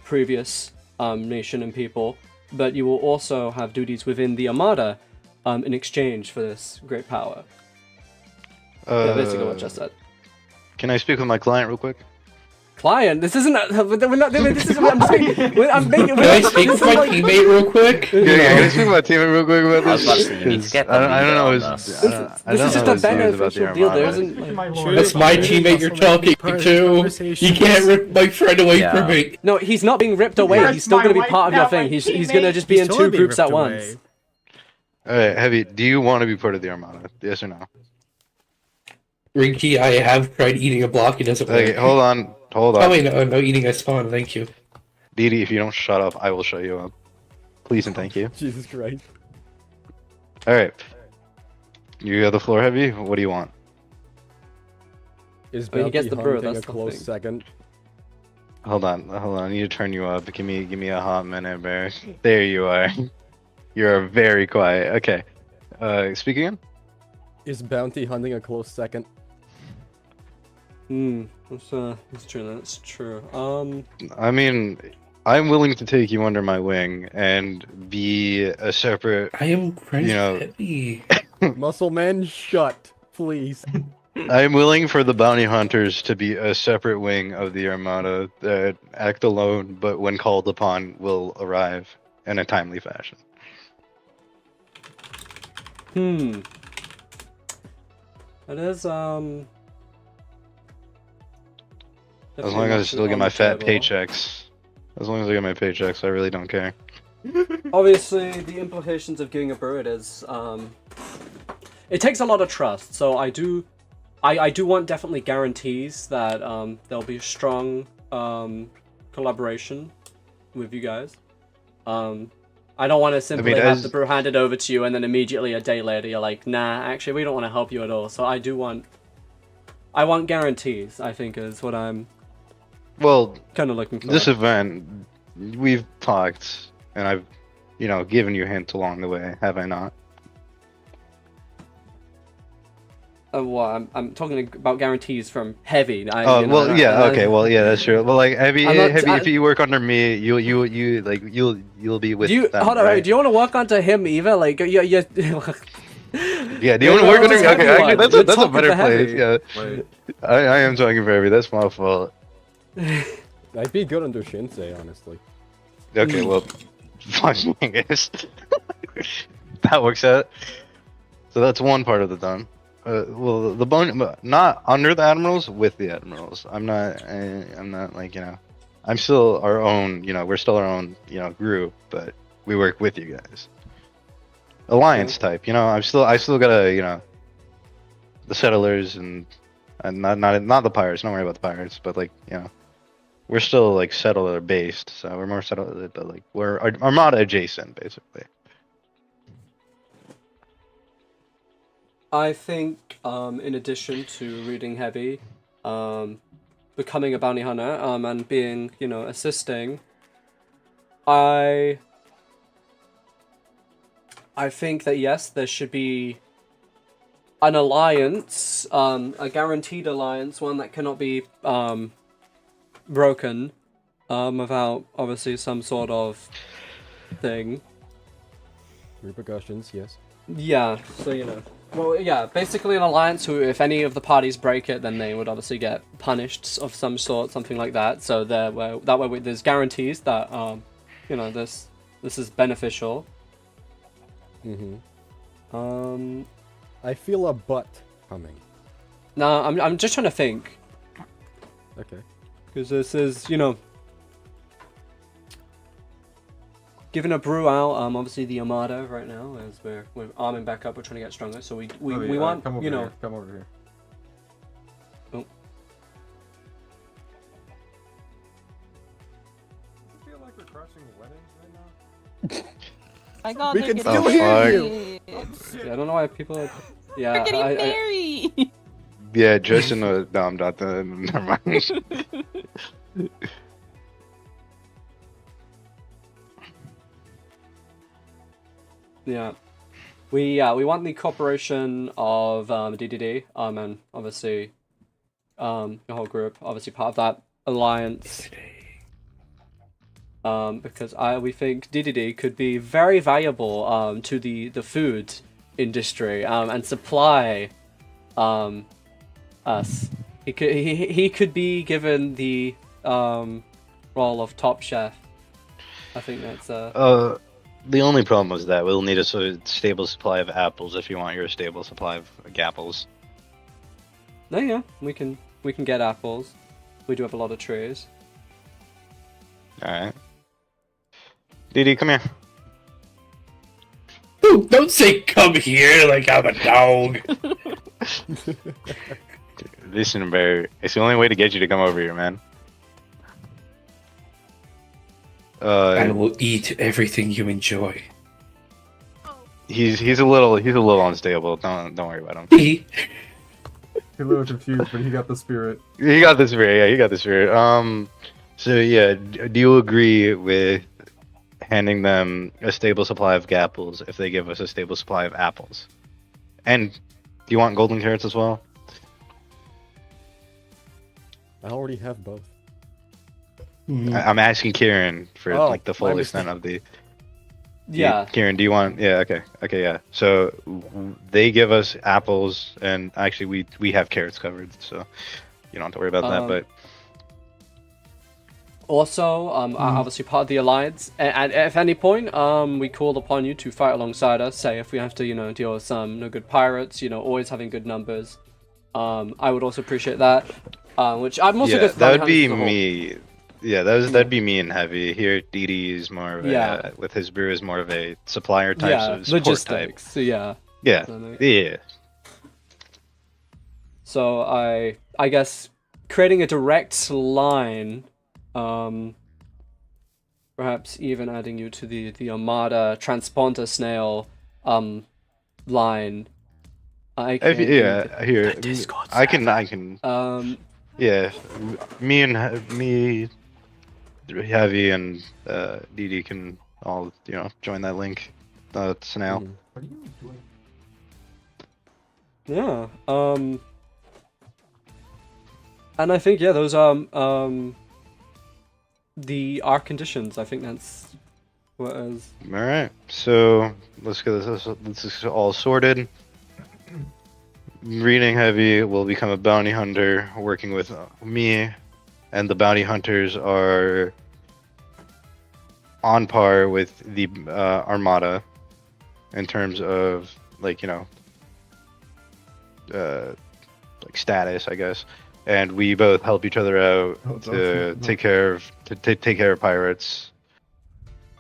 previous nation and people, but you will also have duties within the Armada in exchange for this great power. Yeah, basically what Jess said. Can I speak with my client real quick? Client? This isn't. We're not. This is what I'm saying. I'm making. Can I speak with my teammate real quick? Yeah, can I speak with my teammate real quick about I was about to this? say, you need to get I don't know. this. This is just a beneficial deal. There isn't. Like... That's my teammate you're talking to. You can't rip my friend away from me. No, he's not being ripped away. He's still going to be part of your thing. He's going to just be in 2 groups at once. Alright, Heavy, do you want to be part of the Armada? Yes or no? Rinky, I have tried eating a block. It doesn't work. Okay, hold on. Oh wait, no, eating a spawn. Thank you. Dee Dee, if you don't shut up, I will shut you up. Please and thank you. Jesus Christ. Alright. You got the floor, Heavy? What do you want? Is He gets Bounty the brew, hunting that's a the close thing. second? Hold on. I need to turn you up. Give me a hot minute, Bear. There you are. You're very quiet. Okay. Speak again? Is bounty hunting a close second? That's true. That's true. I mean, I'm willing to take you under my wing and be a separate. I am crazy. You know, heavy. Muscle man, shut, please. I'm willing for the bounty hunters to be a separate wing of the Armada that act alone, but when called upon, will arrive in a timely fashion. It is As long as I still get my fat paychecks. As long as I get my paychecks, I really don't care. Obviously, the implications of getting a brew is, it takes a lot of trust. So I do want definitely guarantees that there'll be a strong collaboration with you guys. I don't want to simply have the brew handed over to you and then immediately a day later you're like, nah, actually we don't want to help you at all. So I want guarantees, I think is what I'm kind of looking for. This event, we've talked, and I've, given you hints along the way, have I not? Well, I'm talking about guarantees from Heavy. That's true. Well, like Heavy, if you work under me, you'll be with them. Hold on, right? do you want to work under him, Eva? Like, yeah. Yeah, do you want to work under me? Okay, actually, that's a better place. Yeah, I am talking for Heavy. That's my fault. I'd be good under Shinsei, honestly. Okay, well, fuck me, guys. That works out. So that's one part of the done. Well, the bone, not under the admirals, with the admirals. I'm not like, I'm still our own, we're still our own, group, but we work with you guys. Alliance type, I still gotta, the settlers and not the pirates. Don't worry about the pirates, but like, we're still like settler based, so we're more settler, but like we're Armada adjacent, basically. I think, in addition to reading Heavy, becoming a bounty hunter, and being, assisting, I think that yes, there should be an alliance, a guaranteed alliance, one that cannot be, broken, without, obviously, some sort of thing. Repercussions, yes. Yeah, so, Well, yeah, basically an alliance who, if any of the parties break it, then they would obviously get punished of some sort, something like that. So that way there's guarantees that, this is beneficial. I feel a butt coming. No, I'm just trying to think. Okay. Because this is, giving a brew out, obviously the Armada right now, as we're arming back up, we're trying to get stronger, so we want, come over here. Come over here. Oh. I feel like we're crashing weddings right now. I got we can still hear you! Yeah, I don't know why people are... Yeah, We're getting married! Yeah, just in the... No, I'm not... Never mind. Yeah, we want the cooperation of DDD, and obviously, the whole group, obviously part of that alliance. Because we think DDD could be very valuable to the food industry and supply us. He could be given the role of top chef. I think that's The only problem was that we'll need a stable supply of apples if you want your stable supply of gapples. No, yeah, we can get apples. We do have a lot of trees. Alright. Didi, come here. Ooh, don't say come here like I'm a dog. Listen, Bear, it's the only way to get you to come over here, man. I will eat everything you enjoy. He's a little unstable. Don't worry about him. He's a little confused, but he got the spirit. He got the spirit. Yeah, he got the spirit. So yeah, do you agree with handing them a stable supply of gapples if they give us a stable supply of apples? And do you want golden carrots as well? I already have both. I'm asking Kieran for like the full extent of the. Yeah. Kieran, do you want? Yeah. Okay. Okay. Yeah. So they give us apples, and actually we have carrots covered, so you don't have to worry about that. But also, obviously part of the alliance, and if at any point we call upon you to fight alongside us, say if we have to, you know, deal with some no good pirates, you know, always having good numbers. I would also appreciate that. Which I'm also good for that would be as a whole. me. Yeah, that'd be me and Heavy. Here, DD is more of a with his brew is more of a supplier type, so support logistics. type. So yeah. Yeah. So I guess creating a direct line, perhaps even adding you to the Armada transponder snail line. Here I can. Yeah, me, Heavy, and DD can all join that link. Snail. What are you doing? Yeah. And I think those are our conditions. I think that's what is. All right, so let's get this all sorted. Reading Heavy will become a bounty hunter, working with me, and the bounty hunters are on par with the Armada in terms of like status, I guess. And we both help each other out to take care of pirates.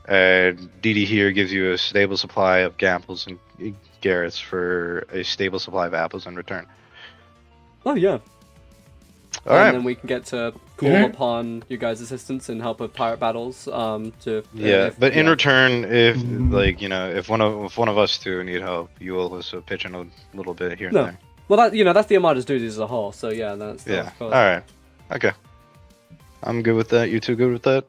And DD here gives you a stable supply of gamples and Garrett's for a stable supply of apples in return. Oh yeah. All right. And then we can get to call upon you guys' assistance and help with pirate battles. But in return, if if one of us two need help, you will also pitch in a little bit here and there. Well, that's the Armada's duties as a whole. So yeah, that's All right. Okay. I'm good with that. You two good with that?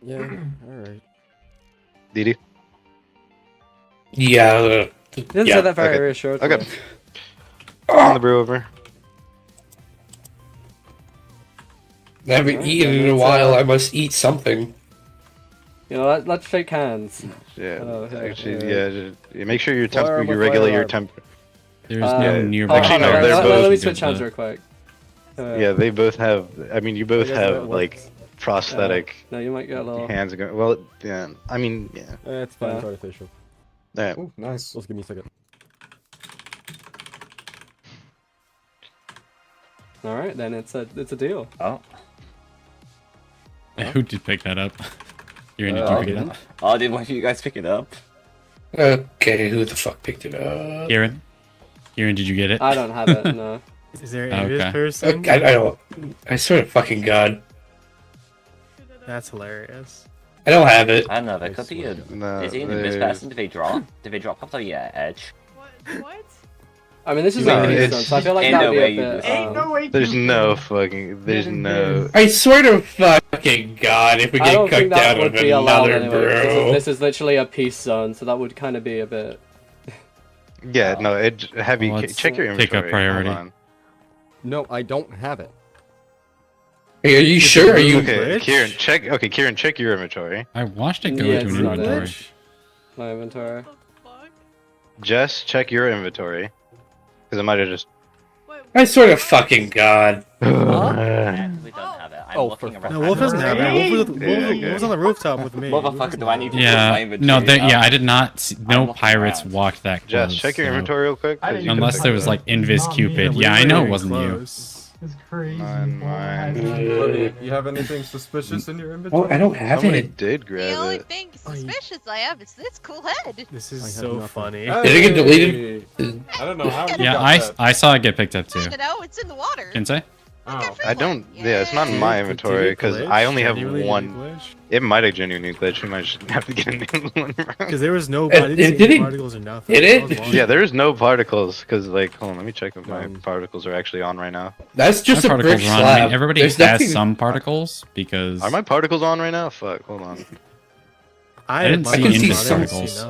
Yeah. All right. DD? Yeah. He didn't say that very reassured. Okay. On the brew over. I haven't eaten in a while. I must eat something. Let's shake hands. Yeah. Make sure you regulate your temp. There's no nearby. Actually, no. They're both. Let me switch hands real quick. Yeah, they both have. I mean, you both have like prosthetic. No, you might get a little hands ago. Well, yeah. I mean, yeah. It's fine. It's artificial. Yeah. Oh, nice. Just give me a second. All right, then it's a deal. Oh. Who did pick that up? Did you pick it up? Oh, did one of you guys pick it up? Okay, who the fuck picked it up? Kieran, did you get it? I don't have it. No. Is there a person? I don't. I swear to fucking God. That's hilarious. I don't have it. I don't know. There could be a. Is he in this person? Did they drop? Did they drop off the edge? What? I mean, this is a piece zone, so I feel like that would be a bit. There's no fucking. There's no. I swear to fucking God, if we I get don't think cooked that out would of be allowed another anyway. bro. This is literally a peace zone, so that would kind of be a bit. Yeah, no. Heavy. Well, let's check your inventory. take up priority. Hold on. No, I don't have it. Hey, are you sure? Are you? Okay, Kieran, check. Okay, Kieran, check your inventory. I watched it go Yeah, into it's an not inventory. it. My inventory. Jess, check your inventory. Because I might have just. I swear to fucking God. We don't have it. I'm looking around. No, Wolf doesn't have it. Wolf was on the rooftop with me. Motherfucker, do I need to use my Yeah, inventory? no, I did not. See, no pirates walked that close. Jess, check your so- inventory real quick. 'cause you Unless can there pick was it like up. Invis Cupid. we Yeah, I were know it very wasn't close. It's crazy. Libby, you have anything suspicious in your inventory? Oh, I don't have Somebody it. did The grab only it. thing suspicious I have is this cool head. This I is have so nothing. funny. Hey! Did it get deleted? I don't know how you Yeah, got that. I saw it get picked up too. I don't know, it's in the water. Kinsei? Oh. I don't. Yeah, it's not in my inventory because I only have one. It might have genuinely glitched. We might just have to get a new one. Because there was no I didn't see any particles or nothing. Did it? Yeah, there is no particles because like, hold on, let me check if my particles are actually on right now. That's just My a brick particles are on. I slab. mean, everybody There's has nothing- some particles because. Are my particles on right now? Fuck, hold on. I didn't see can see Invis some- particles.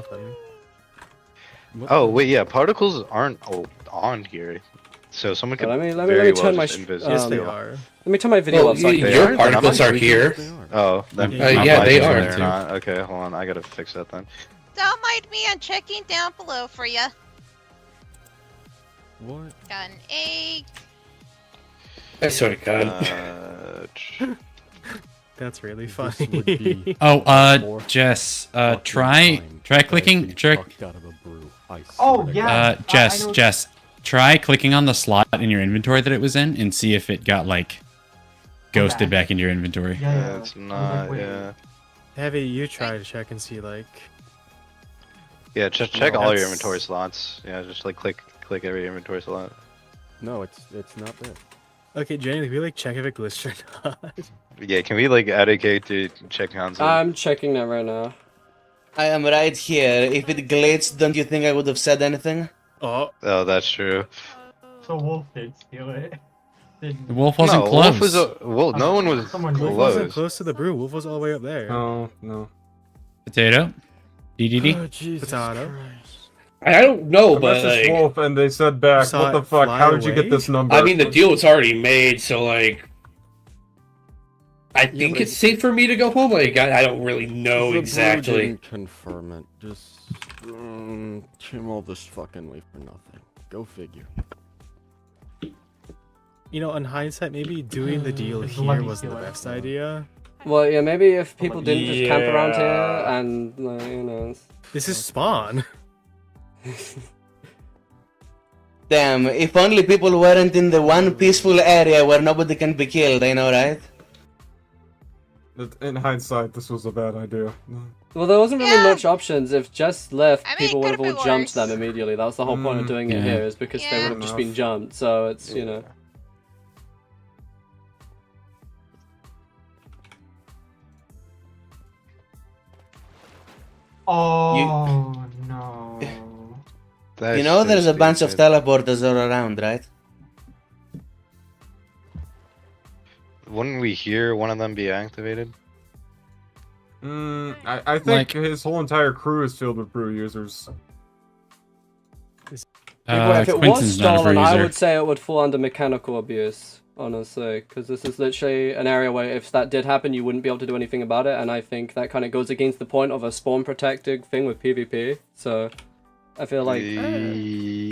Oh wait, yeah, particles aren't on here. So someone could Let me very well turn my. just invis Yes, they steal. are. Let me turn my video Well, up. So I can your particles are here. Oh, then Yeah, they are they're too. not. Okay, hold on. I gotta fix that then. Don't mind me, I'm checking down below for you. What? Got an egg. I swear to God. That's really This would funny. be Oh, Jess, try clicking. fucked out of a brew. I Oh, swear to yeah. God. Jess, try clicking on the slot in your inventory that it was in and see if it got like ghosted back into your inventory. Yeah, It's not. Yeah. Heavy, you try to check and see like. Yeah, just check all your That's- inventory slots. Yeah, just like click every inventory slot. No, it's not there. Okay, Jenny, can we like check if it glitched or not? Yeah, can we like add a K to check console? I'm checking that right now. I am right here. If it glitched, don't you think I would have said anything? Oh. Oh, that's true. So Wolf did steal it. The wolf wasn't no, close. Wolf was no one was Someone Wolf close. wasn't close to the brew. Wolf was all the way up there. No, no. Potato. DDD. Oh, Jesus Potato. Christ. I don't know, I but messaged like, Wolf and they said back, Saw what the it fuck? fly How did you away? get this number? I mean, the deal was already made, so like, I think but- it's safe for me to go home. Like, I don't really know The brew exactly. didn't confirm it. Just trim all this fucking leaf for nothing. Go figure. You know, in hindsight, maybe doing the deal It's here lucky wasn't the stealer. best idea. Well, yeah, maybe if people didn't just camp around here Yeah. and you know. This is spawn. Damn, if only people weren't in the one peaceful area where nobody can be killed, I know, right? In hindsight, this was a bad idea. Well, there wasn't really Yeah. much options. If Jess left, I mean, people it would have could've all been jumped worse. them immediately. That was the whole point of doing it Yeah. here, is because they Yeah. would have just been jumped. So it's, you know. Oh no. That's You know, so there's a bunch of stupid. teleporters all around, right? Wouldn't we hear one of them be activated? I think his whole entire crew is filled with brew users. Well, if it was Quentin's not a stolen, brew I user. would say it would fall under mechanical abuse, honestly, because this is literally an area where if that did happen, you wouldn't be able to do anything about it, and I think that kind of goes against the point of a spawn protecting thing with PvP. So I feel like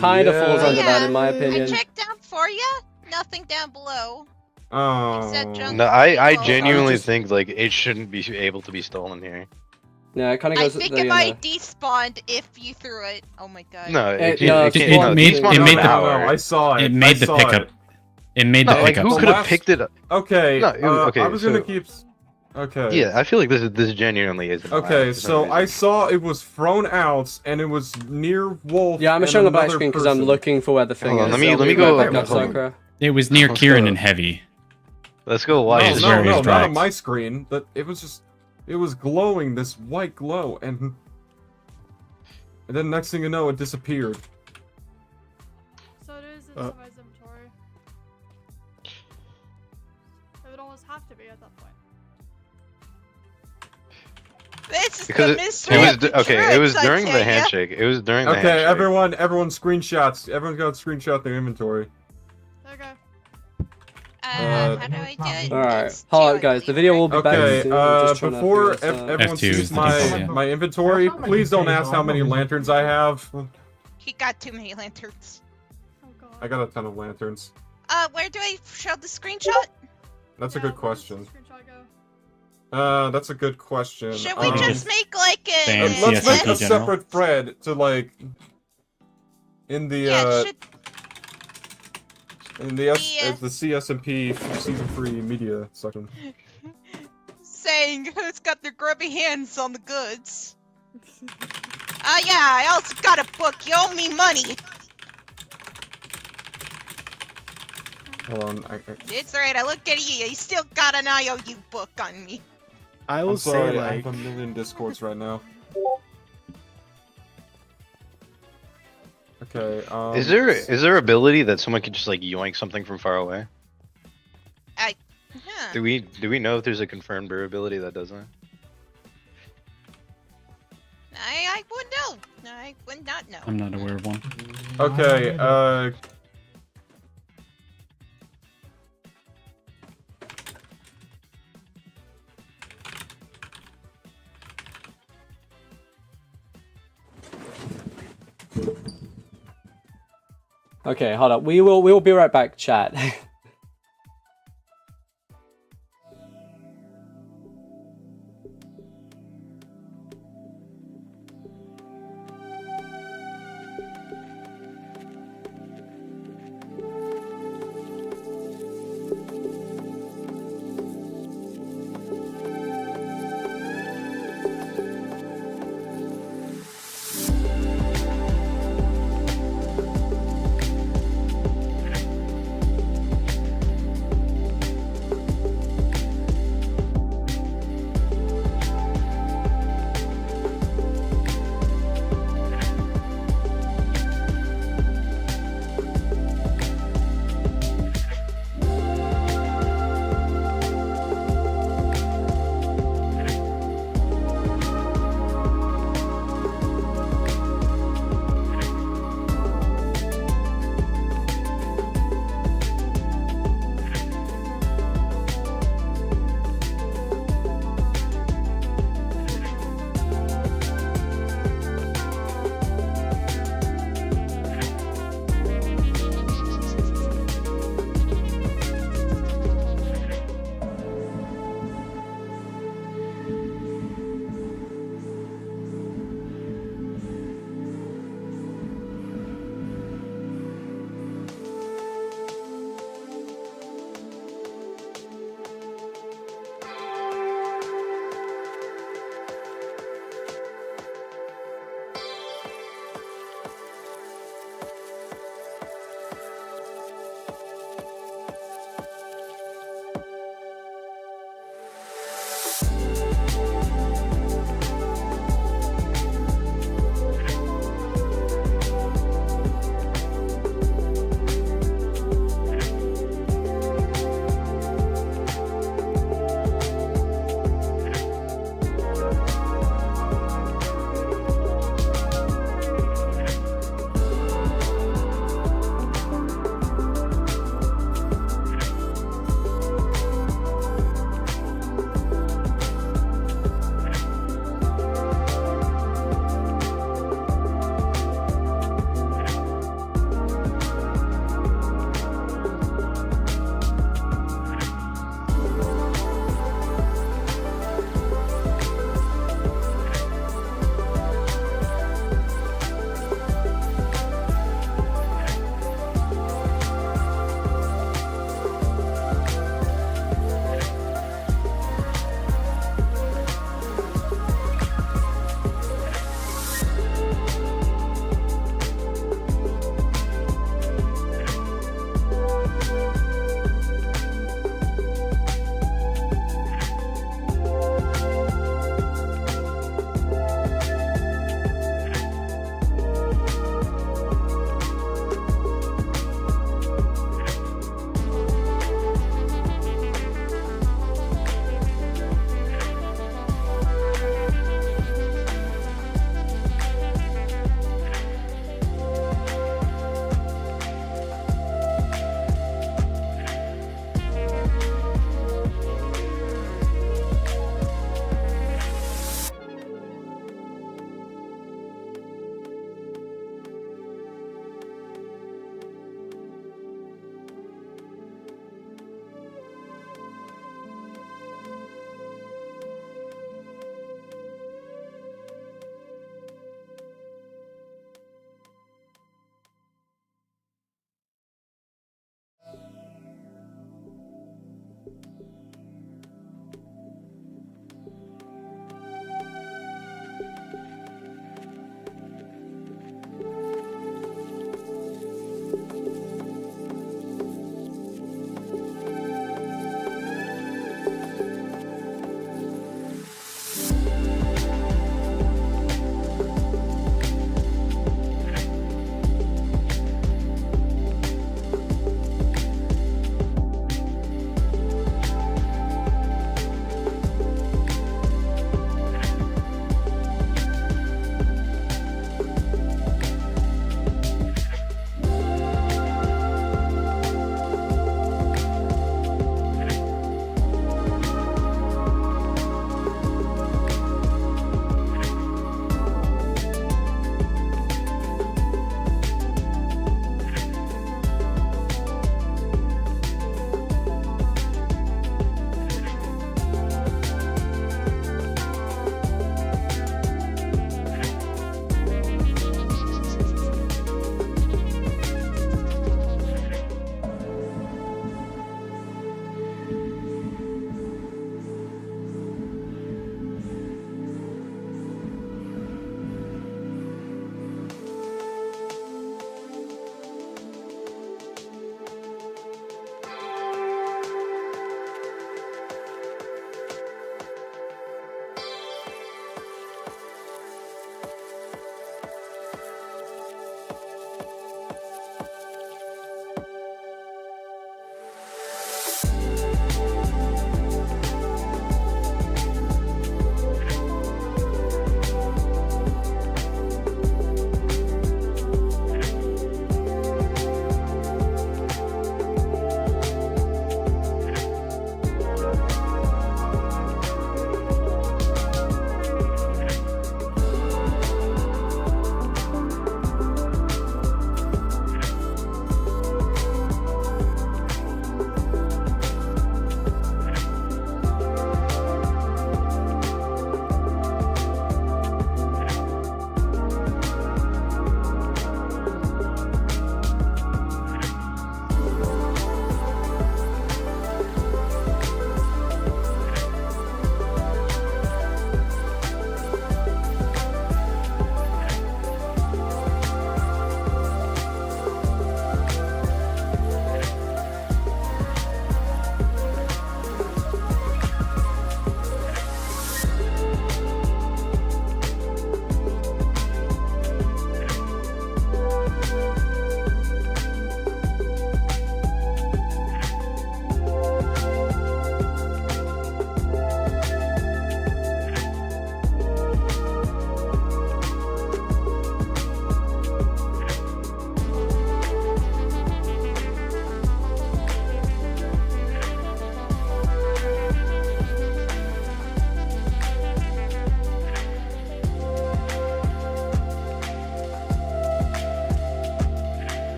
kind of falls under that, in my I opinion. checked down for you. Nothing down below. Oh. Except junk No, I people. genuinely just- think like it shouldn't be able to be stolen here. Yeah, it kind of I goes. think the, it you might know. despawned if you threw it. Oh my god. No, It- it, no, it, it- can't. No, it these made- ones it are made not the- ours. I saw it. It made the I saw pickup. It made the No, like pickup. who could have last- picked it up? Okay. No, it was- okay, I was gonna so- keep. Okay. Yeah, I feel like this genuinely isn't. Okay, allowed for so some I reason. saw it was thrown out, and it was near Wolf. Yeah, I'm and showing the black another screen because I'm person. looking for where the thing Hold on, is. let me so go- we back up, hold on. Sakura. It was near Let's Kieran go. and Heavy. Let's go watch No, this. is where he no, was not on dragged. my screen. But it was just, it was glowing this white glow, and then next thing you know, it disappeared. So it is in somebody's inventory. It would almost have to be at that point. This is Because the it mystery was of the okay. It was drugs, I during the tell ya. handshake. It was during the Okay, handshake. everyone screenshots. Everyone's got to screenshot their inventory. Okay. How do I do it? Alright, It's hold two, on, guys. I The video will be back Okay, soon. I'm just trying to before figure this out. everyone F2 is sees the my default, yeah. my inventory, That's not please don't my ask how many default. lanterns I have. He got too many lanterns. Oh god. I got a ton of lanterns. Where do I show the screenshot? That's a Yeah, good where does question. the screenshot go? That's a good question. Should we just make like a? Fan Let's make a CSMP general. separate thread to like in the Yeah, it should in the the CSMP season 3 media section. saying who's got their grubby hands on the goods. Yeah, I also got a book. You owe me money. Hold on, It's alright. I look at you. You still got an IOU book on me. I will I'm sorry, say I like have a million discords right now. Okay. Is there ability that someone could just like yoink something from far away? Huh. Do we know if there's a confirmed brew ability that does that? I would know. I would not know. I'm not aware of one. Okay. Okay, hold up. We will be right back, chat.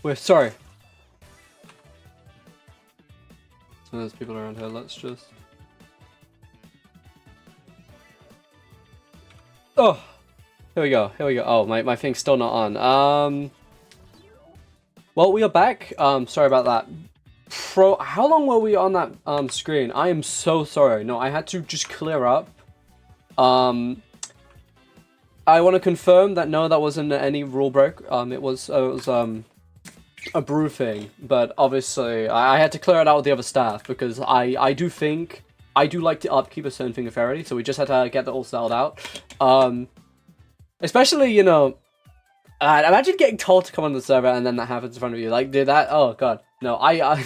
We're sorry. So there's people around here. Let's just. Oh, here we go. Here we go. Oh, my thing's still not on. Well, we are back. Sorry about that. How long were we on that screen? I am so sorry. No, I had to just clear up. I want to confirm that no, that wasn't any rule break. It was a brew thing, but obviously I had to clear it out with the other staff because I do like to upkeep a certain thing of fairity, so we just had to get that all settled out. Especially, you know, imagine getting told to come on the server and then that happens in front of you. Like, did that? Oh god, no. I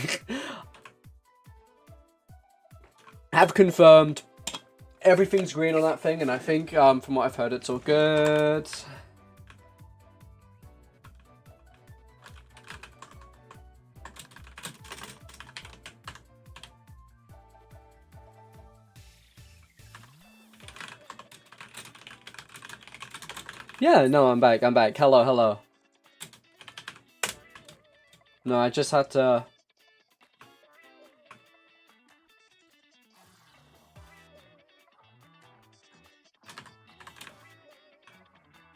have confirmed everything's green on that thing, and I think from what I've heard, it's all good. Yeah, no, I'm back. Hello, hello. No, I just had to...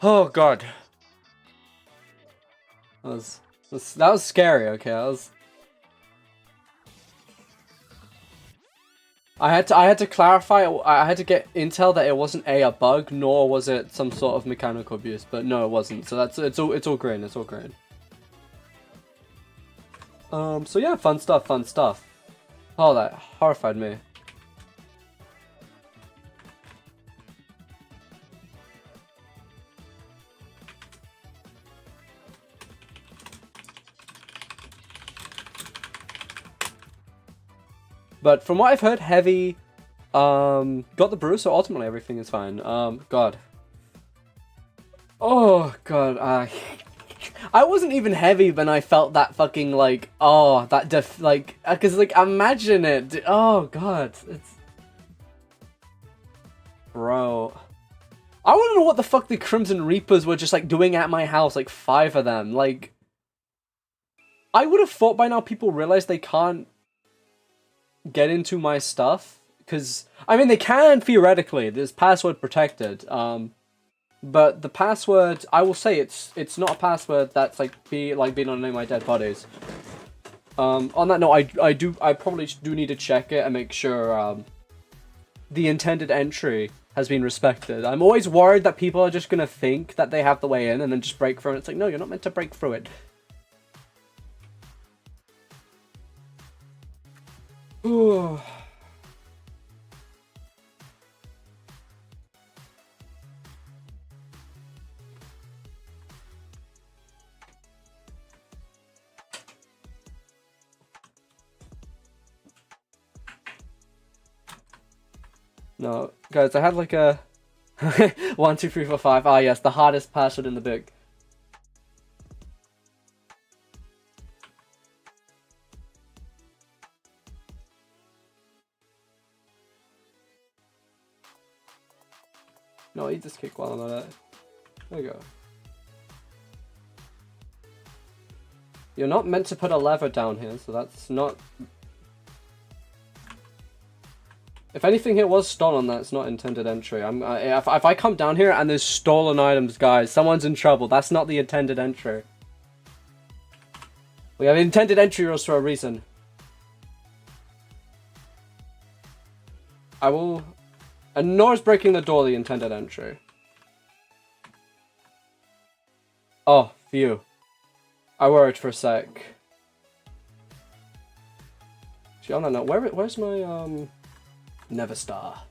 Oh, God. That was scary, okay, I had to clarify, I had to get intel that it wasn't a bug, nor was it some sort of mechanical abuse, but no, it wasn't. So it's all green, it's all green. So yeah, fun stuff. Oh, that horrified me. But from what I've heard, Heavy got the brew, so ultimately everything is fine. God. Oh, God. I wasn't even Heavy when I felt that fucking, like, oh, that because, like, imagine it. Oh, God. It's... Bro. I want to know what the fuck the Crimson Reapers were just, like, doing at my house. Like, 5 of them. Like, I would have thought by now people realize they can't get into my stuff, because I mean they can theoretically, there's password protected, but the password, I will say it's not a password that's like being on any of my dead bodies. On that note, I probably do need to check it and make sure the intended entry has been respected. I'm always worried that people are just gonna think that they have the way in and then just break through it. It's like, no, you're not meant to break through it. Ooh. No, guys, I had like a 1, 2, 3, 4, 5. Ah, yes, the hardest password in the book. No, eat this cake while I'm at it. There we go. You're not meant to put a lever down here, so that's not... If anything here was stolen, that's not intended entry. If I come down here and there's stolen items, guys, someone's in trouble. That's not the intended entry. We have intended entry rules for a reason. I will... And nor is breaking the door the intended entry. Oh, phew. I worried for a sec. Actually, on that note, where's my, Never Star?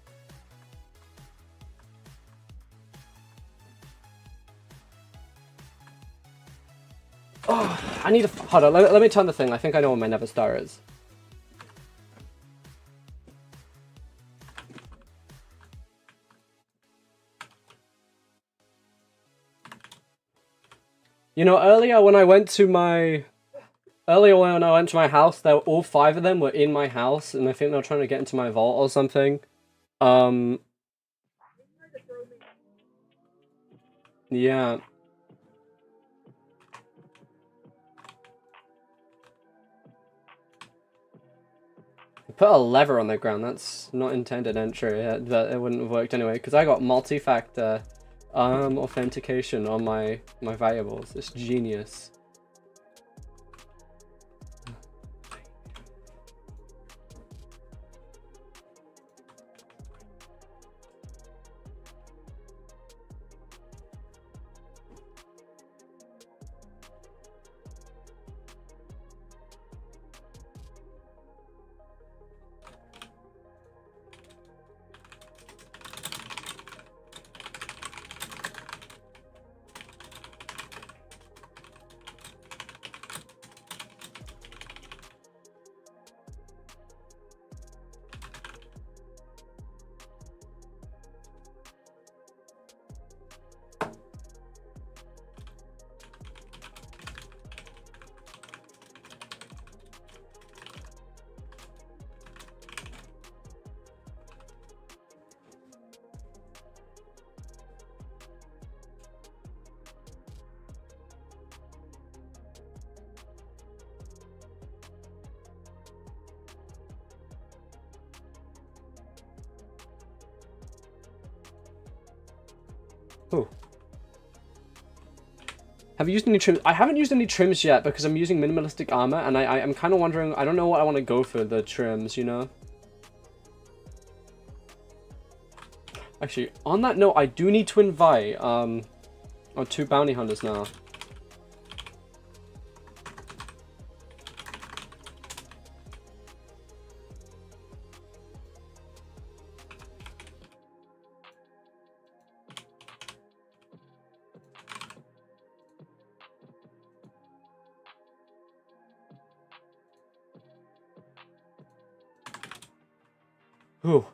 Oh, I need a... Hold on, let me turn the thing. I think I know what my Never Star is. You know, earlier when I went to my house, all 5 of them were in my house, and I think they were trying to get into my vault or something. Yeah. Put a lever on the ground. That's not intended entry, but it wouldn't have worked anyway, because I got multi-factor authentication on my variables. It's genius. Oh. Have you used any trims? I haven't used any trims yet because I'm using minimalistic armor, and I'm kind of wondering, I don't know what I want to go for the trims, you know? Actually, on that note, I do need to invite, 2 bounty hunters now. Ooh.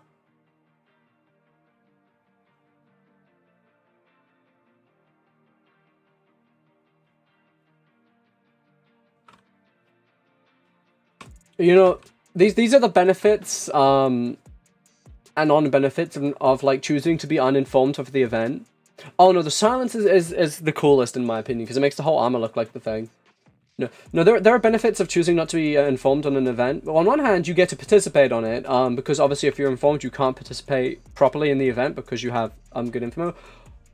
You know, these are the benefits and non-benefits of like choosing to be uninformed of the event. Oh no, the silence is the coolest in my opinion because it makes the whole armor look like the thing. No, there are benefits of choosing not to be informed on an event. On one hand, you get to participate on it, because obviously if you're informed, you can't participate properly in the event because you have good info.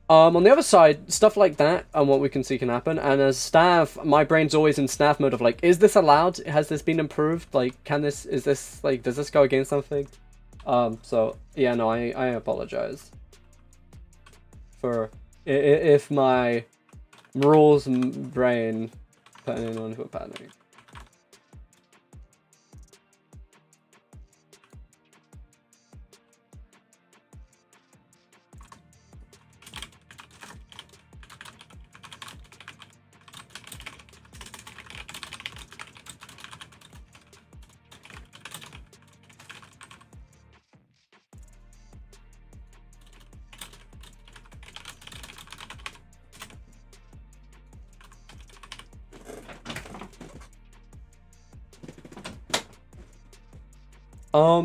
On the other side, stuff like that and what we can see can happen. And as staff, my brain's always in staff mode of like, is this allowed? Has this been improved? Like, is this like, does this go against something? So yeah, no, I apologize for if my rules and brain put anyone into a panic.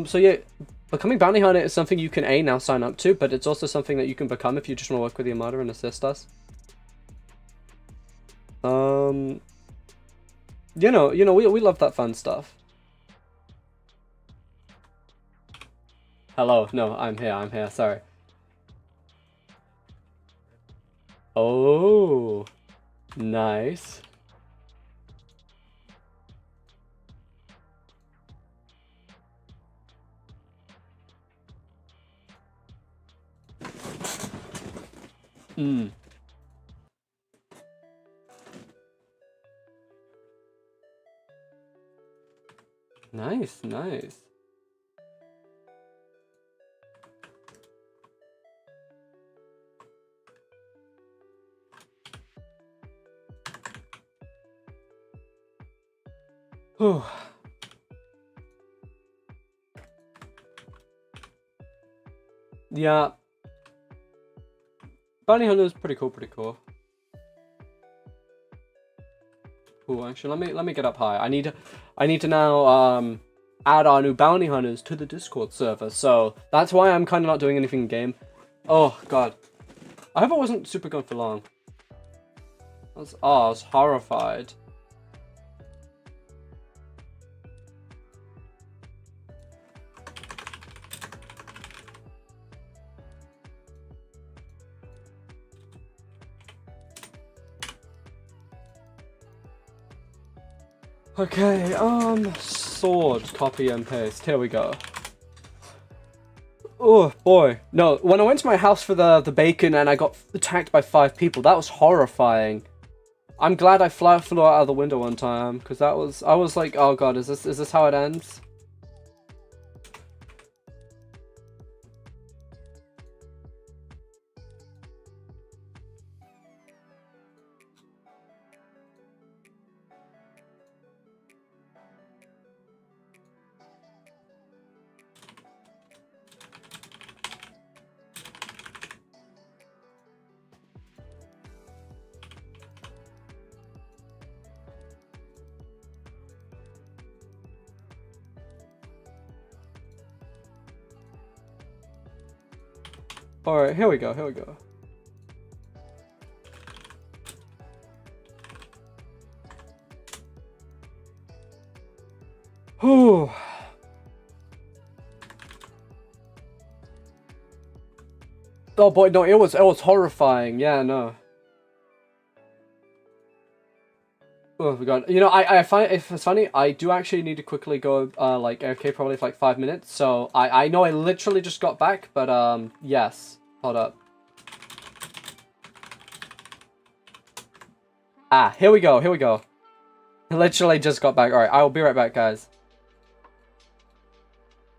So yeah, becoming bounty hunter is something you can now sign up to, but it's also something that you can become if you just want to work with the Armada and assist us. You know, we love that fun stuff. Hello, no, I'm here, sorry. Oh, nice. Hmm. Nice, nice. Whew. Yeah. Bounty hunter is pretty cool, Cool, actually, let me get up high. I need to now add our new bounty hunters to the Discord server. So that's why I'm kind of not doing anything in game. Oh god, I hope I wasn't super gone for long. I was horrified. Okay, sword, copy and paste. Here we go. Oh boy. No, when I went to my house for the bacon and I got attacked by 5 people, that was horrifying. I'm glad I flew out of the window one time, because I was like, oh god, is this how it ends? Alright, here we go, here we go. Whew. Oh boy, no, it was horrifying. Yeah, no. Oh my god. You know, I find if it's funny, I do actually need to quickly go like AFK probably for like 5 minutes. So I know I literally just got back, but yes. Hold up. Ah, here we go, here we go. I literally just got back. Alright, I will be right back, guys.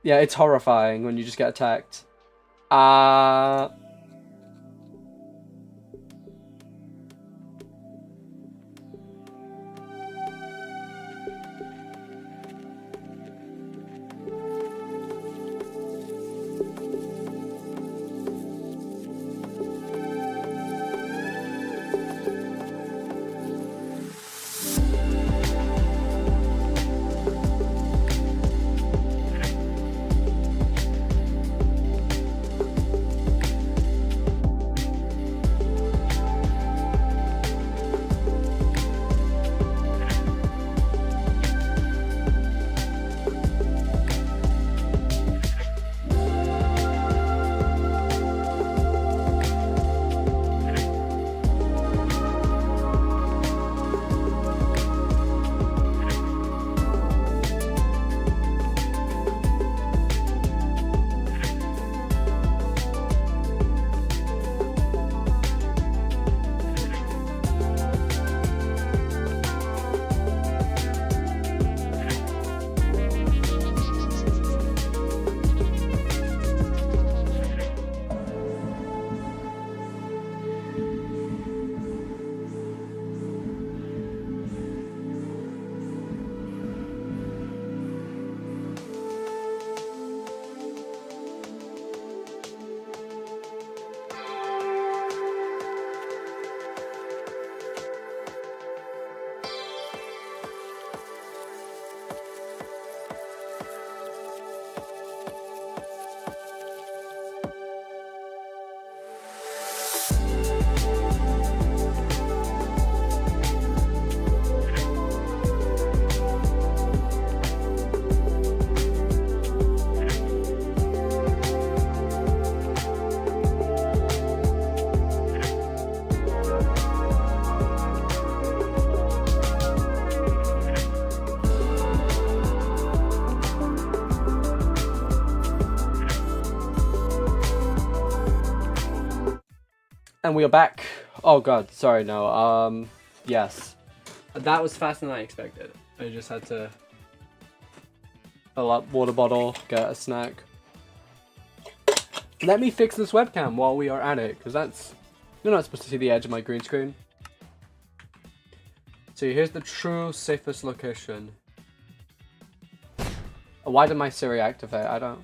Yeah, it's horrifying when you just get attacked. And we are back. Oh god, sorry, no. Yes. That was faster than I expected. I just had to fill up water bottle, get a snack. Let me fix this webcam while we are at it, because that's... You're not supposed to see the edge of my green screen. See, here's the true safest location. Why did my Siri activate? I don't...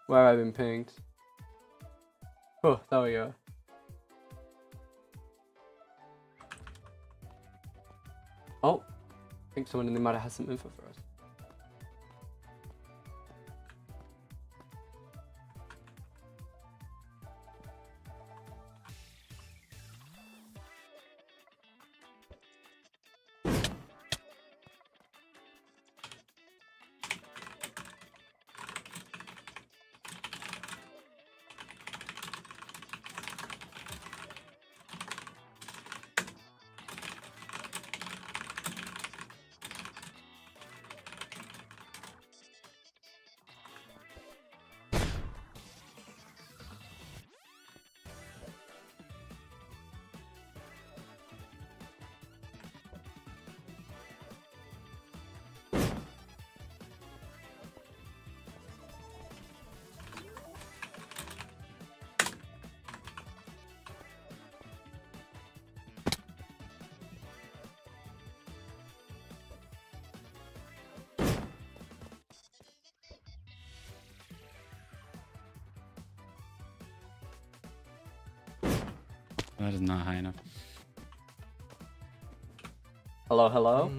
Where have I been pinged? Oh, there we go. Oh, I think someone in the matter has some info for us. That is not high enough. Hello, hello?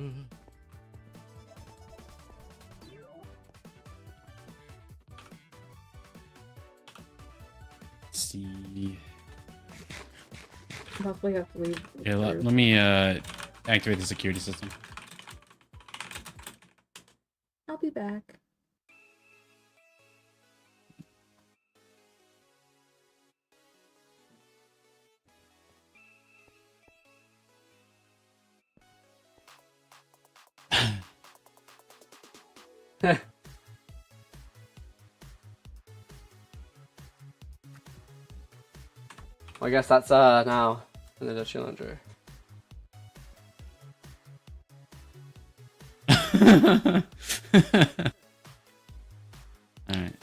Let's see. Possibly have to leave. Yeah, let me activate the security system. I'll be back. I guess that's now in the Dutch laundry. Alright.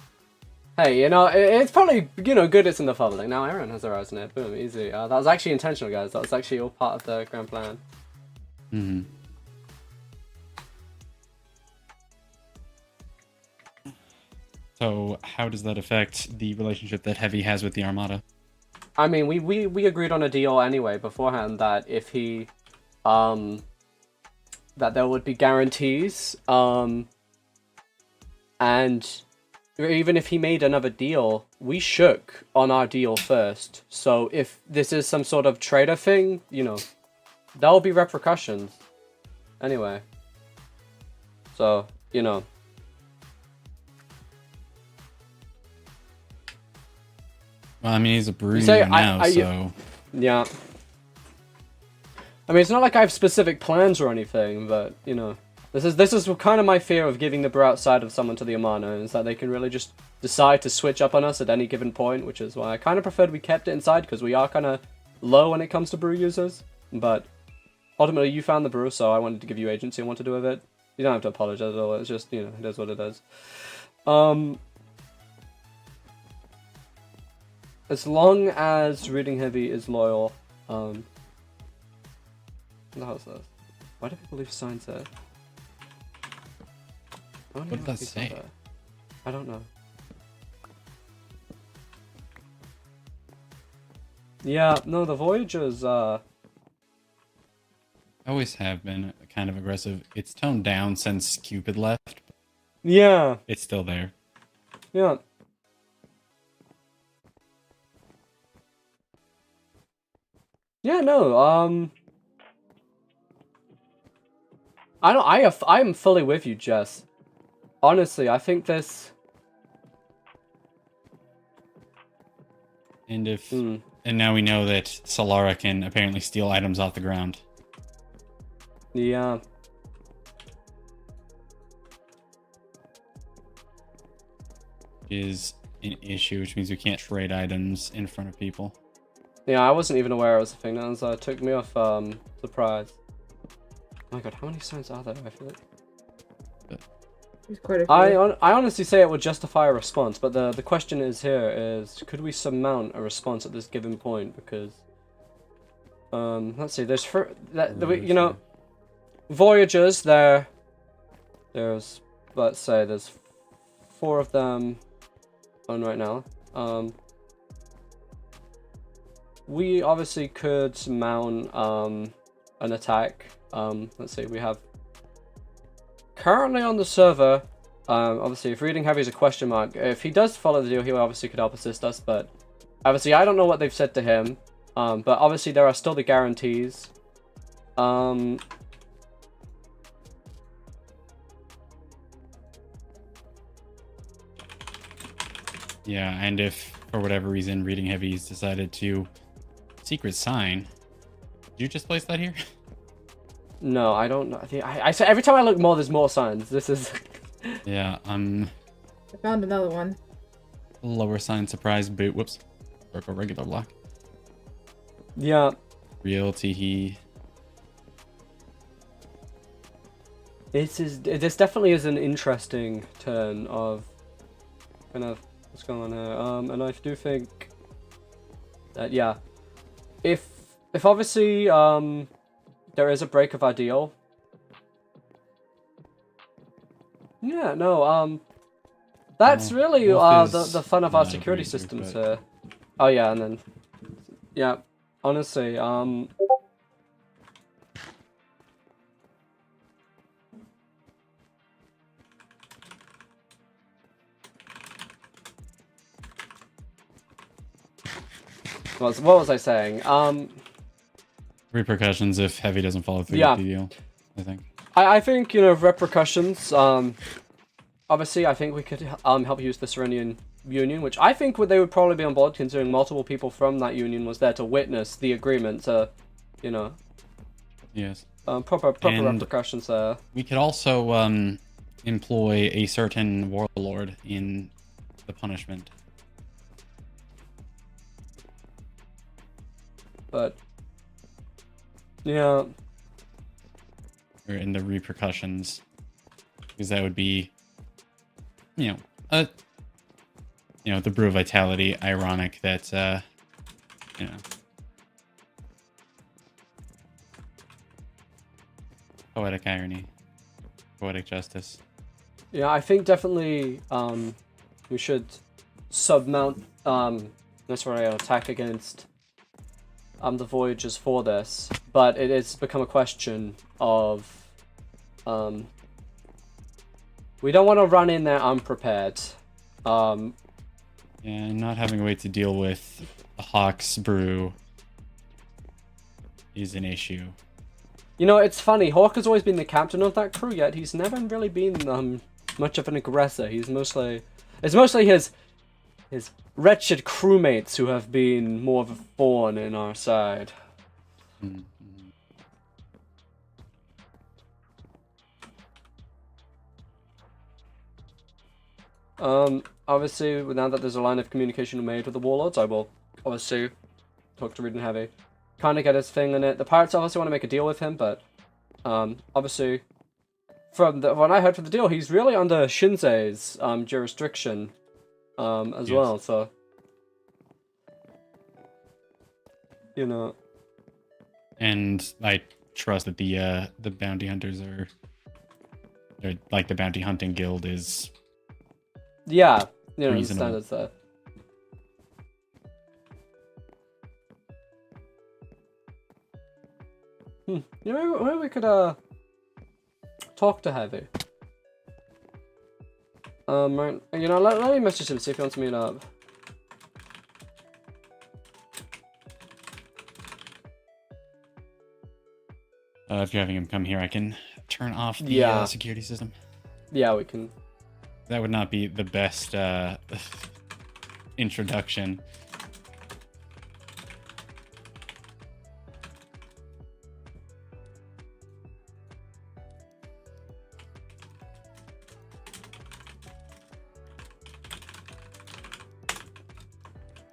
Hey, you know, it's probably, you know, good it's in the public. Now everyone has their eyes on it. Boom, easy. That was actually intentional, guys. That was actually all part of the grand plan. Mm-hmm. So, how does that affect the relationship that Heavy has with the Armada? I mean, we agreed on a deal anyway beforehand that if he, that there would be guarantees, and even if he made another deal, we shook on our deal first. So if this is some sort of trader thing, you know, there will be repercussions. Anyway. So, you know. Well, I mean, he's a brewer now, so... Yeah. I mean, it's not like I have specific plans or anything, but, you know. This is kind of my fear of giving the brew outside of someone to the Amana, is that they can really just decide to switch up on us at any given point, which is why I kind of preferred we kept it inside, because we are kind of low when it comes to brew users. But ultimately, you found the brew, so I wanted to give you agency and what to do with it. You don't have to apologize at all, it's just, you know, it is what it is. As long as Reading Heavy is loyal, what the hell is this? Why do people leave signs there? What did that say? I don't know. Yeah, no, the Voyagers, always have been kind of aggressive. It's toned down since Cupid left. Yeah. It's still there. Yeah. Yeah, no, I am fully with you, Jess. Honestly, I think this... And if... And now we know that Solara can apparently steal items off the ground. Yeah. Is an issue, which means we can't trade items in front of people. Yeah, I wasn't even aware it was a thing. That was, took me off surprise. Oh my god, how many signs are there? I feel like... There's quite a few. I honestly say it would justify a response, but the question is here is, could we surmount a response at this given point? Because, let's see, there's you know, Voyagers, there's, let's say, there's 4 of them on right now. We obviously could mount an attack. Let's see, we have currently on the server, obviously if Reading Heavy is a question mark, if he does follow the deal, he obviously could help assist us, but obviously I don't know what they've said to him, but obviously there are still the guarantees. Yeah, and if for whatever reason Reading Heavy's decided to secret sign, did you just place that here? No, I don't know. I say every time I look more, there's more signs. This is. Yeah, I found another one. Lower sign surprise boot. Whoops. Or a regular block. Yeah. Real teehee. This definitely is an interesting turn of kind of what's going on here. And I do think that yeah, if obviously there is a break of our deal. Yeah, no, that's really the fun of our security systems here. Oh yeah, and then, yeah, honestly, what was I saying? Repercussions if Heavy doesn't follow through Yeah. with the deal, I think. I think, you know, repercussions, obviously I think we could help use the Serenian Union, which I think they would probably be on board, considering multiple people from that union was there to witness the agreement to, you know... Yes. Proper And repercussions there. We could also employ a certain warlord in the punishment. But... yeah... Or in the repercussions. Because that would be... You know, the brew of vitality. Ironic that, you know... Poetic irony. Poetic justice. Yeah, I think definitely we should submount necessarily an attack against the Voyagers for this, but it has become a question of we don't want to run in there unprepared. Yeah, not having a way to deal with the Hawk's brew is an issue. You know, it's funny, Hawk has always been the captain of that crew, yet he's never really been much of an aggressor. He's mostly... It's mostly his wretched crewmates who have been more of a thorn in our side. Mm-hmm. Obviously, now that there's a line of communication made with the Warlords, I will obviously talk to Reed and Heavy. Kind of get his thing in it. The Pirates obviously want to make a deal with him, but obviously, from what I heard from the deal, he's really under Shinsei's jurisdiction as well, so... You know... And I trust that the bounty hunters are like the bounty hunting guild is... Yeah, you know, the reasonable. standards there. You know, maybe we could talk to Heavy. Right, you know, let me message him, see if he wants to meet up. If you're having him come here, I can turn off the security system. Yeah, we can. That would not be the best introduction.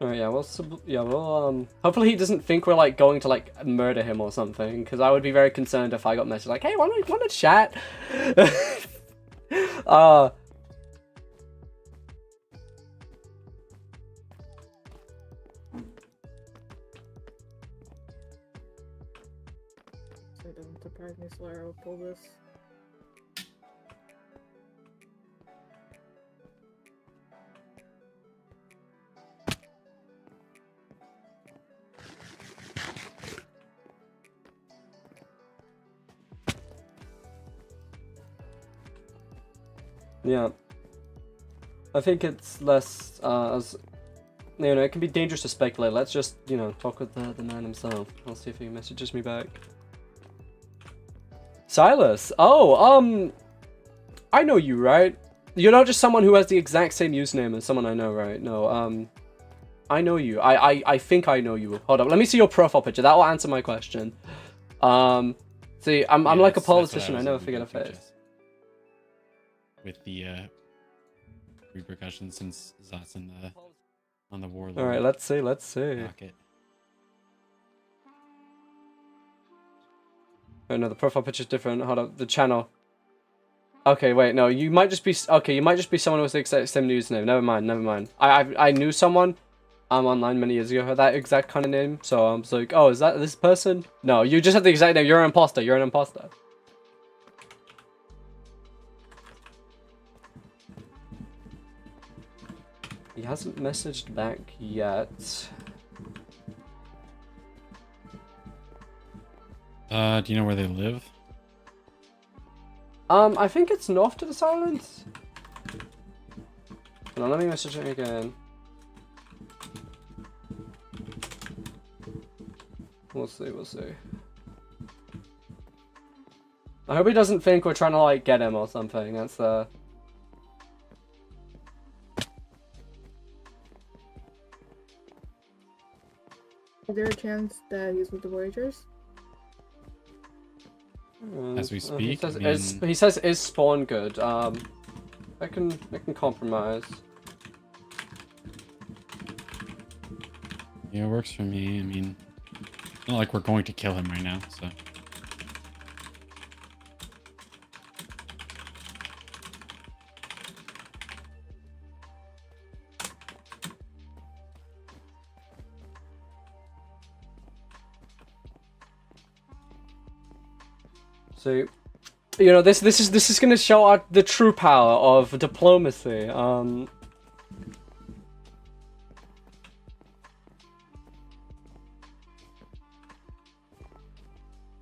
Oh yeah, we'll hopefully he doesn't think we're like going to like murder him or something, because I would be very concerned if I got messaged like, hey, want to chat? So it doesn't surprise me Solaro will pull this. Yeah. I think it's less, as, you know, it can be dangerous to speculate. Let's just, you know, talk with the man himself. I'll see if he messages me back. Silas! Oh, I know you, right? You're not just someone who has the exact same username as someone I know, right? No, I know you. I think I know you. Hold up, let me see your profile picture. That will answer my question. See, I'm like a politician. I never forget a face. With the repercussions since Zot's on the warlord. All right, let's see. Rocket. Oh no, the profile picture's different. Hold up, the channel. Okay, wait, no, you might just be you might just be someone with the exact same username. Never mind. I knew someone online many years ago who had that exact kind of name, so I was like, oh, is that this person? No, you just have the exact name. You're an imposter. You're an imposter. He hasn't messaged back yet. Do you know where they live? I think it's north to this island. Hold on, let me message it again. We'll see, we'll see. I hope he doesn't think we're trying to, like, get him or something. That's, Is there a chance that he's with the Voyagers? As we speak, he says is spawn good. I can compromise. Yeah, it works for me. I mean, it's not like we're going to kill him right now, so. So, you know, this is gonna show the true power of diplomacy. I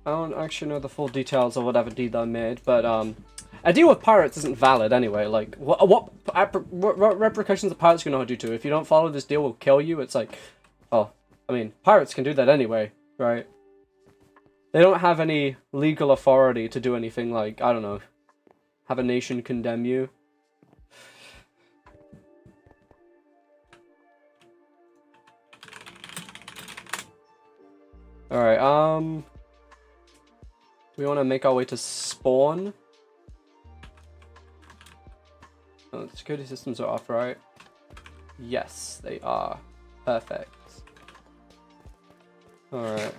don't actually know the full details of whatever deed I made, but a deal with pirates isn't valid anyway. Like, what repercussions are pirates gonna do to it? If you don't follow this deal, we'll kill you. It's like, oh, I mean, pirates can do that anyway, right? They don't have any legal authority to do anything like, I don't know, have a nation condemn you. Alright, we want to make our way to spawn. Oh, the security systems are off, right? Yes, they are. Perfect. Alright.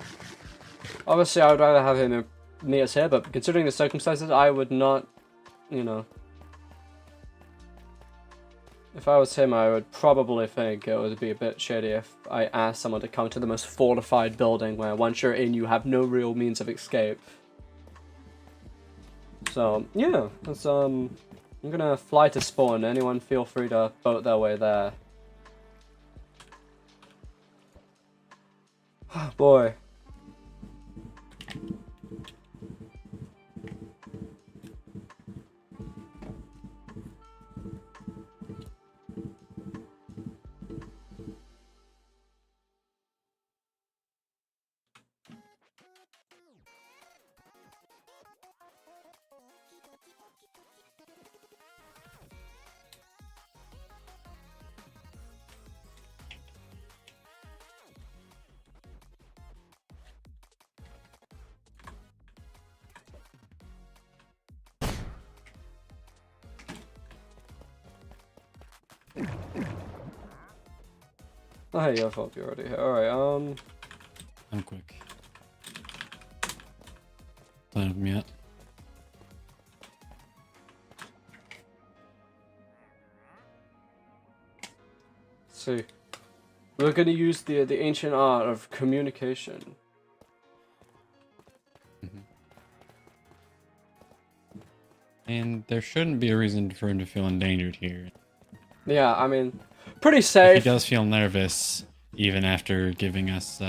Obviously, I would rather have him meet us here, but considering the circumstances, I would not, you know. If I was him, I would probably think it would be a bit shady if I asked someone to come to the most fortified building where once you're in, you have no real means of escape. So, yeah, that's, I'm gonna fly to spawn. Anyone feel free to boat their way there. Oh, boy. Oh, hey, I thought you were already here. Alright, I'm quick. Playing with me yet? see. We're gonna use the ancient art of communication. And there shouldn't be a reason for him to feel endangered here. Yeah, I mean, pretty safe. If he does feel nervous, even after giving us,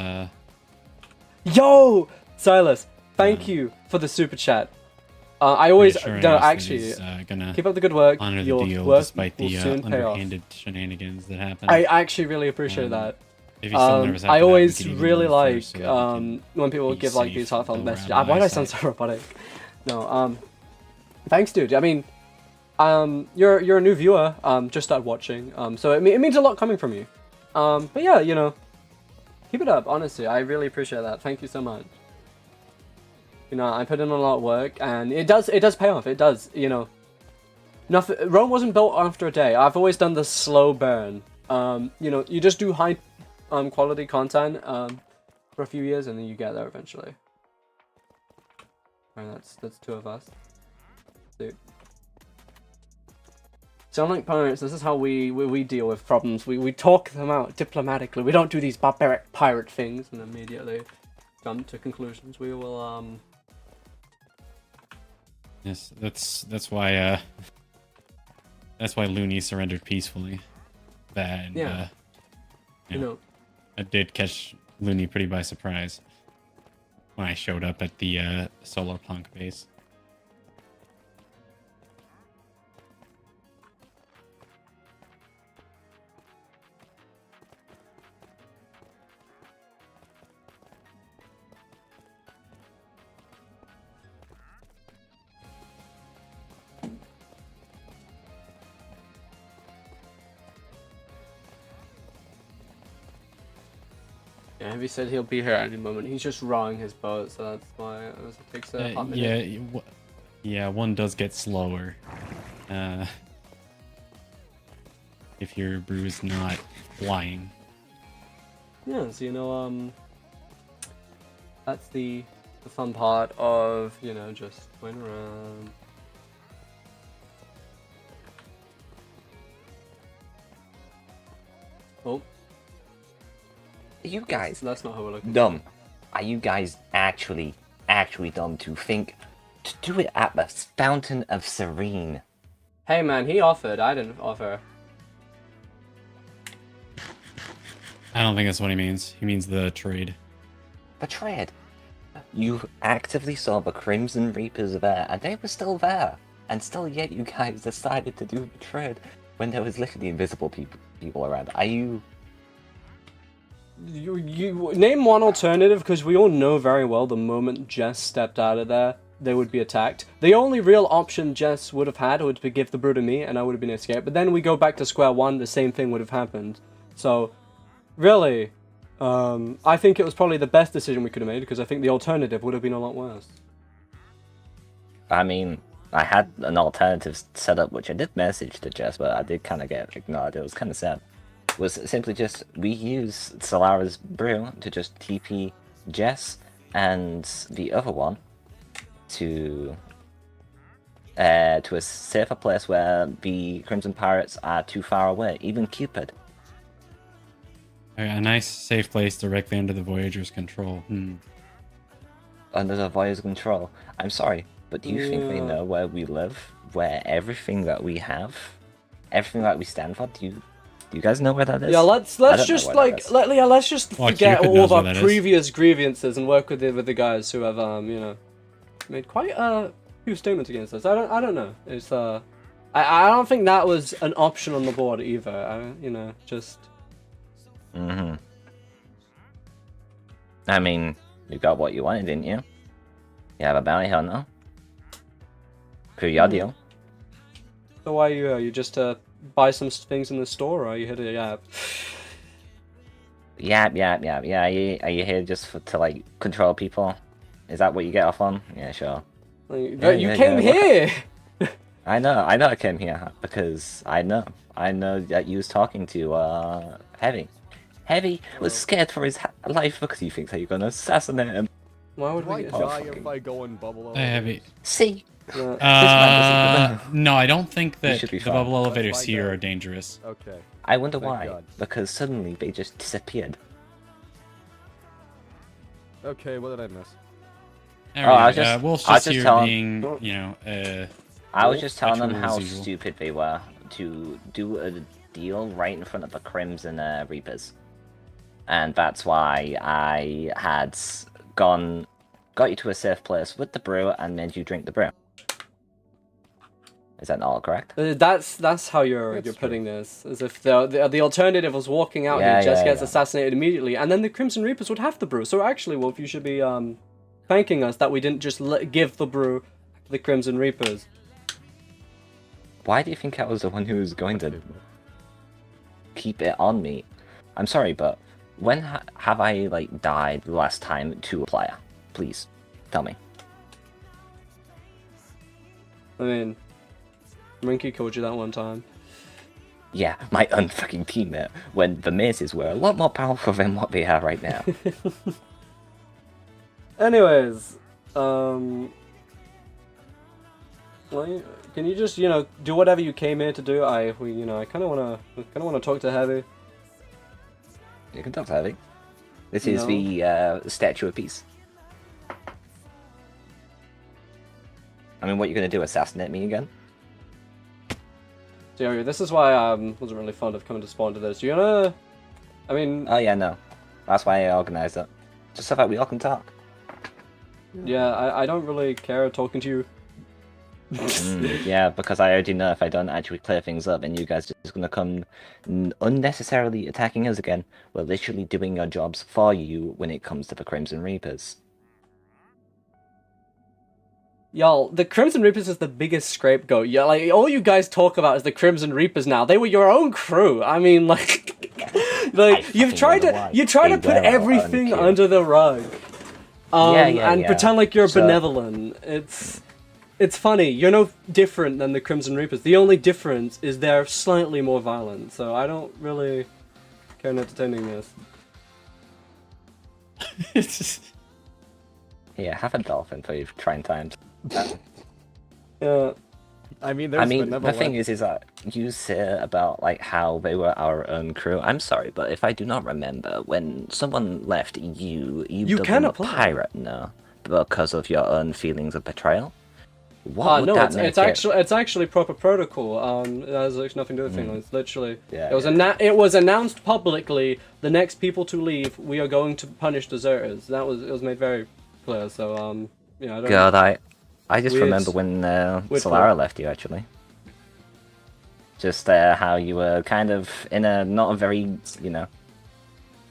Yo! Silas, thank you for the super chat. I always, no, actually, gonna keep up the good work. honor the Your deal work despite will the soon pay off. underhanded shenanigans that happen. I actually really appreciate that. If he's still nervous after I that, we always could even really move like first so that we can when people be give like safe these heartfelt all messages. around Why do I my sound side. so robotic? No, thanks, dude. I mean, you're a new viewer, just started watching, so it means a lot coming from you. But yeah, you know, keep it up. Honestly, I really appreciate that. Thank you so much. You know, I put in a lot of work, and it does pay off. It does, you know. Nothing. Rome wasn't built after a day. I've always done the slow burn. You know, you just do high, quality content, for a few years, and then you get there eventually. Alright, that's two of us. Dude. So unlike pirates, this is how we deal with problems. We talk them out diplomatically. We don't do these barbaric pirate things and immediately jump to conclusions. We will Yes, that's why Looney surrendered peacefully. That Yeah. You know. I did catch Looney pretty by surprise. when I showed up at the solar punk base. Yeah, Heavy said he'll be here at any moment. He's just rawing his boat, so that's why it takes a hot minute. Yeah, one does get slower. If your brew is not flying. Yeah, so you know, that's the fun part of, you know, just going around. Oh. Are you guys that's not how we're looking. dumb? Are you guys actually dumb to think to do it at the Fountain of Serene? Hey man, he offered. I didn't offer. I don't think that's what he means. He means the trade. The trade? You actively saw the Crimson Reapers there, and they were still there. And still yet you guys decided to do the trade when there was literally invisible people around. Are you... You name one alternative, because we all know very well the moment Jess stepped out of there, they would be attacked. The only real option Jess would have had would be give the brew to me, and I would have been escaped. But then we go back to square one, the same thing would have happened. So, really, I think it was probably the best decision we could have made, because I think the alternative would have been a lot worse. I mean, I had an alternative set up, which I did message to Jess, but I did kind of get ignored. It was kind of sad. Was simply just, we use Solara's brew to just TP Jess and the other one to a safer place where the Crimson Pirates are too far away, even Cupid. A nice safe place directly under the Voyager's control. Under the Voyager's control. I'm sorry, but do you think they know where we live? Where everything that we have? Everything that we stand for? Do you guys know where that is? Yeah, let's just like let's just forget all of our previous grievances and work with the guys who have you know, made quite a few statements against us. I don't know. It's I don't think that was an option on the board either. You know, just. I mean, you got what you wanted, didn't you? You have a bounty hunter. For your deal. So why are you here? You just buy some things in the store, or are you here to yap? Yap. Yeah, are you here just to like control people? Is that what you get off on? Yeah, sure. You came here. I know. I came here because I know that you was talking to Heavy. Heavy was scared for his life because he thinks that you're gonna assassinate him. Why would we die if I go in bubble elevator? Heavy. See. No, I don't think that the fine. bubble elevators here are dangerous. Okay. I wonder Thank why. God. Because suddenly they just disappeared. Okay, what did I miss? Wolf's just here being, you know, I was just telling them patrol how as usual. stupid they were to do a deal right in front of the Crimson Reapers. And that's why I had got you to a safe place with the brew and made you drink the brew. Is that not correct? That's how you're putting this, as if the alternative was walking out here, Jess gets assassinated immediately, and then the Crimson Reapers would have the brew. So actually, Wolf, you should be thanking us that we didn't just give the brew to the Crimson Reapers. Why do you think I was the one who was going to keep it on me? I'm sorry, but when have I like died the last time to a player? Please, tell me. I mean, Rinky called you that one time. Yeah, my unfucking teammate, when the maces were a lot more powerful than what they are right now. Anyways, well, can you just, you know, do whatever you came here to do? I kind of wanna talk to Heavy. You can talk to Heavy. This is the Statue of Peace. I mean, what are you gonna do? Assassinate me again? So this is why I wasn't really fond of coming to spawn to this. Do you wanna? I mean. Oh yeah, no. That's why I organized it. Just so that we all can talk. Yeah, I don't really care talking to you. Yeah, because I already know if I don't actually clear things up and you guys are just gonna come unnecessarily attacking us again, we're literally doing our jobs for you when it comes to the Crimson Reapers. Y'all, the Crimson Reapers is the biggest scapegoat. Yeah, like, all you guys talk about is the Crimson Reapers now. They were your own crew. I mean, like, you try to put everything under the rug. And pretend like you're benevolent. It's funny. You're no different than the Crimson Reapers. The only difference is they're slightly more violent. So I don't really care in entertaining this. Yeah, have a dolphin for your trying times. Yeah. I mean, the thing is that you say about like how they were our own crew. I'm sorry, but if I do not remember, when someone left you dubbed them a pirate, no, because of your own feelings of betrayal. What would no, that make it's actually proper protocol. It has nothing to do with Finland. It's literally it was announced publicly. The next people to leave, we are going to punish deserters. It was made very clear. So you know, I just remember when Solara left you, actually. Just how you were kind of in a not a very, you know,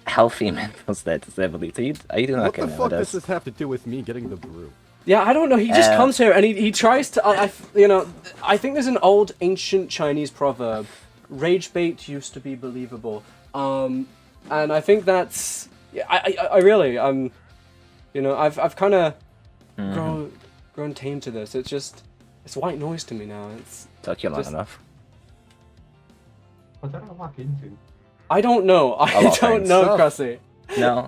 healthy mental state, to say the least. Are you doing okay now? What the fuck does this have to do with me getting the brew? Yeah, I don't know. He just comes here and he tries to. You know, I think there's an old ancient Chinese proverb: "Rage bait used to be believable." And I think that's. I really you know, I've kind of grown tame to this. It's white noise to me now. Took you long enough. What did I walk into? I don't know. I don't know, Crusty. No,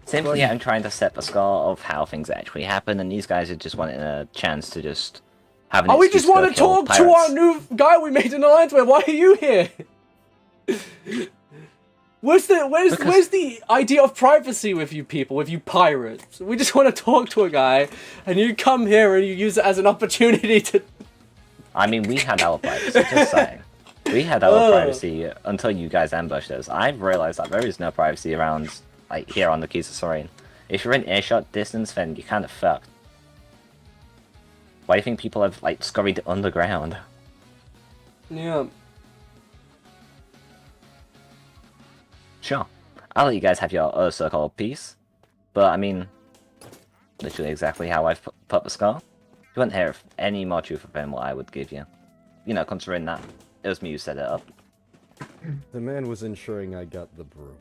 simply I'm trying to set the score of how things actually happen, and these guys are just wanting a chance to just have an we just want to talk to our new guy we made an alliance with. Why are you here? Where's the idea of privacy with you people, with you pirates? We just want to talk to a guy, and you come here and you use it as an opportunity to... I mean, we had our privacy, just saying. We had our privacy until you guys ambushed us. I've realized that there is no privacy around, like, here on the Keys of Serene. If you're in earshot distance, then you're kind of fucked. Why do you think people have, like, scurried underground? Yeah. Sure. I'll let you guys have your so-called piece. But, I mean, literally exactly how I've put the score. You wouldn't hear any more truth than what I would give you. You know, considering that it was me who set it up. The man was ensuring I got the brew.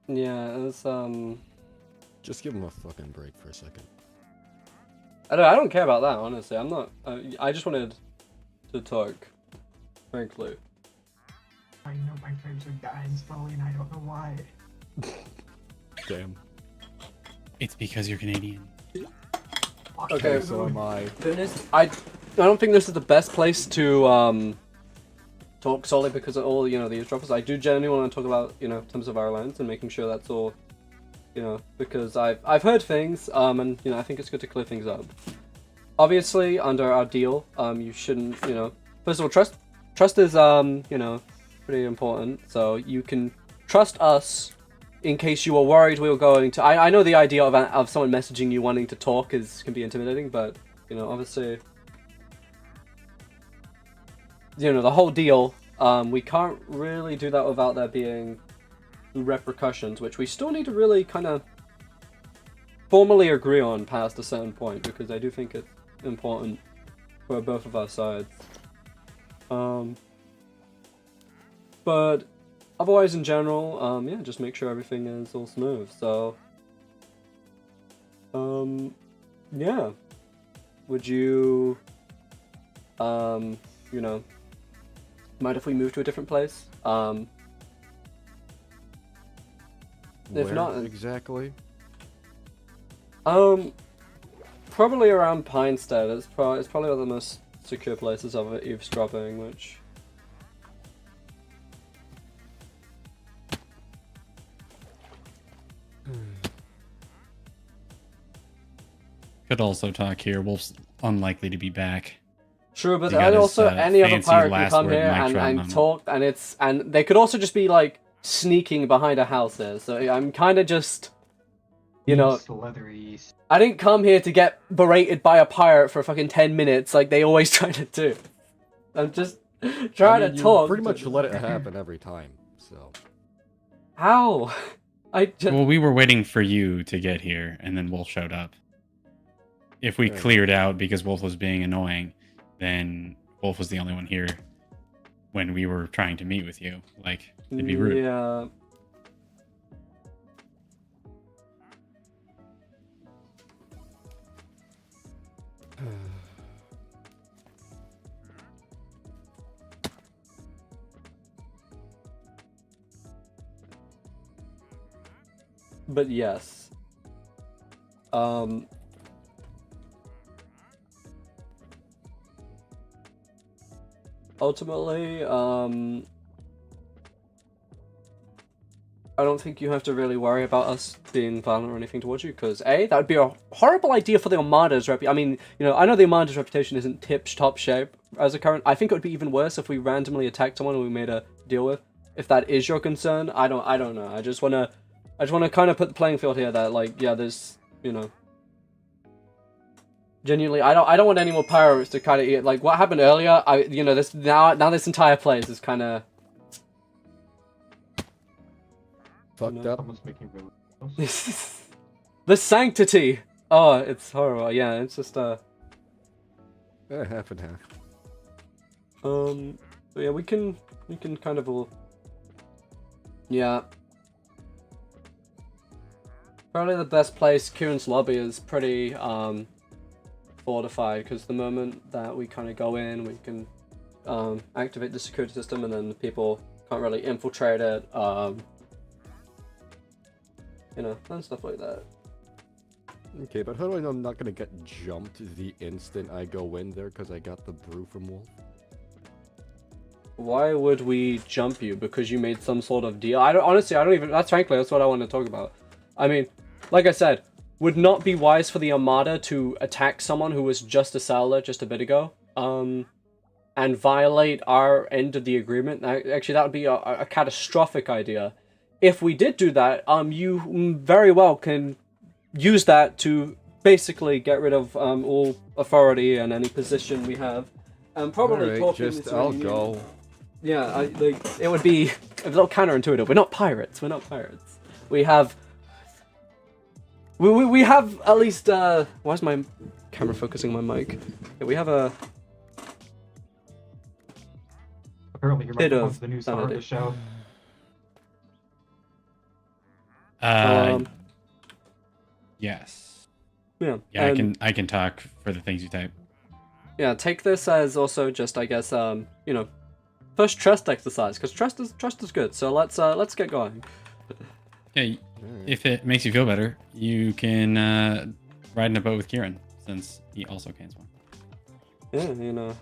Yeah, it was, Just give him a fucking break for a second. I don't care about that, honestly. I'm not... I just wanted to talk, frankly. I know my frames are dying slowly and I don't know why. Damn. It's because you're Canadian. Okay, so am I. I don't think this is the best place to talk solely because of all, you know, the eavesdroppers. I do genuinely want to talk about, you know, terms of our alliance and making sure that's all, you know, because I've heard things, and, you know, I think it's good to clear things up. Obviously, under our deal, you shouldn't, you know, first of all, trust is, you know, pretty important, so you can trust us in case you were worried we were going to... I know the idea of someone messaging you wanting to talk can be intimidating, but, you know, obviously, you know, the whole deal, we can't really do that without there being repercussions, which we still need to really kind of formally agree on past a certain point, because I do think it's important for both of our sides. But otherwise, in general, yeah, just make sure everything is all smooth. So, yeah. Would you, you know, mind if we move to a different place? If not, exactly? Probably around Pinestead. It's probably one of the most secure places of eavesdropping, which. Could also talk here. Wolf's unlikely to be back. True, but then also any other pirate can come here and talk, and they could also just be like sneaking behind a house there. So I'm kind of just, you know, Slitheries. I didn't come here to get berated by a pirate for fucking 10 minutes like they always try to do. I'm just trying to you talk. pretty much let it happen every time, so. How? I just... Well, we were waiting for you to get here, and then Wolf showed up. If we Yeah. cleared out because Wolf was being annoying, then Wolf was the only one here when we were trying to meet with you. Like, it'd be rude. Yeah. But yes. Ultimately, I don't think you have to really worry about us being violent or anything towards you, because A, that would be a horrible idea for the Armada's reputation. I mean, you know, I know the Armada's reputation isn't tip-top shape as a current. I think it would be even worse if we randomly attacked someone who we made a deal with. If that is your concern, I don't know. I just wanna kind of put the playing field here that, like, yeah, there's, you know, genuinely, I don't want any more pirates to kind of eat, like what happened earlier. You know, this now this entire place is kind of fucked up. Someone's making really the sanctity. Oh, it's horrible. Yeah, it's just half and half. but yeah, we can kind of all, yeah. Probably the best place, Kieran's lobby, is pretty fortified, because the moment that we kind of go in, we can activate the security system, and then the people can't really infiltrate it, you know, and stuff like that. Okay, but how do I know I'm not gonna get jumped the instant I go in there because I got the brew from Wolf? Why would we jump you? Because you made some sort of deal? Honestly, I don't even, that's what I want to talk about. I mean, like I said, would not be wise for the Armada to attack someone who was just a settler just a bit ago, and violate our end of the agreement. Actually, that would be a catastrophic idea. If we did do that, you very well can use that to basically get rid of all authority and any position we have, and probably Alright, talking just to I'll any- go. Yeah, like, it would be a little counterintuitive. We're not pirates. We're not pirates. We have. We have at least. Why is my camera focusing on my mic? Yeah, we have a. Apparently, your bit microphone's of the new star of the sanity. show. Yes. Yeah. Yeah, and- I can talk for the things you type. Yeah, take this as also just, I guess, you know, first trust exercise, because trust is good. So let's get going. Yeah, if it makes you feel better, you can ride in a boat with Kieran, since he also can swim. Yeah, you know.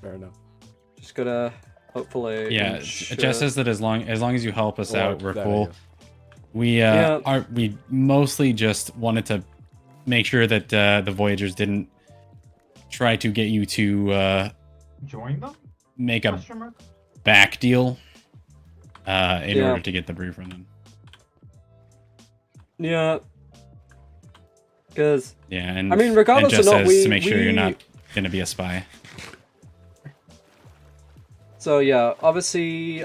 Fair enough. Just gotta hopefully. Yeah, ensure- Jess says that as long as you help us Oh, out, we're that cool. idea. We mostly just wanted to make sure that the Voyagers didn't try to get you to Join them? make a Question mark? back deal in Yeah. order to get the brew from them. Yeah. Because. Yeah, and I mean, regardless and Jess or not, says to make sure you're we- not gonna be a spy. So yeah, obviously,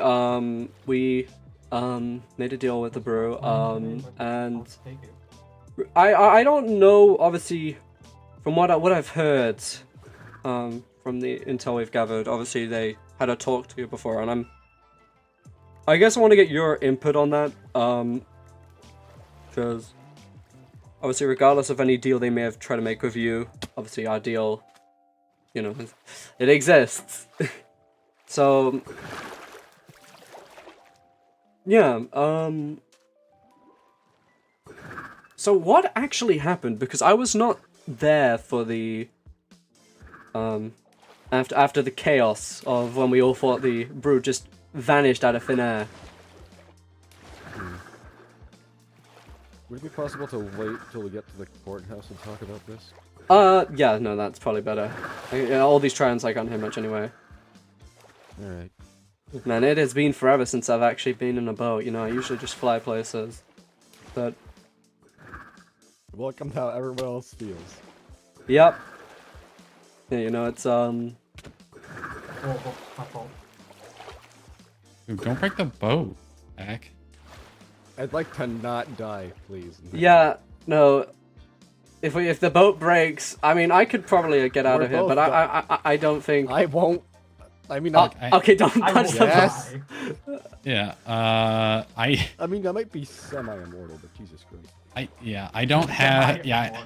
we made a deal with the brew, and I don't know, obviously, from what I've heard, from the intel we've gathered, obviously they had a talk to you before, and I guess I want to get your input on that, because obviously, regardless of any deal they may have tried to make with you, obviously our deal, you know, it exists. So, yeah, so what actually happened? Because I was not there for the, after the chaos of when we all thought the brew just vanished out of thin air. Would it be possible to wait till we get to the courthouse and talk about this? Yeah, no, that's probably better. All these tries I can't hear much anyway. Alright. Man, it has been forever since I've actually been in a boat. You know, I usually just fly places. But Welcome to how everyone else feels. yep. Yeah, you know, it's Oh, my fault. Dude, don't break the boat, Back. I'd like to not die, please. Yeah, no. If the boat breaks, I mean, I could probably get out We're of here, but both I don't think. I won't. I mean, okay, don't punch the yes. boat. Yeah, I mean, I might be semi-immortal, but Jesus Christ. I don't have. Yeah.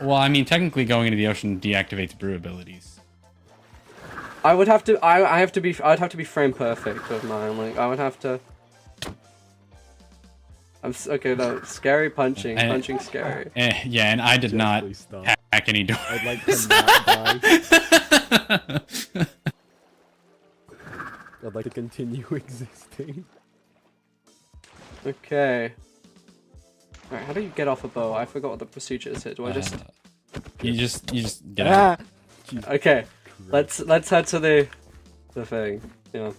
Well, I mean, technically, going into the ocean deactivates brew abilities. I would have to. I'd have to be frame perfect with mine. Like, I would have to. Okay. No, scary punching. Punching scary. Yeah, and I did not hack any doors. I'd like to not die. I'd like to continue existing. Okay. Alright, how do you get off a bow? I forgot what the procedure is here. Do I just... You just get out. Okay. Let's head to the thing. Yeah.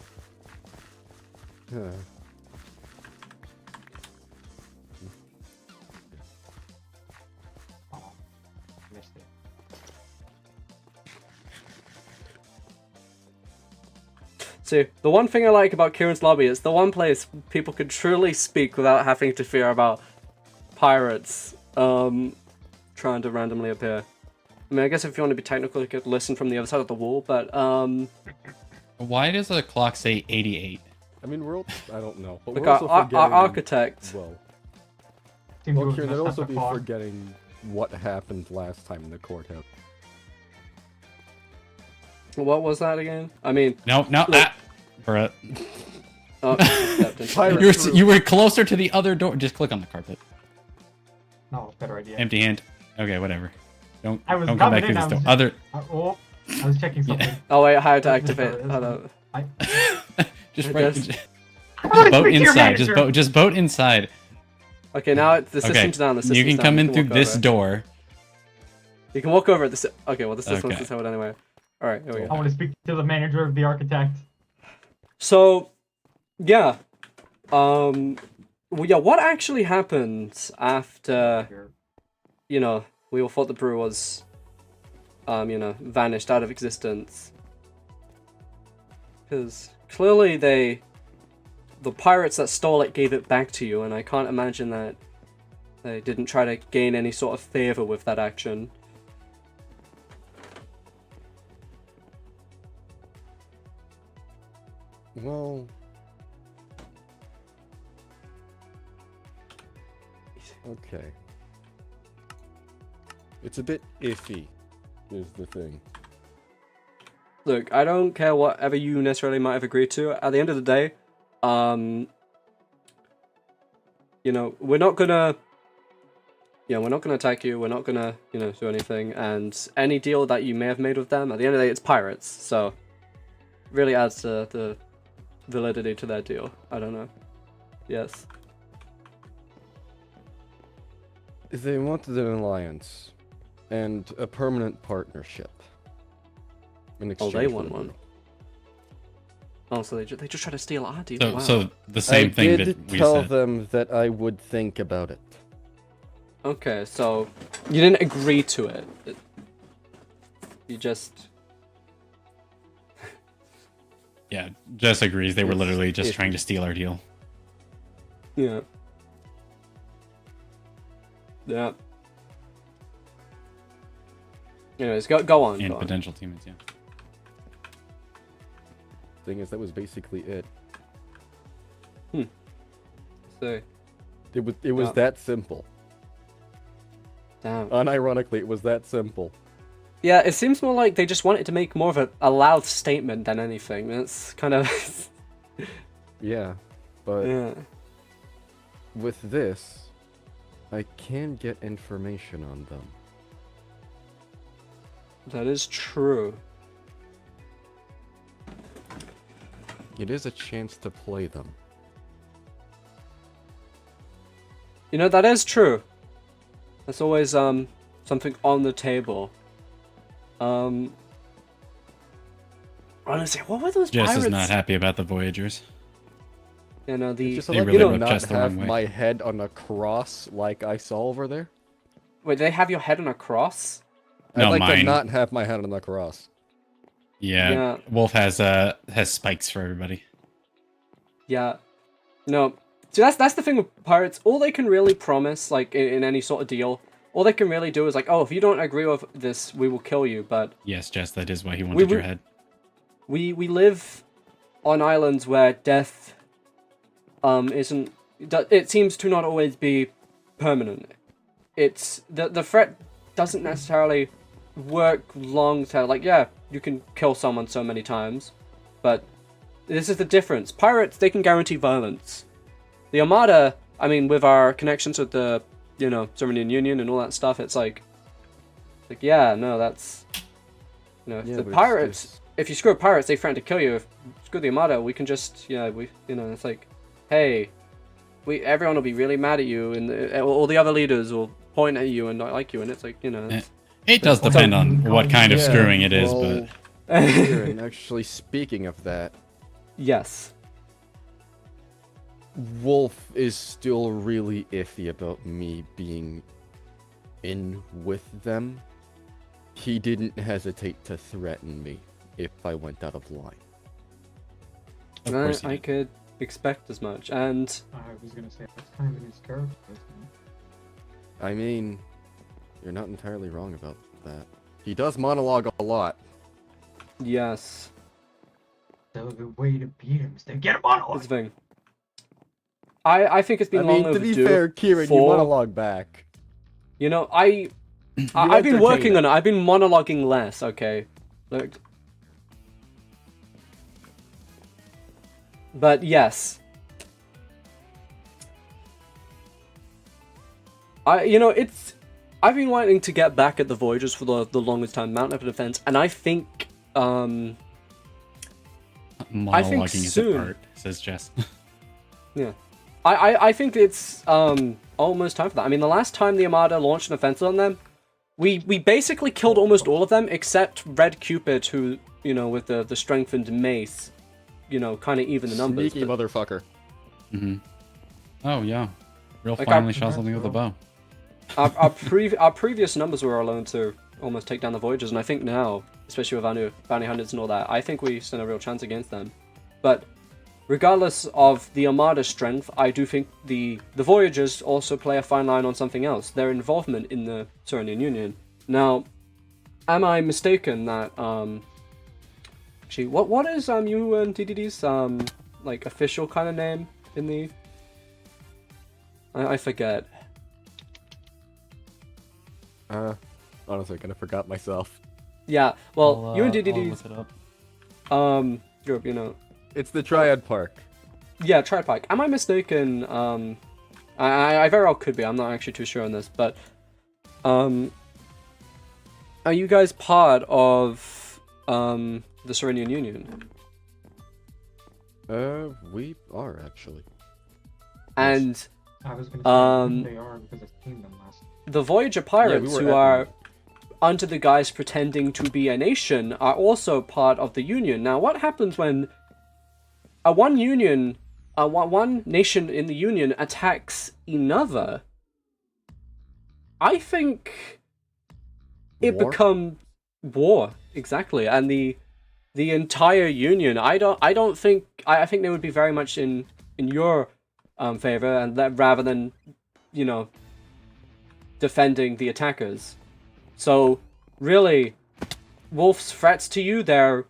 See, the one thing I like about Kieran's lobby is the one place people could truly speak without having to fear about pirates trying to randomly appear. I mean, I guess if you want to be technical, you could listen from the other side of the wall, but Why does the clock say 88? I mean, I don't know. But Look, we're also our forgetting... architect... Well, Seems well to Kieran, have they'd messed also up be the clock. forgetting what happened last time in the courthouse. What was that again? I mean... No, look, Brett. Oh, you were closer to the other door. Just click on the carpet. No, better idea. Empty hand. Okay, whatever. Don't I was come back coming through in, this I door. was Other. I was checking something. Oh wait, how to activate? Hold on. Just I right. guess- Just boat inside. Just boat inside. Okay, now the Okay, system's down. The system's you can down. come in through walk this over. door. You can walk over at the. Okay, well the system's Okay. disabled anyway. All right, here we I go. want to speak to the manager of the architect. So, yeah, well, yeah. What actually happened after, you know, we all thought the brew was, you know, vanished out of existence? Because clearly the pirates that stole it gave it back to you, and I can't imagine that they didn't try to gain any sort of favor with that action. Well... Okay. It's a bit iffy, is the thing. Look, I don't care whatever you necessarily might have agreed to. At the end of the day, you know, we're not gonna attack you. We're not gonna, you know, do anything. And any deal that you may have made with them, at the end of the day, it's pirates. So, really adds to the validity to their deal. I don't know. Yes. They wanted an alliance and a permanent partnership. In Oh, exchange they for want the one. deal. Oh, so they just try to steal our deal. So, Wow. so the same thing I that did we tell said. them that I would think about it. Okay, so you didn't agree to it. You just... Yeah, Jess agrees. They were It's literally just iffy. trying to steal our deal. Yeah. Yeah. Anyways, go on. And go on. potential teammates, yeah. Thing is, that was basically it. So, It was Yeah. that simple. damn. Unironically, it was that simple. Yeah, it seems more like they just wanted to make more of a loud statement than anything. It's kind of... Yeah, but yeah. with this, I can get information on them. That is true. It is a chance to play them. You know, that is true. That's always something on the table. Alright, Honestly, what were those Jess pirates? is not happy about the Voyagers. You know, the... Just They let really me rubbed not Jess the have wrong way. my head on a cross like I saw over there. Wait, they have your head on a cross? No, I'd like to mine. not have my head on a cross. Yeah, Wolf has spikes for everybody. Yeah. No. So that's the thing with pirates. All they can really promise, like, in any sort of deal, all they can really do is like, oh, if you don't agree with this, we will kill you, but... Yes, Jess, that is why he wanted your head. We live on islands where death isn't... It seems to not always be permanent. It's... The threat doesn't necessarily work long term. Like, yeah, you can kill someone so many times, but this is the difference. Pirates, they can guarantee violence. The Armada, I mean, with our connections with the, you know, Serenian Union and all that stuff, it's like, yeah, no, that's... You know, if the pirates... If you screw up pirates, they threaten to kill you. If you screw the Armada, we can just, you know, it's like, hey, everyone will be really mad at you, and all the other leaders will point at you and not like you, and it's like, you know... It does depend on what kind of screwing it is, but... And actually, speaking of that... Yes. Wolf is still really iffy about me being in with them. He didn't hesitate to threaten me if I went out of line. Of course I could expect as much, and... I was gonna say, that's kind of his character, isn't it? I mean, you're not entirely wrong about that. He does monologue a lot. Yes. So the way to beat him is to get him on. That's the thing. I think it's been long to be overdue fair, Kieran, you monologue back. You know, I've been working on it. I've been monologuing less, okay? Look. But yes. I've been wanting to get back at the Voyagers for the longest time, mount up a defense, and I think Monologuing is soon, art, says Jess. Yeah. I think it's almost time for that. I mean, the last time the Armada launched an offensive on them, we basically killed almost all of them except Red Cupid, who, you know, with the strengthened mace, you know, kind of even the numbers. Sneaky motherfucker. Mm-hmm. Oh yeah, real Like, finally shot something with a bow. Our previous numbers were alone to almost take down the Voyagers, and I think now, especially with our new bounty hunters and all that, I think we stand a real chance against them. But regardless of the Armada's strength, I do think the Voyagers also play a fine line on something else. Their involvement in the Serenian Union. Now, am I mistaken that actually, what is you and DDD's like official kind of name in the? I forget. Honestly, I kind of forgot myself. Yeah, well, I'll you and look DDD's, it up. Europe, you know. It's the Triad Park. Yeah, Triad Park. Am I mistaken? I very well could be. I'm not actually too sure on this, but are you guys part of the Serenian Union? We are actually. And I was gonna say they are because I've seen them last. The Voyager pirates, who are under the guise pretending to be a nation, are also part of the Union. Now, what happens when one nation in the Union attacks another? I think it becomes war, exactly, and the entire Union. I think they would be very much in your favor, and that rather than, you know, defending the attackers. So really, Wolf's threats to you, they're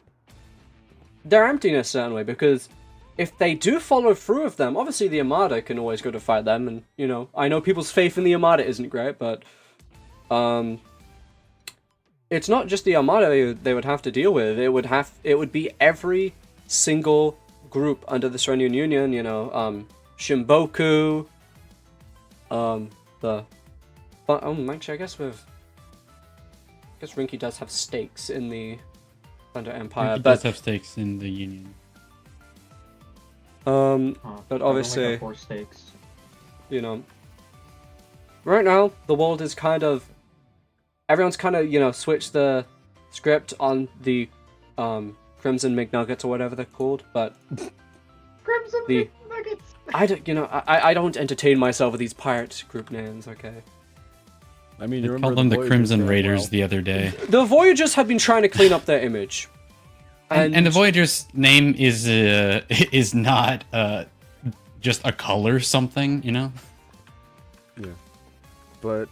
empty in a certain way, because if they do follow through with them, obviously the Armada can always go to fight them, and, you know, I know people's faith in the Armada isn't great, but it's not just the Armada they would have to deal with. It would be every single group under the Serenian Union, you know, Shimboku, actually, I guess Rinky does have stakes in the Thunder Empire, He but does have stakes in the Union. but obviously, 4 stakes. You know, right now the world is kind of, everyone's kind of, you know, switched the script on the Crimson McNuggets or whatever they're called, but Crimson the Nuggets. I don't, you know, I don't entertain myself with these pirate group names. Okay. I mean, You you called remember them the Voyagers Crimson damn Raiders well. the other day. The Voyagers have been trying to clean up their image, And the Voyager's name is not just a color something, you know? Yeah. But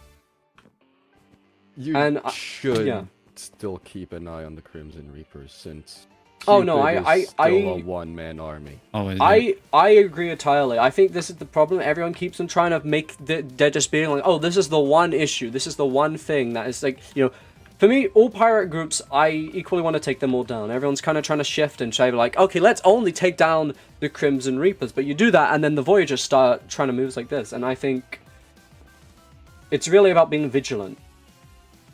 you And should yeah. still keep an eye on the Crimson Reapers since Oh, no, Cupid I- is still a one-man army. Oh, is I agree entirely. I think this is the problem. Everyone keeps on trying to make they're just being like, oh, this is the one issue. This is the one thing that is like, you know, for me, all pirate groups, I equally want to take them all down. Everyone's kind of trying to shift and say like, okay, let's only take down the Crimson Reapers. But you do that, and then the Voyagers start trying to move like this. And I think it's really about being vigilant.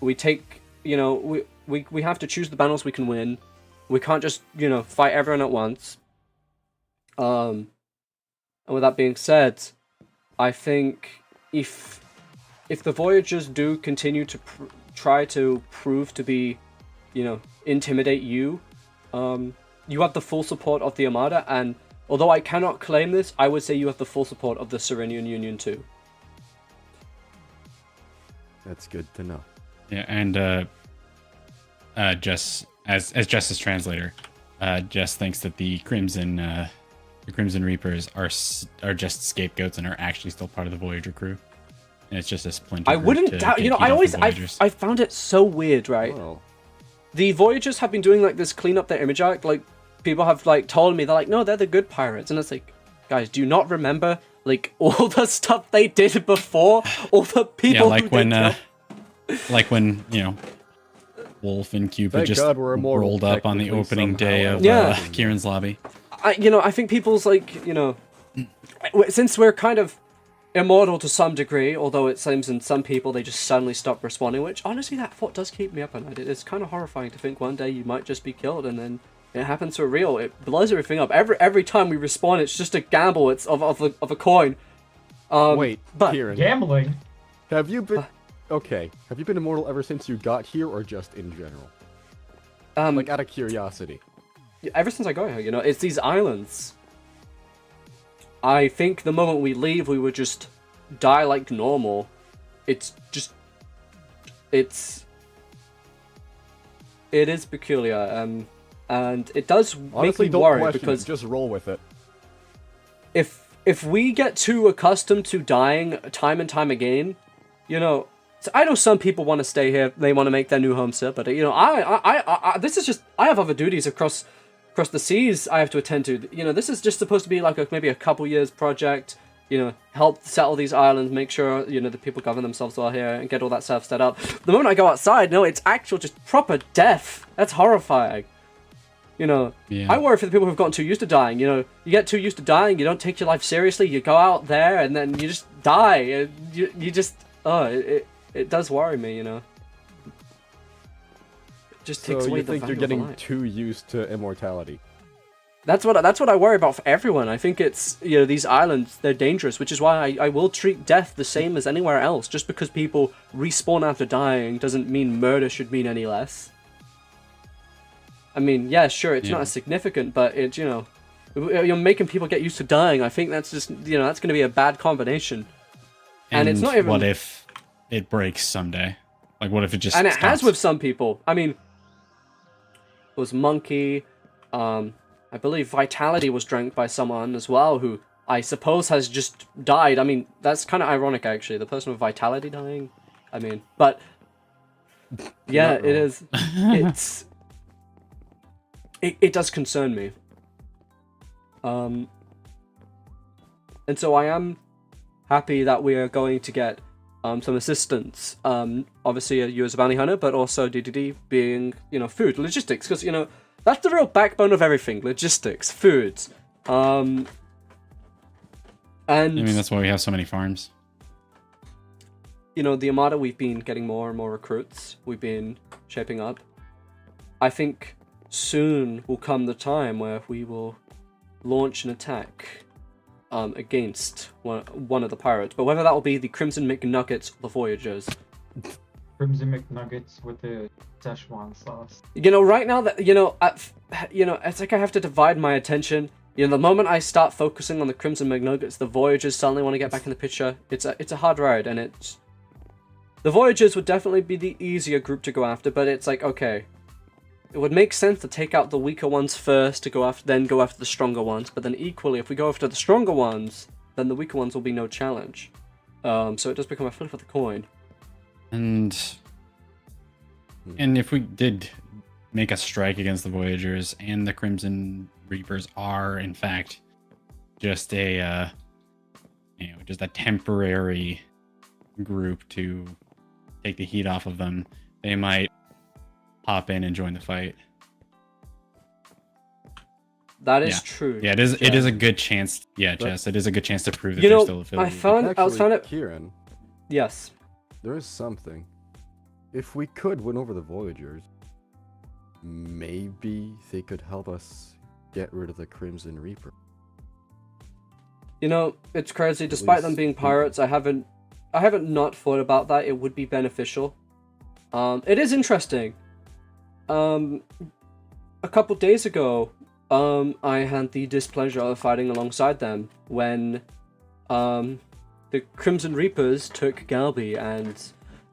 We take, you know, we have to choose the battles we can win. We can't just, you know, fight everyone at once. And with that being said, I think if the Voyagers do continue to try to prove to be, you know, intimidate you, you have the full support of the Armada, and although I cannot claim this, I would say you have the full support of the Serenian Union too. That's good to know. Yeah, and Jess, as Jess's translator, Jess thinks that the Crimson Reapers are just scapegoats and are actually still part of the Voyager crew. And it's just a splinter. I wouldn't doubt. You know, I always I found it so weird, right? Well, The Voyagers have been doing like this clean up their image arc. Like people have like told me they're like, no, they're the good pirates, and it's like, guys, do you not remember like all the stuff they did before? All the people. Yeah, who did like when you know, Wolf and Cupid Thank just God we're immortal, rolled up on the technically, opening day somehow. of Yeah. Kieran's lobby. I think people's like, you know, since we're kind of immortal to some degree, although it seems in some people they just suddenly stop responding, which honestly that thought does keep me up at night. It's kind of horrifying to think one day you might just be killed and then it happens for real. It blows everything up. Every time we respawn, it's just a gamble. It's of a coin. wait, but Kieran, Gambling. have you been okay? Have you been immortal ever since you got here, or just in general? Like out of curiosity. ever since I got here, you know, it's these islands. I think the moment we leave, we would just die like normal. It is peculiar, and it does Honestly, make me don't worry question because it, just roll with it. if we get too accustomed to dying time and time again, you know, so I know some people want to stay here, they want to make their new home here, but you know, I this is just, I have other duties across the seas I have to attend to. You know, this is just supposed to be like maybe a couple years project. You know, help settle these islands, make sure, you know, the people govern themselves well here and get all that stuff set up. The moment I go outside, no, it's actual just proper death. That's horrifying. You know, Yeah. I worry for the people who've gotten too used to dying. You know, you get too used to dying, you don't take your life seriously, you go out there and then you just die. You just, it does worry me, you know. It just takes So away you the think you're value of getting life. too used to immortality? That's what I worry about for everyone. I think it's, you know, these islands, they're dangerous, which is why I will treat death the same as anywhere else. Just because people respawn after dying doesn't mean murder should mean any less. I mean, yeah, sure, it's not as significant, but it's, you know, you're making people get used to dying. I think that's just, you know, that's going to be a bad combination. And it's not even... What if it breaks someday? Like, what if it just And it stops? has with some people. I mean, it was Monkey, I believe Vitality was drank by someone as well, who I suppose has just died. I mean, that's kind of ironic, actually. The person with Vitality dying. I mean, but yeah, it is. It does concern me. And so I am happy that we are going to get some assistance. Obviously, you as a bounty hunter, but also DDD being, you know, food, logistics, because, you know, that's the real backbone of everything. Logistics, foods. And I mean, that's why we have so many farms. You know, the Armada, we've been getting more and more recruits. We've been shaping up. I think soon will come the time where we will launch an attack against one of the pirates. But whether that will be the Crimson McNuggets or the Voyagers, Crimson McNuggets with the Szechuan sauce. You know, right now that it's like I have to divide my attention. You know, the moment I start focusing on the Crimson McNuggets, the Voyagers suddenly want to get back in the picture. It's a hard ride, and the Voyagers would definitely be the easier group to go after. But it's like, okay, it would make sense to take out the weaker ones first to then go after the stronger ones. But then equally, if we go after the stronger ones, then the weaker ones will be no challenge. So it does become a flip of the coin. And if we did make a strike against the Voyagers, and the Crimson Reapers are in fact just a just a temporary group to take the heat off of them, they might hop in and join the fight. That is true. Yeah, it is. It is a good chance. Yeah, Jess, it is a good chance to prove that You they're know, still affiliated. I was found it. Kieran, Yes. there is something. If we could win over the Voyagers, maybe they could help us get rid of the Crimson Reaper. You know, it's crazy. Despite them being pirates, I haven't not thought about that. It would be beneficial. It is interesting. A couple days ago, I had the displeasure of fighting alongside them when, the Crimson Reapers took Galby, and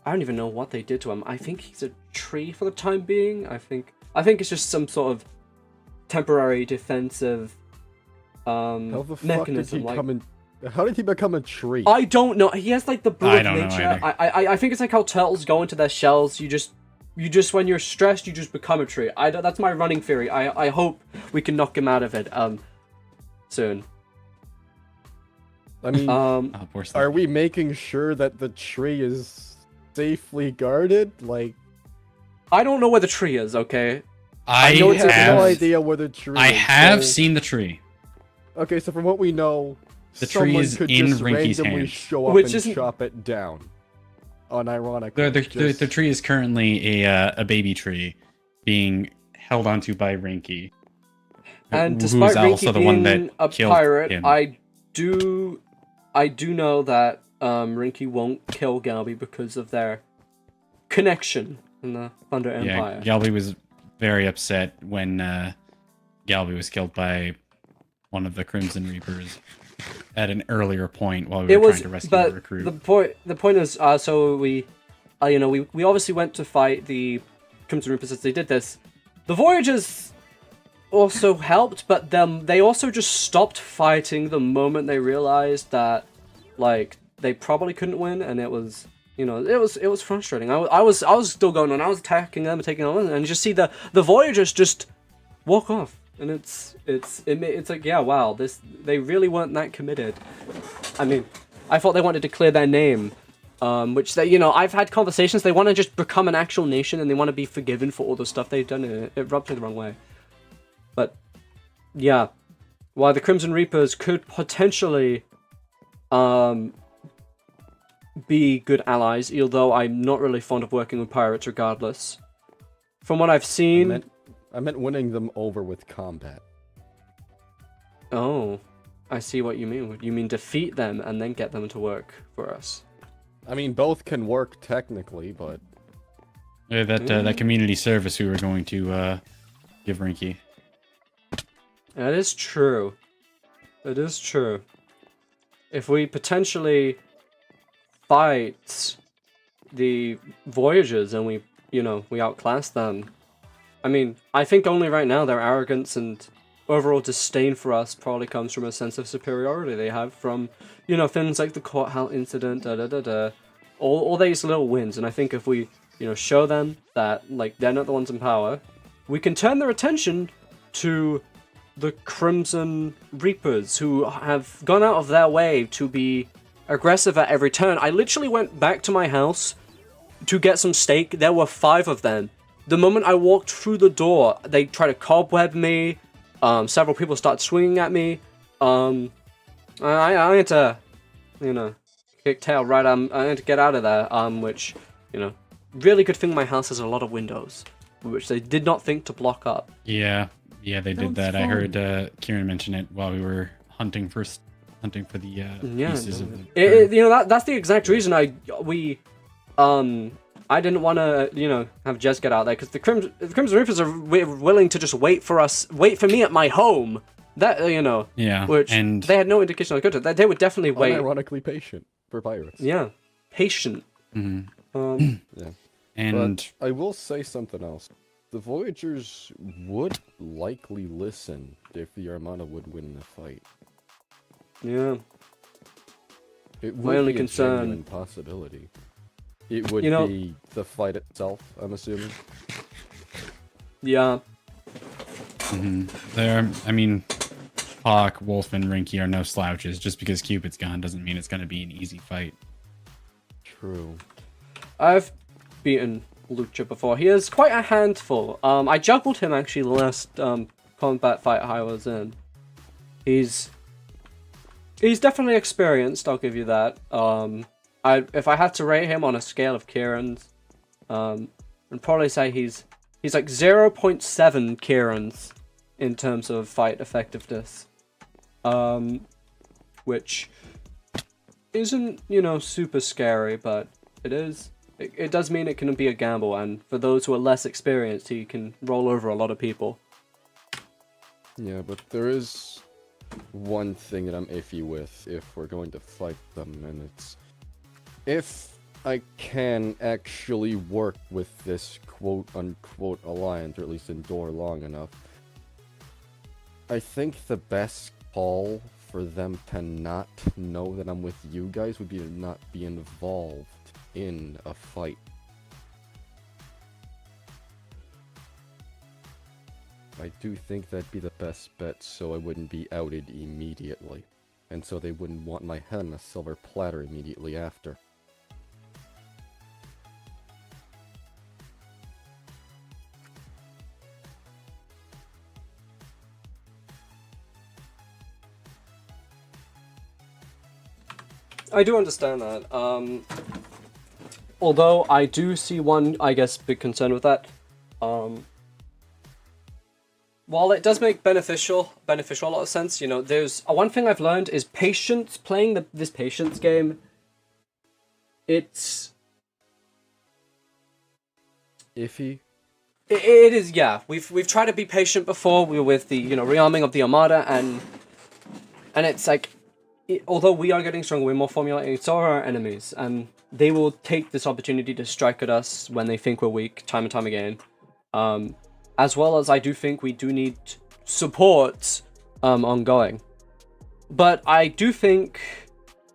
I don't even know what they did to him. I think he's a tree for the time being. I think it's just some sort of temporary defensive How the fuck mechanism. how did he become a tree? I don't know. He has like the brew I of don't know nature. either. I think it's like how turtles go into their shells. You just when you're stressed, you just become a tree. That's my running theory. I hope we can knock him out of it soon. I mean, are we making sure that the tree is safely guarded? Like, I don't know where the tree is. Okay. I know have no idea where the tree I is. have so- seen the tree. Okay, so from what we know, The tree someone is could in just Rinky's randomly hands. show up Which and isn't- chop it down. Unironically. The tree is currently a baby tree being held onto by Rinky. And who's despite also Rinky the one being that a killed pirate, him. I do know that Rinky won't kill Galby because of their connection in the Thunder Empire. Yeah, Galby was very upset when Galby was killed by one of the Crimson Reapers at an earlier point while we were trying to rescue a recruit. The point is, so we obviously went to fight the Crimson Reapers as they did this. The Voyagers also helped, but they also just stopped fighting the moment they realized that, like, they probably couldn't win, and it was frustrating. I was still going on. I was attacking them and taking on, and you just see the Voyagers just walk off. And it's like, yeah, wow, they really weren't that committed. I mean, I thought they wanted to clear their name, which I've had conversations. They want to just become an actual nation, and they want to be forgiven for all the stuff they've done. And it rubbed me the wrong way. But yeah, while the Crimson Reapers could potentially be good allies, although I'm not really fond of working with pirates regardless. From what I've seen. I meant winning them over with combat. Oh, I see what you mean. You mean defeat them and then get them to work for us? I mean, both can work technically, but Yeah, that community service we were going to give Rinky. That is true. That is true. If we potentially fight the Voyagers and we outclass them, I mean, I think only right now their arrogance and overall disdain for us probably comes from a sense of superiority they have from, things like the courthouse incident, all these little wins. And I think if we, show them that, like, they're not the ones in power, we can turn their attention to the Crimson Reapers, who have gone out of their way to be aggressive at every turn. I literally went back to my house to get some steak. There were 5 of them. The moment I walked through the door, they tried to cobweb me. Several people started swinging at me. I had to, kick tail right. I had to get out of there. Which, really good thing my house has a lot of windows, which they did not think to block up. Yeah, they did that. I heard Kieran mention it while we were hunting for the pieces of the. That's the exact reason I I didn't want to, you know, have Jez get out there because the Crimson Reapers are willing to just wait for me at my home. That, you know, Yeah, which and they had no indication of good. They would definitely wait. Unironically patient for pirates. Yeah, patient. Yeah. And but I will say something else. The Voyagers would likely listen if the Armada would win the fight. Yeah. It would My only be concern- a genuine possibility. It would You know- be the fight itself, I'm assuming. Yeah. there, I mean, Hawk, Wolf, and Rinky are no slouches. Just because Cupid's gone doesn't mean it's going to be an easy fight. True. I've beaten Lucha before. He is quite a handful. I juggled him actually the last combat fight I was in. He's definitely experienced, I'll give you that. If I had to rate him on a scale of Kieran's, I'd probably say he's like 0.7 Kieran's in terms of fight effectiveness. Which isn't, you know, super scary, but it is. It does mean it can be a gamble, and for those who are less experienced, he can roll over a lot of people. Yeah, but there is one thing that I'm iffy with if we're going to fight them, and it's if I can actually work with this quote-unquote alliance, or at least endure long enough. I think the best call for them to not know that I'm with you guys would be to not be involved in a fight. I do think that'd be the best bet, so I wouldn't be outed immediately, and so they wouldn't want my head on a silver platter immediately after. I do understand that. Although I do see one, I guess, big concern with that. While it does make beneficial a lot of sense, you know, there's one thing I've learned is patience. Playing this patience game, it's iffy. It is, yeah. We've tried to be patient before. We were with the, you know, rearming of the Armada, and it's like, although we are getting stronger, we're more formulating, so are our enemies, and they will take this opportunity to strike at us when they think we're weak, time and time again. As well as I do think we do need support ongoing. But I do think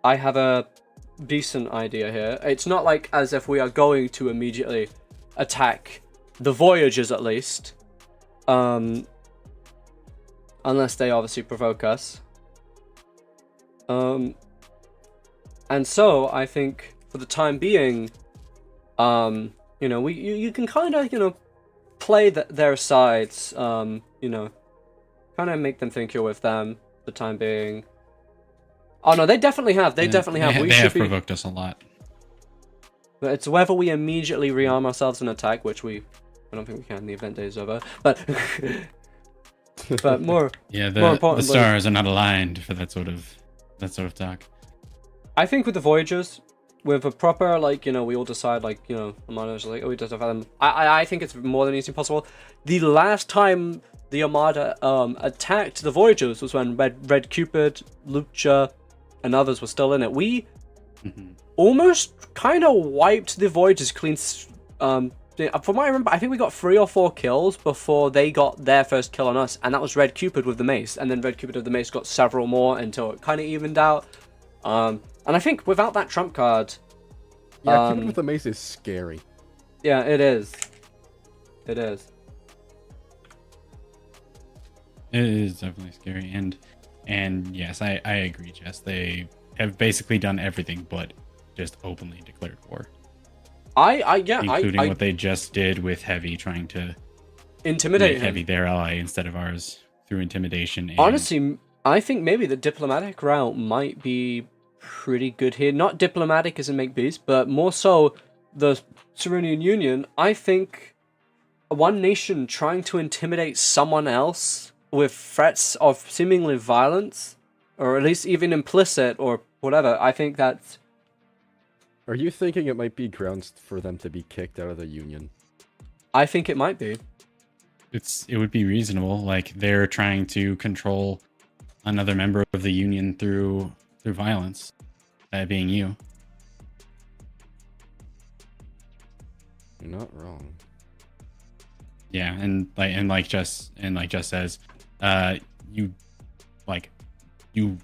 I have a decent idea here. It's not like as if we are going to immediately attack the Voyagers, at least. Unless they obviously provoke us. And so I think for the time being, you know, you can kind of, you know, play their sides, you know, kind of make them think you're with them for the time being. Oh no, they definitely have. They definitely have. They have provoked us a lot. But it's whether we immediately rearm ourselves and attack, which I don't think we can. The event day is over. But more. Yeah, more importantly, the stars are not aligned for that sort of talk. I think with the Voyagers, with a proper, like, you know, we all decide, like, you know, Armada's like, oh, we just have them. I think it's more than easily possible. The last time the Armada attacked the Voyagers was when Red Cupid, Lucha, and others were still in it. We almost kind of wiped the Voyagers clean. From what I remember, I think we got 3 or 4 kills before they got their first kill on us, and that was Red Cupid with the mace. And then Red Cupid with the mace got several more until it kind of evened out. And I think without that trump card... Yeah, Cupid with the mace is scary. Yeah, it is. It is. It is definitely scary, and yes, I agree, Jess. They have basically done everything but just openly declared war. Including what they just did with Heavy, trying to intimidate make Heavy their ally instead of ours through intimidation. And... honestly, I think maybe the diplomatic route might be pretty good here. Not diplomatic as in make peace, but more so the Cerulean Union. I think one nation trying to intimidate someone else with threats of seemingly violence, or at least even implicit or whatever, I think that's Are you thinking it might be grounds for them to be kicked out of the Union? I think it might be. It would be reasonable. Like they're trying to control another member of the Union through violence, that being you. You're not wrong. Yeah, and like Jess says, you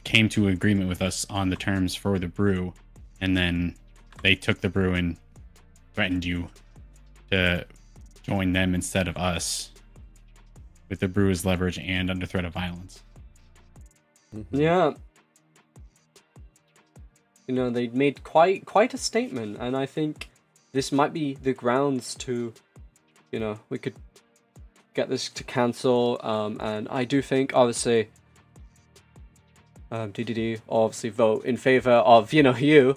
came to agreement with us on the terms for the brew, and then they took the brew and threatened you to join them instead of us, with the brew as leverage and under threat of violence. Yeah. You know, they made quite a statement, and I think this might be the grounds to, you know, we could get this to cancel, and I do think, obviously, DDD obviously vote in favor of, you know, you,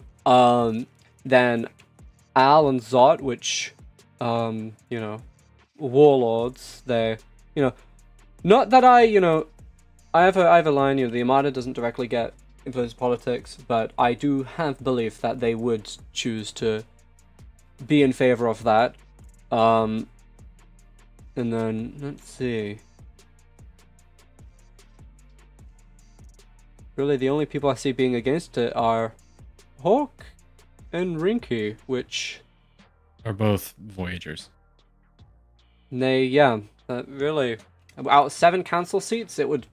then Al and Zot, which, you know, warlords, they, you know, not that I, you know, I have a line, you know, the Armada doesn't directly get influenced politics, but I do have belief that they would choose to be in favor of that. And then, let's see. Really, the only people I see being against it are Hawk and Rinky, which are both Voyagers. They, yeah, really, out of 7 council seats, it would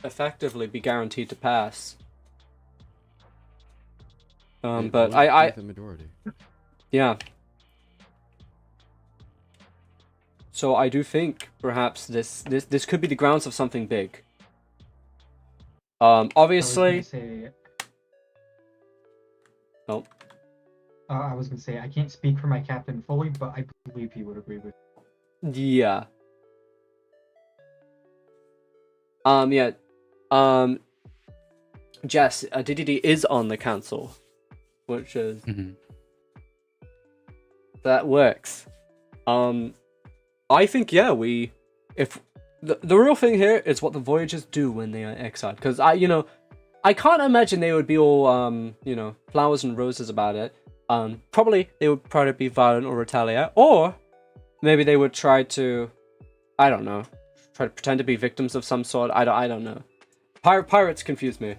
effectively be guaranteed to pass. But I the majority. Yeah. So I do think perhaps this could be the grounds of something big. Obviously. I was gonna say I can't speak for my captain fully, but I believe he would agree with. Yeah. Yeah. Jess, DDD is on the council, which is that works. I think, yeah, if the real thing here is what the Voyagers do when they are exiled, because I can't imagine they would be all flowers and roses about it. Probably they would try to be violent or retaliate, or maybe they would try to, I don't know, try to pretend to be victims of some sort. I don't know. Pirates confuse me.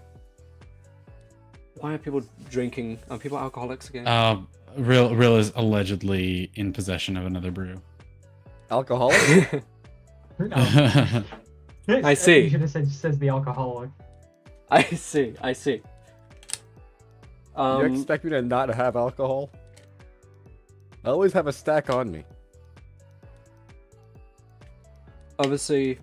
Why are people drinking? Are people alcoholics again? Real is allegedly in possession of another brew. Alcoholic? I see. You should have says the alcoholic. I see. You expect me to not have alcohol? I always have a stack on me. Obviously,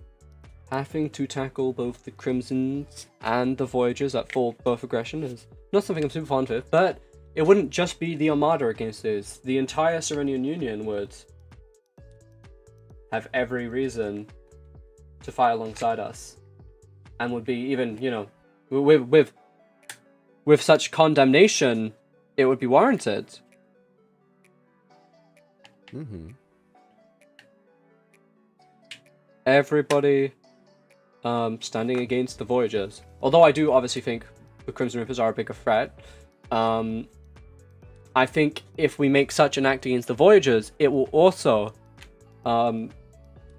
having to tackle both the Crimsons and the Voyagers at full both aggression is not something I'm super fond of, but it wouldn't just be the Armada against this. The entire Serenian Union would have every reason to fight alongside us, and would be even, with such condemnation, it would be warranted. Everybody standing against the Voyagers. Although I do obviously think the Crimson Reapers are a bigger threat. I think if we make such an act against the Voyagers, it will also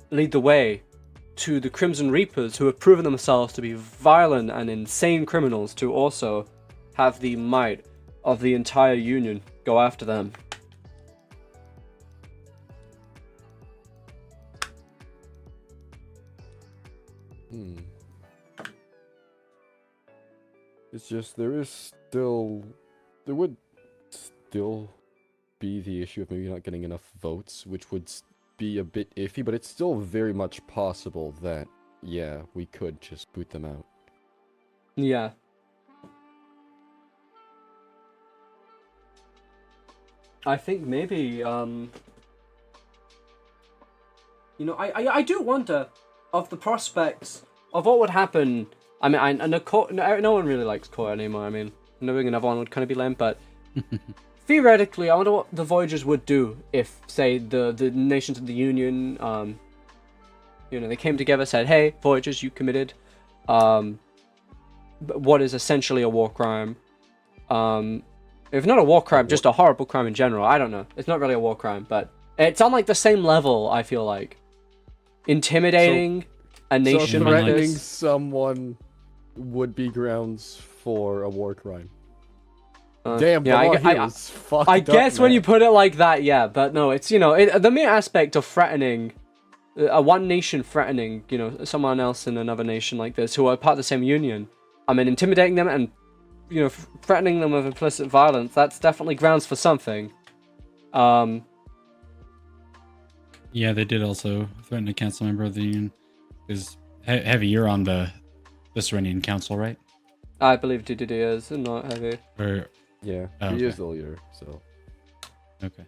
lead the way to the Crimson Reapers, who have proven themselves to be violent and insane criminals, to also have the might of the entire Union go after them. It's just there would still be the issue of maybe not getting enough votes, which would be a bit iffy, but it's still very much possible that, yeah, we could just boot them out. Yeah. I think maybe, I do wonder of the prospects of what would happen. I mean, I know no one really likes Core anymore. I mean, knowing another one would kind of be lame, but theoretically, I wonder what the Voyagers would do if, say, the nations of the Union, they came together, said, "Hey, Voyagers, you committed what is essentially a war crime. If not a war crime, just a horrible crime in general. I don't know. It's not really a war crime, but it's on like the same level, I feel like. Intimidating a nation so like threatening this. someone would be grounds for a war crime. Uh, Damn, yeah, the law here is fucked I up, guess when man. you put it like that, yeah, but no, it's, you know, the mere aspect of threatening, one nation threatening, you know, someone else in another nation like this who are part of the same union. I mean, intimidating them and, you know, threatening them with implicit violence, that's definitely grounds for something. Yeah, they did also threaten a council member of the union. Because Heavy, you're on the Serenian Council, right? I believe DDD is, and not Heavy. Or yeah, oh, he okay. is the leader, so. Okay.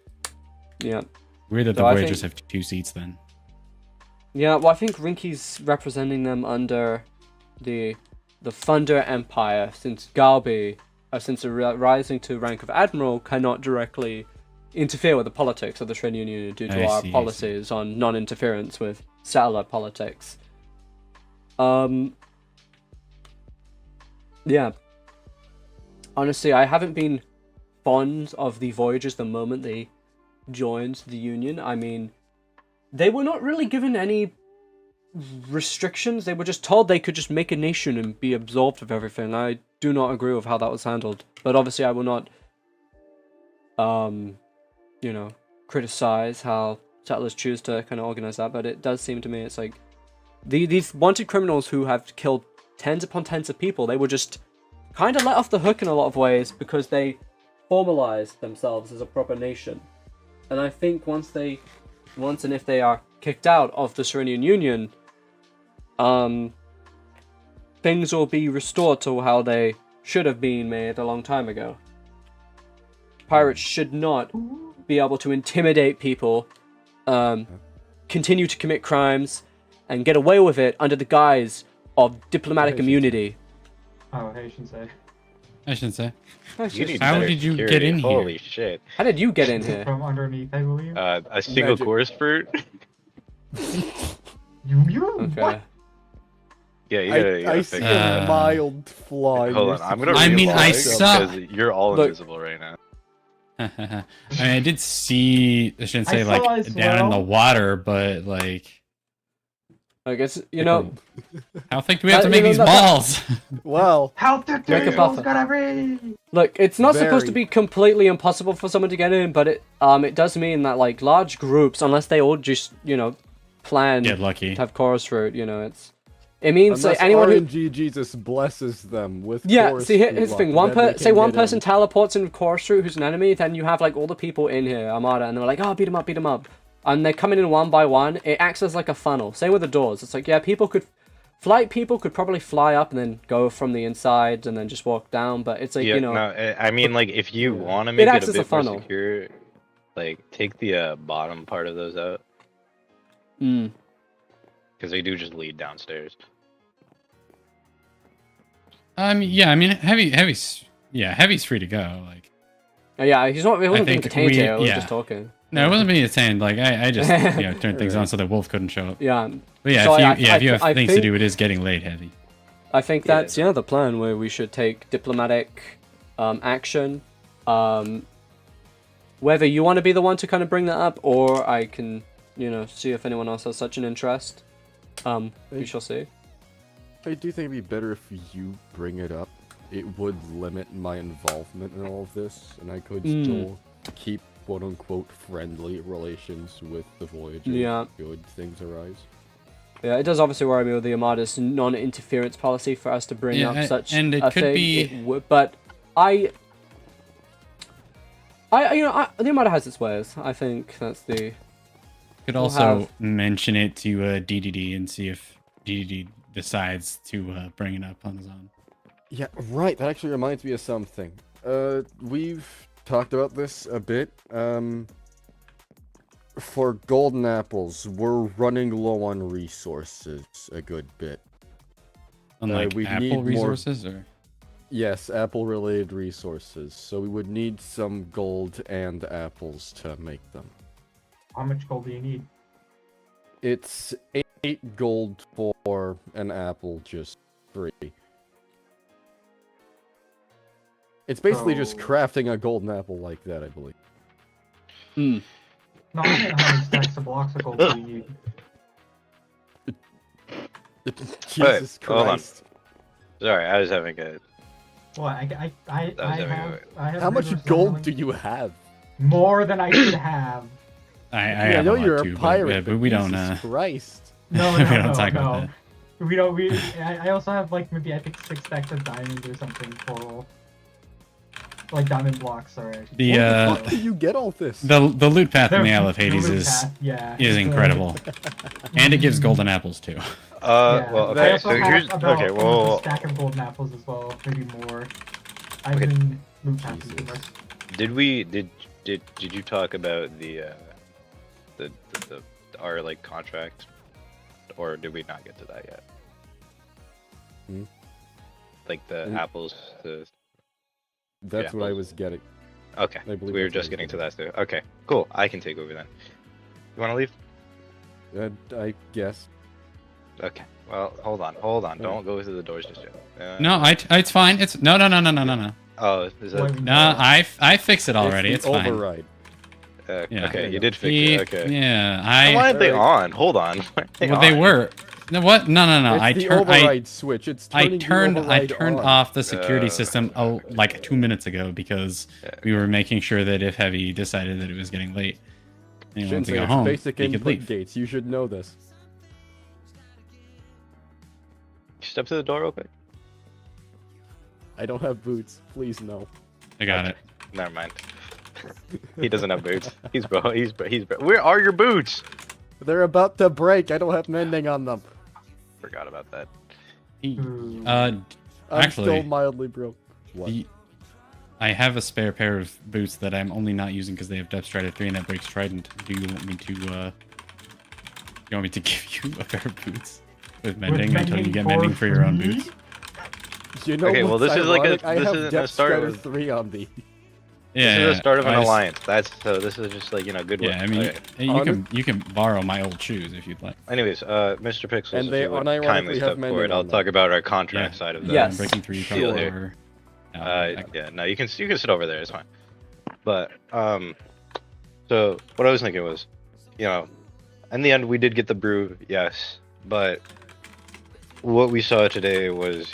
Yeah. Weird that the Voyagers have 2 seats then. Yeah, well, I think Rinky's representing them under the Thunder Empire, since Galbi, since rising to rank of Admiral, cannot directly interfere with the politics of the Serenian Union due to our policies on non-interference with satellite politics. Yeah. Honestly, I haven't been fond of the Voyagers the moment they joined the Union. I mean, they were not really given any restrictions. They were just told they could just make a nation and be absolved of everything. I do not agree with how that was handled. But obviously I will not, you know, criticize how settlers choose to kind of organize that. But it does seem to me it's like these wanted criminals who have killed tens upon tens of people, they were just kind of let off the hook in a lot of ways because they formalized themselves as a proper nation. And I think once and if they are kicked out of the Serenian Union, things will be restored to how they should have been made a long time ago. Pirates should not be able to intimidate people, continue to commit crimes, and get away with it under the guise of diplomatic immunity. Oh, I shouldn't say. I shouldn't say. How did you get in here? Holy shit. How did you get in here? From underneath, I believe. A single chorus fruit? Okay. Yeah, you gotta I fix see it. a mild flaw in Hold your on, I'm gonna I mean, I relog saw- because you're all Look. invisible right now. I mean, I did see, I shouldn't say, I like, saw as down in the well. water, but, like... I guess, you know... How thick do we have to you make know, these that- balls? Well, How thick do Make a you buffer. gotta be? Look, it's not supposed to Very. be completely impossible for someone to get in, but it does mean that, like, large groups, unless they all just, you know, plan Get lucky. to have chorus route, you know, it means unless like anyone who... RNG Jesus blesses them with Yeah, chorus see, here's fruit the thing. luck, then they Say can one get person in. teleports in chorus route who's an enemy, then you have like all the people in here, Armada, and they're like, oh, beat 'em up. And they're coming in one by one. It acts as like a funnel. Same with the doors. It's like, yeah, flight people could probably fly up and then go from the inside and then just walk down, but it's like, Yeah, you know... no, I mean, like, if you want to make acts it a as a bit more funnel. secure, like, take the bottom part of those out. Mm. Because they do just lead downstairs. Yeah, I mean, Heavy's free to go, like... Yeah, he wasn't being detained here, he was yeah. just talking. No, it wasn't being detained, like, I just, you know, turned things on so that Wolf couldn't show up. Yeah. But yeah, So if you have I things think- to do, it is getting late, Heavy. I think that's the plan where we should take diplomatic action. Whether you want to be the one to kind of bring that up, or I can, you know, see if anyone else has such an interest. We shall see. I do think it'd be better if you bring it up. It would limit my involvement in all of this, and I could still keep quote-unquote friendly relations with the Voyagers. Yeah. Good things arise. Yeah, it does obviously worry me with the Armada's non-interference policy for us to bring Yeah, up such and it a could thing. be- It would, but the Armada has its ways. I think that's the... Could We'll also have- mention it to DDD and see if DDD decides to bring it up on his own. Yeah, right. That actually reminds me of something. We've talked about this a bit. For golden apples, we're running low on resources a good bit. Unlike we Apple need more- resources, or Yes, apple-related resources. So we would need some gold and apples to make them. How much gold do you need? It's 8 gold for an apple, just 3. It's basically just So- crafting a golden apple like that, I believe. Hmm. No, I meant how many stacks of blocks of gold do we need? Jesus hold on. Christ. Sorry, I was having a. Well, I have How much resources gold only- do you have? More than I should have. I Yeah, I have know a lot you're too, a pirate, but we don't. Jesus Christ. No, we no, don't no, talk no. about that. We don't. I also have like maybe I think 6 stacks of diamonds or something total. Like diamond blocks, sorry. The Where the fuck do you get all this? the loot path in the The- Isle of the Hades loot is path, yeah. is incredible, and it gives golden apples too. Yeah, Well, I okay. also So have here's about okay. almost Well, a stack of golden apples as well, maybe more. I've Okay. been loot paths too much. did you talk about the our like contract, or did we not get to that yet? Hmm? Like the Mm. apples, the. That's what I apples. was getting. Okay, I believe we were that's what I just was getting to that too. Okay, cool. I can take over then. You want to leave? I guess. Okay. Well, hold on. Don't go through the doors just yet. No, it's fine. It's no. Oh, is that? No, I fixed it already. It's fine. override. Yeah. Okay, you did fix it. Okay. Yeah, Why aren't they on? Hold on. Well, they were. No, what? No. It's I the turned. override switch. It's I turning the turned override on. off the security system like 2 minutes ago because we were making sure that if Heavy decided that it was getting late and he wanted to Shinsuke, go it's home, basic he could input leave. gates. You should know this. Step to the door real quick. I don't have boots. Please no. I got it. Never mind. He doesn't have boots. He's bro. Where are your boots? They're about to break. I don't have mending on them. Forgot about that. I'm Actually, still mildly broke. What? I have a spare pair of boots that I'm only not using because they have Depth Strider 3 and that breaks Trident. Do you want me to? You want me to give you a pair of boots with mending until you get mending for your own boots? You know Okay, well, what's this is like a ironic? I this have isn't a Depth start Strider of 3 on me. Yeah, this is the start of an I s- alliance. This is just like good work. Yeah, I mean, Okay. you can borrow my old shoes if you'd like. Anyways, Mr. Pixels, And if they you would unironically kindly have step mending forward, on I'll them. talk about our contract side of the Yes. Breaking 3 deal here. or Yeah, no, you can sit over there. It's fine. But so what I was thinking was, in the end we did get the brew, yes, but what we saw today was,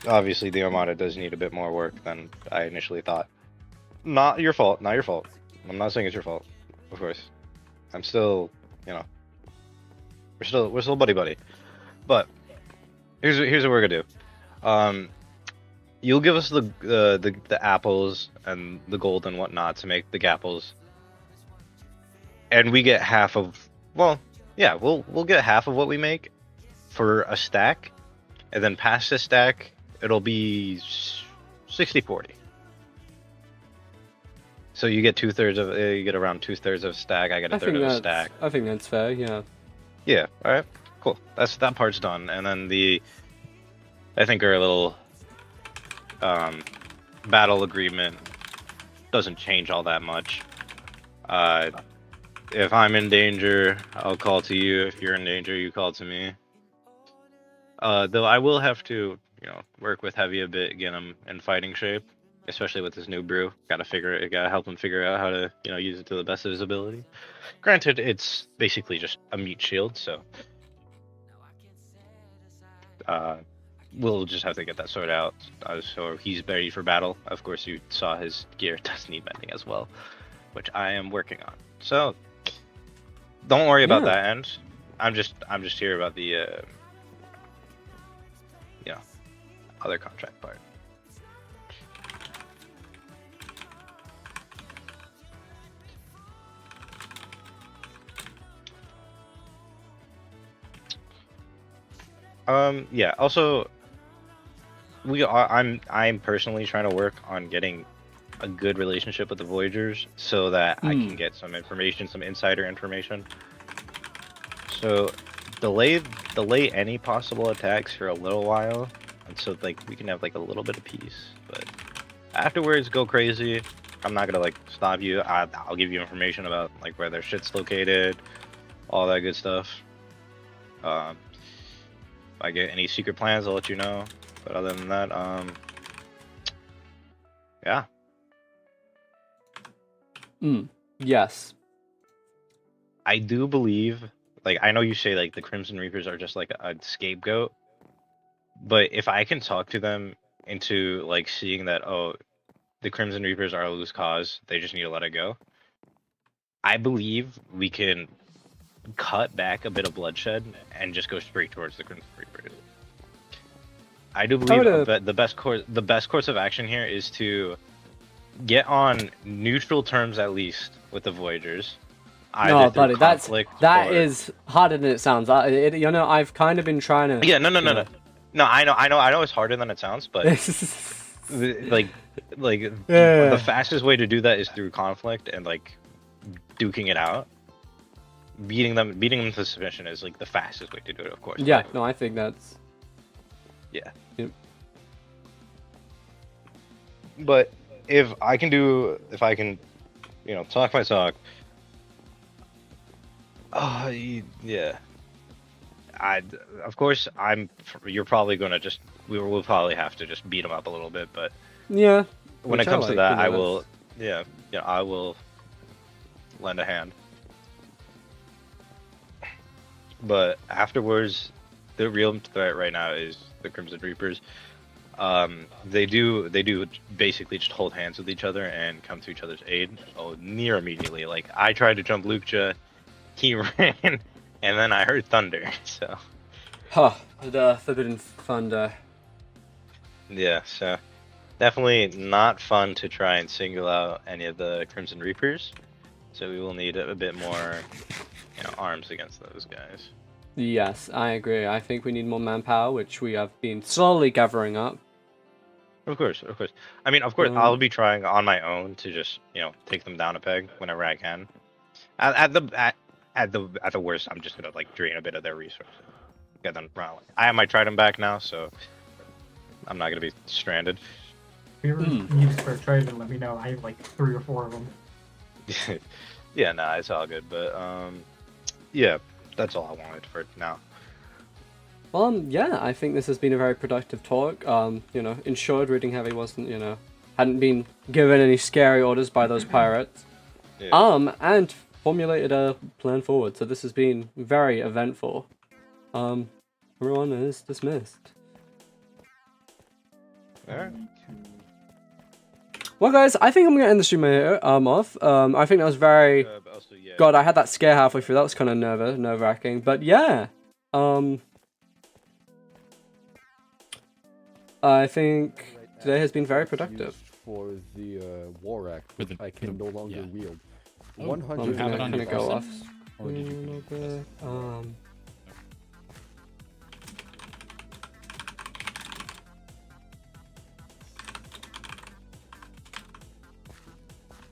obviously the Armada does need a bit more work than I initially thought. Not your fault. Not your fault. I'm not saying it's your fault, of course. I'm still, we're still buddy. But here's what we're gonna do. You'll give us the apples and the gold and whatnot to make the gapples, and we get half of. Well, yeah, we'll get half of what we make for a stack, and then past the stack, it'll be 60-40. So you get 2/3 of you get around 2/3 of a stack. I get a third of a stack. I think that's fair. Yeah. Yeah. All right. Cool. That part's done, and then I think our little battle agreement doesn't change all that much. If I'm in danger, I'll call to you. If you're in danger, you call to me. Though I will have to, work with Heavy a bit, get him in fighting shape, especially with this new brew. Gotta help him figure out how to, use it to the best of his ability. Granted, it's basically just a meat shield, so we'll just have to get that sorted out. So he's ready for battle. Of course, you saw his gear does need mending as well, which I am working on. So don't worry about that end. I'm just here about the other contract part. Yeah. Also, I'm personally trying to work on getting a good relationship with the Voyagers so that I can get some information, some insider information. So delay any possible attacks for a little while, and so we can have a little bit of peace. But afterwards, go crazy. I'm not gonna stop you. I'll give you information about where their shit's located, all that good stuff. If I get any secret plans, I'll let you know. But other than that, Yeah. Yes. I do believe, like, I know you say, like, the Crimson Reapers are just, like, a scapegoat, but if I can talk to them into, like, seeing that, oh, the Crimson Reapers are a loose cause, they just need to let it go, I believe we can cut back a bit of bloodshed and just go straight towards the Crimson Reapers. I do believe that the best course of action here is to get on neutral terms at least with the Voyagers. No, buddy, that is harder than it sounds. You know, I've kind of been trying to. Yeah, no. No, I know it's harder than it sounds, but the fastest way to do that is through conflict and like duking it out. Beating them to submission is like the fastest way to do it, of course. Yeah, no, I think that's. Yeah. Yep. But if I can, you know, talk my talk. Yeah. Of course, you're probably gonna we'll probably have to just beat them up a little bit, but yeah. When it comes to that, I will, I will lend a hand. But afterwards, the real threat right now is the Crimson Reapers. They do basically just hold hands with each other and come to each other's aid near immediately. Like, I tried to jump Lukeja, he ran, and then I heard thunder, so. Huh, the forbidden thunder. Yeah, so definitely not fun to try and single out any of the Crimson Reapers. So we will need a bit more, arms against those guys. Yes, I agree. I think we need more manpower, which we have been slowly gathering up. Of course. I mean, of course, I'll be trying on my own to just, take them down a peg whenever I can. At the worst, I'm just gonna like drain a bit of their resources, get them around. I have my trident back now, so I'm not gonna be stranded. If you ever need a spare trident, let me know. I have like 3 or 4 of them. Yeah, nah, it's all good. But yeah, that's all I wanted for now. Well, yeah, I think this has been a very productive talk. Ensured Reading Heavy wasn't, hadn't been given any scary orders by those pirates. Yeah. And formulated a plan forward. So this has been very eventful. Everyone is dismissed. Alright. Well, guys, I think I'm gonna end the stream here, off. I think that was very. God, I had that scare halfway through. That was kind of nerve-wracking. But yeah, I think today has been very productive. For the war act, which I can no longer wield. I'm 100. gonna go off. Or did you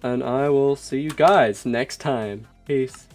And I will see you guys next time. Peace.